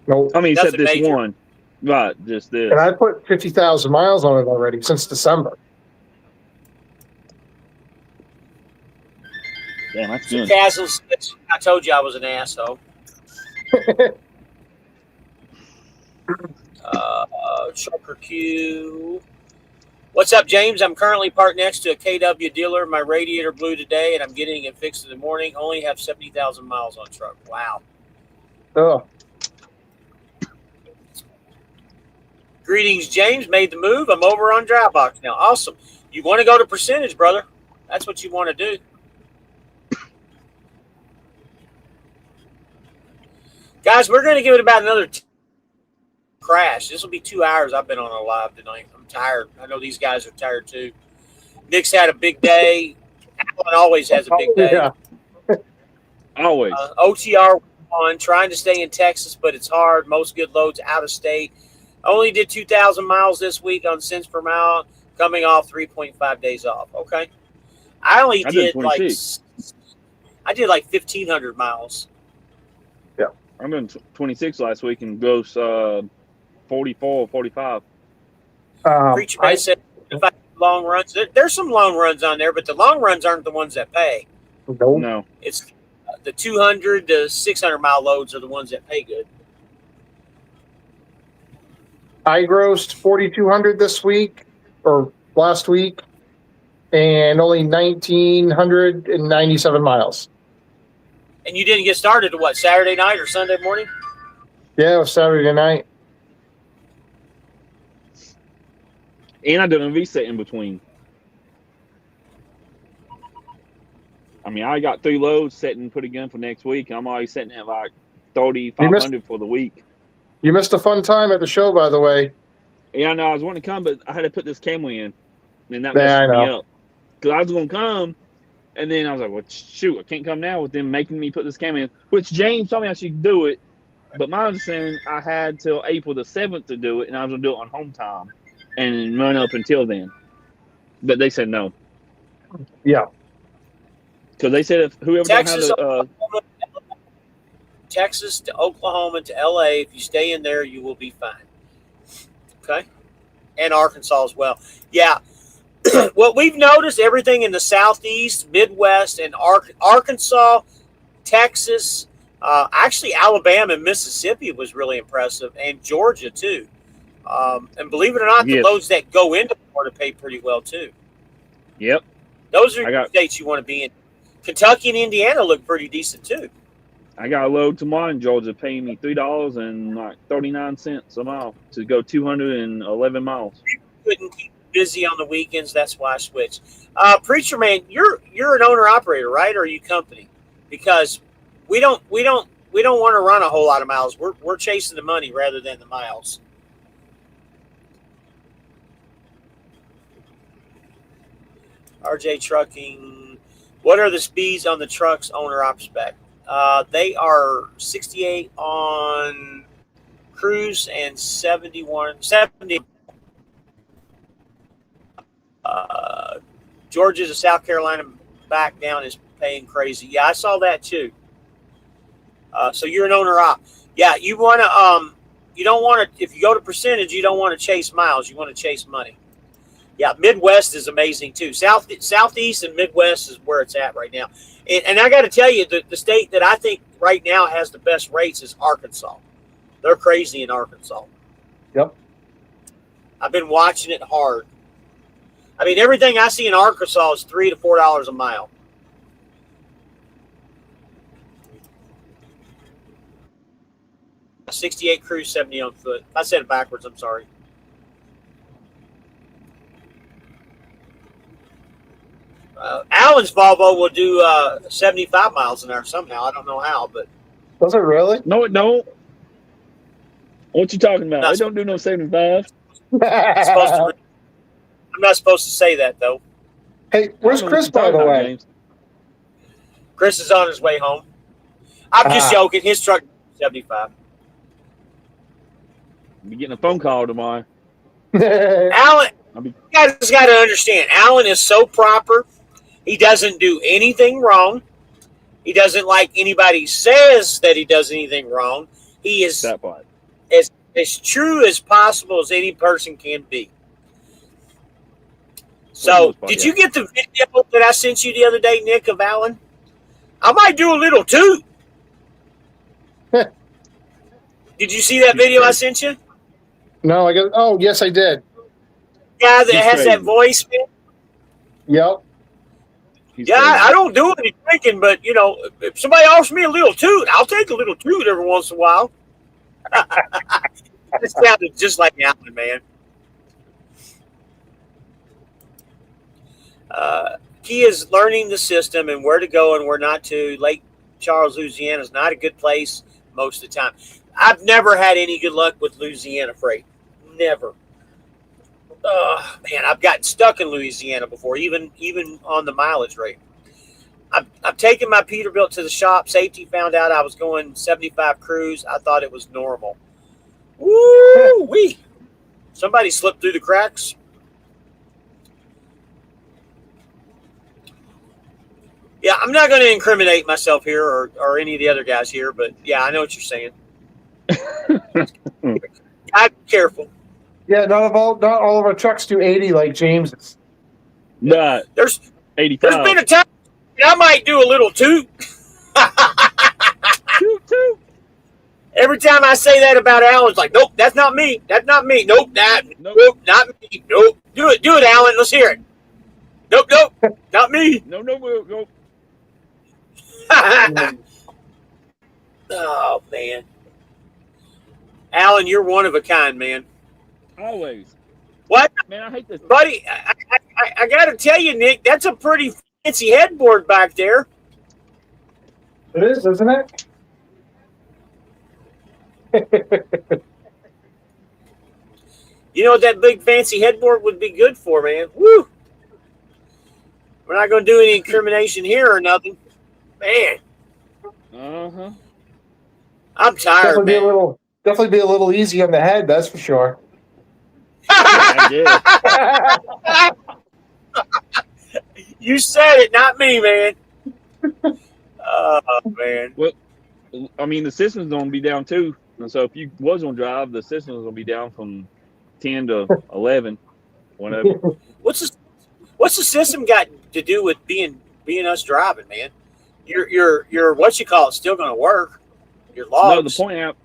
No, I mean, except this major one, right? Just this. And I put 50,000 miles on it already since December. Damn, that's good. I told you I was an asshole. Trucker Q. What's up, James? I'm currently parked next to a KW dealer. My radiator blew today, and I'm getting it fixed in the morning. Only have 70,000 miles on truck. Wow. Oh. Greetings, James. Made the move. I'm over on dry box now. Awesome. You want to go to percentage, brother? That's what you want to do. Guys, we're going to give it about another crash. This will be 2 hours. I've been on a live tonight. I'm tired. I know these guys are tired too. Nick's had a big day. Alan always has a big day. Yeah. Always. OTR on, trying to stay in Texas, but it's hard. Most good loads out of state. Only did 2,000 miles this week on cents per mile, coming off 3.5 days off. Okay. I did like 1,500 miles. Yeah. I'm doing 26 last week and gross 44, 45. Preacher Man said long runs. There's some long runs on there, but the long runs aren't the ones that pay. No. It's the 200 to 600 mile loads are the ones that pay good. I grossed 4,200 this week or last week, and only 1,997 miles. And you didn't get started to what, Saturday night or Sunday morning? Yeah, it was Saturday night. And I did a reset in between. I mean, I got 3 loads set and put again for next week, and I'm already setting at like 3,500 for the week. You missed a fun time at the show, by the way. Yeah, I know. I was wanting to come, but I had to put this camera in, and that messed me up. Because I was going to come, and then I was like, well, shoot, I can't come now with them making me put this camera in, which James told me I should do it. But my understanding, I had till April the 7th to do it, and I was going to do it on home time and run up until then. But they said no. Yeah. Because they said if whoever Texas to Oklahoma to LA, if you stay in there, you will be fine. Okay? And Arkansas as well. Yeah. What we've noticed, everything in the Southeast, Midwest, and Arkansas, Texas, actually Alabama and Mississippi was really impressive, and Georgia too. And believe it or not, the loads that go into Florida pay pretty well too. Yep. Those are states you want to be in. Kentucky and Indiana look pretty decent too. I got a load tomorrow in Georgia paying me $3.39 a mile to go 211 miles. You couldn't keep busy on the weekends. That's why I switched. Preacher Man, you're an owner operator, right? Or are you company? Because we don't want to run a whole lot of miles. We're chasing the money rather than the miles. RJ Trucking. What are the speeds on the trucks owner op spec? They are 68 on cruise and 70. Georgia to South Carolina back down is paying crazy. Yeah, I saw that too. So you're an owner op. Yeah, you want to. You don't want to. If you go to percentage, you don't want to chase miles. You want to chase money. Yeah, Midwest is amazing too. Southeast and Midwest is where it's at right now. And I got to tell you, the state that I think right now has the best rates is Arkansas. They're crazy in Arkansas. Yep. I've been watching it hard. I mean, everything I see in Arkansas is $3 to $4 a mile. $68 cruise, 70 on foot. I said it backwards. I'm sorry. Alan's Volvo will do 75 miles an hour somehow. I don't know how, but Does it really? No, it don't. What you talking about? Not They don't do no 75. I'm supposed to. I'm not supposed to say that though. Hey, where's I don't know what Chris, you're by talking the about, way? James. Chris is on his way home. I'm just joking. His truck 75. I'll be getting a phone call tomorrow. Alan, you guys got to understand. Alan is so proper. He doesn't do anything wrong. He doesn't like anybody says that he does anything wrong. He is That part. as true as possible as any person can be. So, did you get the video that I sent you the other day, Nick, of Alan? I might do a little toot. Did you see that video I sent you? No, I got. Oh, yes, I did. Guy that He's has crazy. that voice, man. Yep. He's Yeah, crazy. I don't do any drinking, but, you know, if somebody offers me a little toot, I'll take a little toot every once in a while. It sounded just like Alan, man. Key is learning the system and where to go and where not to. Lake Charles, Louisiana is not a good place most of the time. I've never had any good luck with Louisiana freight. Never. Man, I've gotten stuck in Louisiana before, even on the mileage rate. I've taken my Peterbilt to the shop. Safety found out I was going 75 cruise. I thought it was normal. Woo-wee. Somebody slipped through the cracks. Yeah, I'm not going to incriminate myself here or any of the other guys here, but yeah, I know what you're saying. I'm careful. Yeah, not all of our trucks do 80 like James's. But There's 85. been a time I might do a little toot. Toot, toot. Every time I say that about Alan, it's like, nope, that's not me. That's not me. Nope, nope, not me. Nope. Do it, Alan. Let's hear it. Nope, not me. No, no. Oh, man. Alan, you're one of a kind, man. Always. What? Man, I hate this. Buddy, I got to tell you, Nick, that's a pretty fancy headboard back there. It is, isn't it? You know what that big fancy headboard would be good for, man? Woo! We're not going to do any incrimination here or nothing. Man, Uh-huh. I'm tired, man. Definitely be a little easy on the head, that's for sure. I You said it, not me, man. Oh, man. Well, I mean, the system's going to be down too. And so if you was going to drive, the system's going to be down from 10 to 11. Whatever. What's the system got to do with being us driving, man? Your what you call it still going to work. Your logs. No, the point app.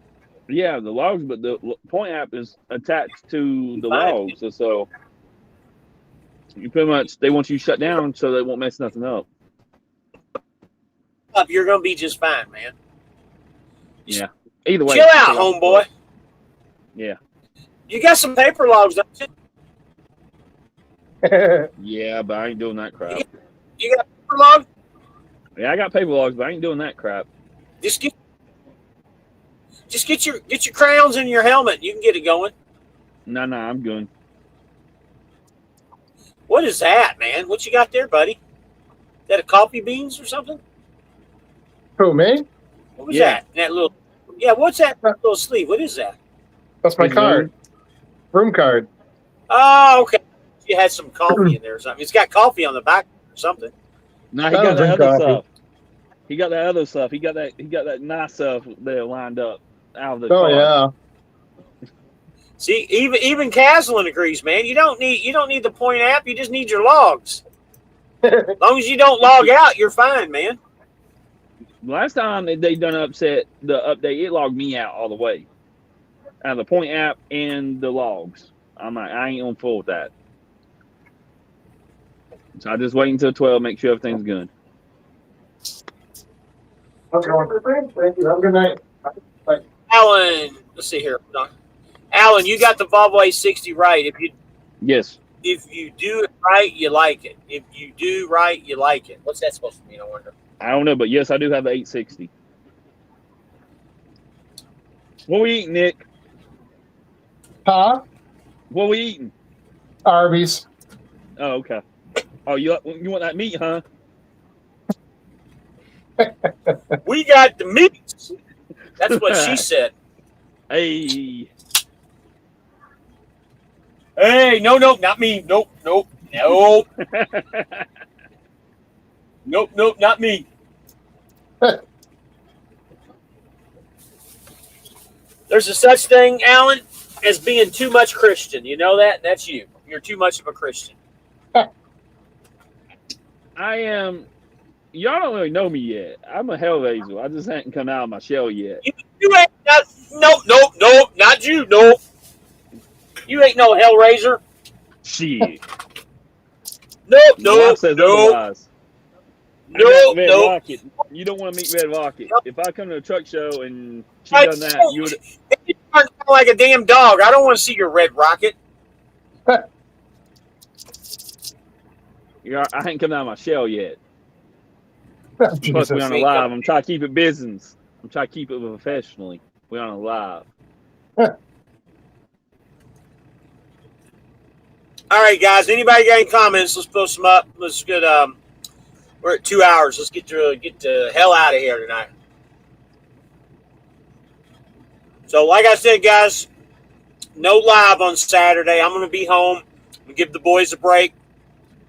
Yeah, the logs, but the point app is attached to the logs. And so you pretty much, they want you shut down so they won't mess nothing up. You're going to be just fine, man. Yeah. Either way. Chill out, homeboy. Yeah. You got some paper logs, don't you? Yeah, but I ain't doing that crap. You got paper logs? Yeah, I got paper logs, but I ain't doing that crap. Just get your crayons in your helmet. You can get it going. No, I'm good. What is that, man? What you got there, buddy? Is that a coffee beans or something? Who, me? What was that? That little. Yeah, what's that little sleeve? What is that? That's my card. Room card. Oh, okay. You had some coffee in there or something. It's got coffee on the back or something. No, he I got don't that drink other coffee. stuff. He got that other stuff. He got that nice stuff there lined up out of the Oh car. yeah. See, even Caslin agrees, man. You don't need the point app. You just need your logs. As long as you don't log out, you're fine, man. Last time they done the update, it logged me out all the way. Out of the point app and the logs. I'm like, I ain't on full with that. So I just wait until 12, make sure everything's good. Thank you. Have a good night. Alan, let's see here. Alan, you got the Volvo A60 right. Yes. If you do it right, you like it. If you do right, you like it. What's that supposed to mean, I wonder? I don't know, but yes, I do have the 860. What we eating, Nick? Huh? What we eating? Arby's. Oh, okay. Oh, you want that meat, huh? We got the meats. That's what she said. Hey. Hey, no, not me. Nope. Nope, not me. There's a such thing, Alan, as being too much Christian. You know that? That's you. You're too much of a Christian. I am. Y'all don't really know me yet. I'm a Hellraiser. I just haven't come out of my shell yet. You ain't nope, not you. Nope. You ain't no Hellraiser. Shit. Nope, My wife says otherwise. Nope, Red nope. Rocket. You don't want to meet Red Rocket. If I come to a truck show and she Right, done that, you would. You sound like a damn dog. I don't want to see your Red Rocket. I ain't come out of my shell yet. Plus, we on a live. I'm trying to keep it business. I'm trying to keep it professionally. We on a live. All right, guys. Anybody got any comments? Let's post them up. Let's get. We're at 2 hours. Let's get the hell out of here tonight. So, like I said, guys, no live on Saturday. I'm going to be home. We'll give the boys a break.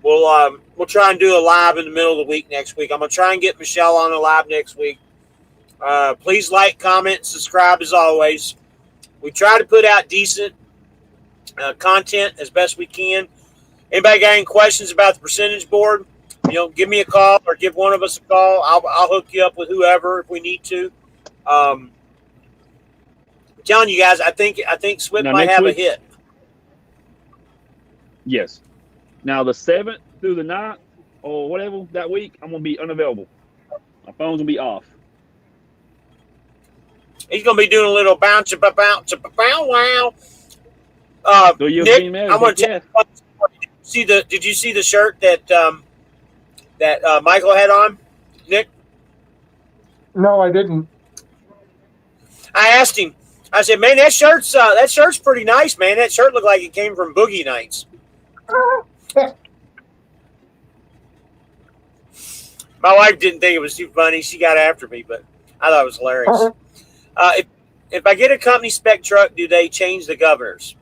We'll try and do a live in the middle of the week next week. I'm going to try and get Michelle on a live next week. Please like, comment, subscribe as always. We try to put out decent content as best we can. Anybody got any questions about the percentage board? Give me a call or give one of us a call. I'll hook you up with whoever if we need to. I'm telling you guys, I think Swift might have a hit. Yes. Now the 7th through the 9th or whatever that week, I'm gonna be unavailable. My phone's gonna be off. He's gonna be doing a little bounce, wow. So you'll Nick, be mad, I'm gonna yeah. Did you see the shirt that Michael had on, Nick? No, I didn't. I asked him. I said, "Man, that shirt's pretty nice, man. That shirt looked like it came from Boogie Nights." My wife didn't think it was too funny. She got after me, but I thought it was hilarious. If I get a company spec truck, do they change the governors?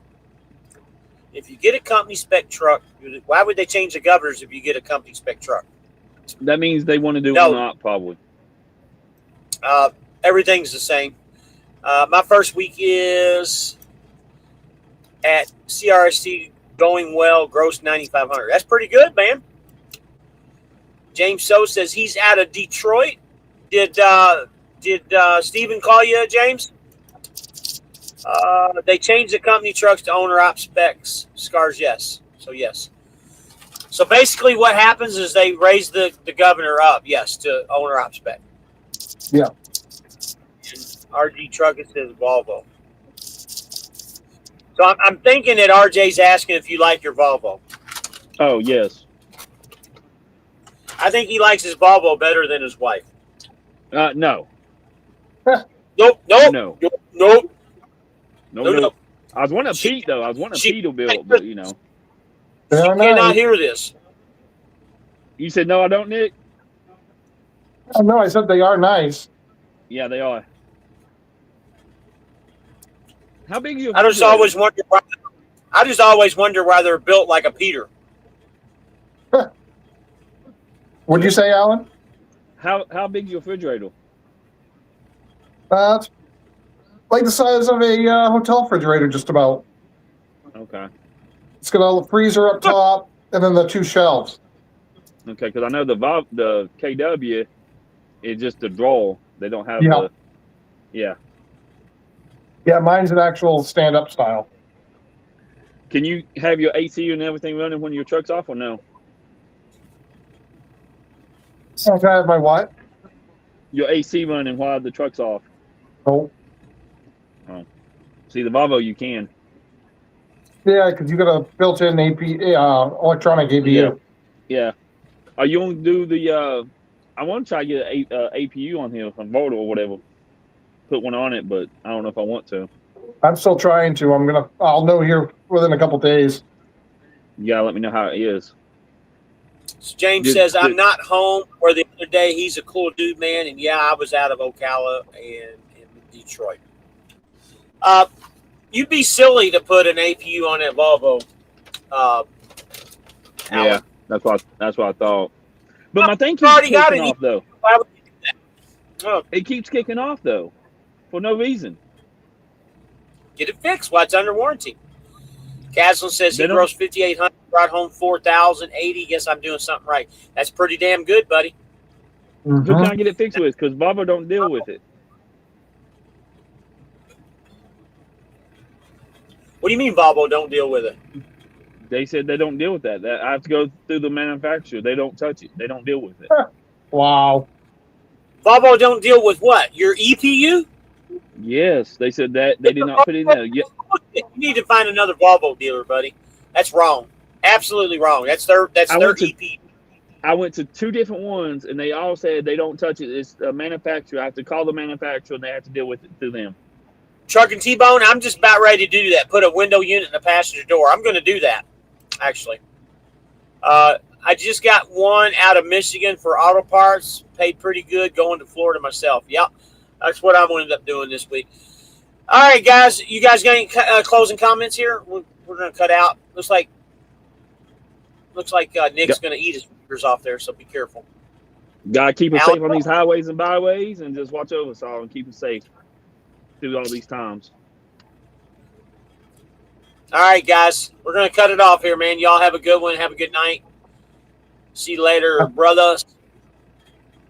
If you get a company spec truck, why would they change the governors if you get a company spec truck? That means they want to do one op, probably. Everything's the same. My first week is at CRST going well, gross 9,500. That's pretty good, man. James So says he's out of Detroit. Did Steven call you, James? They changed the company trucks to owner op specs. Scars, yes. So yes. So basically, what happens is they raise the governor up, yes, to owner op spec. Yeah. And RG truck it says Volvo. So I'm thinking that RJ's asking if you like your Volvo. Oh yes. I think he likes his Volvo better than his wife. No. Nope. No. Nope. No. I was wanting a Pete though. I was wanting a Pete to build, but She cannot hear this. You said no, I don't, Nick. No, I said they are nice. Yeah, they are. How big are you? I just always wonder why they're built like a Peter. What'd you say, Alan? How big is your refrigerator? It's like the size of a hotel refrigerator, just about. Okay. It's got a freezer up top, and then the 2 shelves. Okay, because I know the KW is just a drawer. They don't have Yeah. the. Yeah. Yeah, mine's an actual stand-up style. Can you have your AC and everything running when your truck's off or no? So can I have my what? Your AC running while the truck's off. Oh, See, the Volvo you can. yeah, because you got a built-in electronic APU. Yeah. Are you going to do the? I want to try to get an APU on here, a motor or whatever. Put one on it, but I don't know if I want to. I'm still trying to. I'll know here within a couple days. You gotta let me know how it is. So James says, I'm not home. Or the other day, he's a cool dude, man. And yeah, I was out of Ocala and in Detroit. You'd be silly to put an APU on that Volvo. Yeah, that's what I thought. But my thing keeps already got kicking it. off though. Why would you do that? Oh, It keeps kicking off though, for no reason. get it fixed while it's under warranty. Caslin says he They don't- grossed 5,800, brought home 4,080. Guess I'm doing something right. That's pretty damn good, buddy. Mhm. Who can I get it fixed with? Because Volvo don't deal with it. What do you mean Volvo don't deal with it? They said they don't deal with that. I have to go through the manufacturer. They don't touch it. They don't deal with it. Wow. Volvo don't deal with what? Your EPU? Yes, they said that they did not put it in there. Yeah, You need to find another Volvo dealer, buddy. That's wrong. Absolutely wrong. That's their I went to- EPU. I went to 2 different ones, and they all said they don't touch it. It's a manufacturer. I have to call the manufacturer, and they have to deal with it through them. Truck and T-Bone, I'm just about ready to do that. Put a window unit in the passenger door. I'm going to do that, actually. I just got one out of Michigan for auto parts. Paid pretty good going to Florida myself. Yep, that's what I'm going to end up doing this week. All right, guys. You guys got any closing comments here? We're going to cut out. Looks like Nick's going to eat his fingers off there, so be careful. Gotta keep us Alan- safe on these highways and byways, and just watch over us all and keep us safe through all these times. All right, guys. We're going to cut it off here, man. Y'all have a good one. Have a good night. See you later, brothers.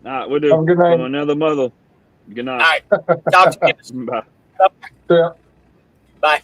All right, we'll do. Have a good night. From another mother. Good All night. right. Talk to you. Bye. Yeah. Bye.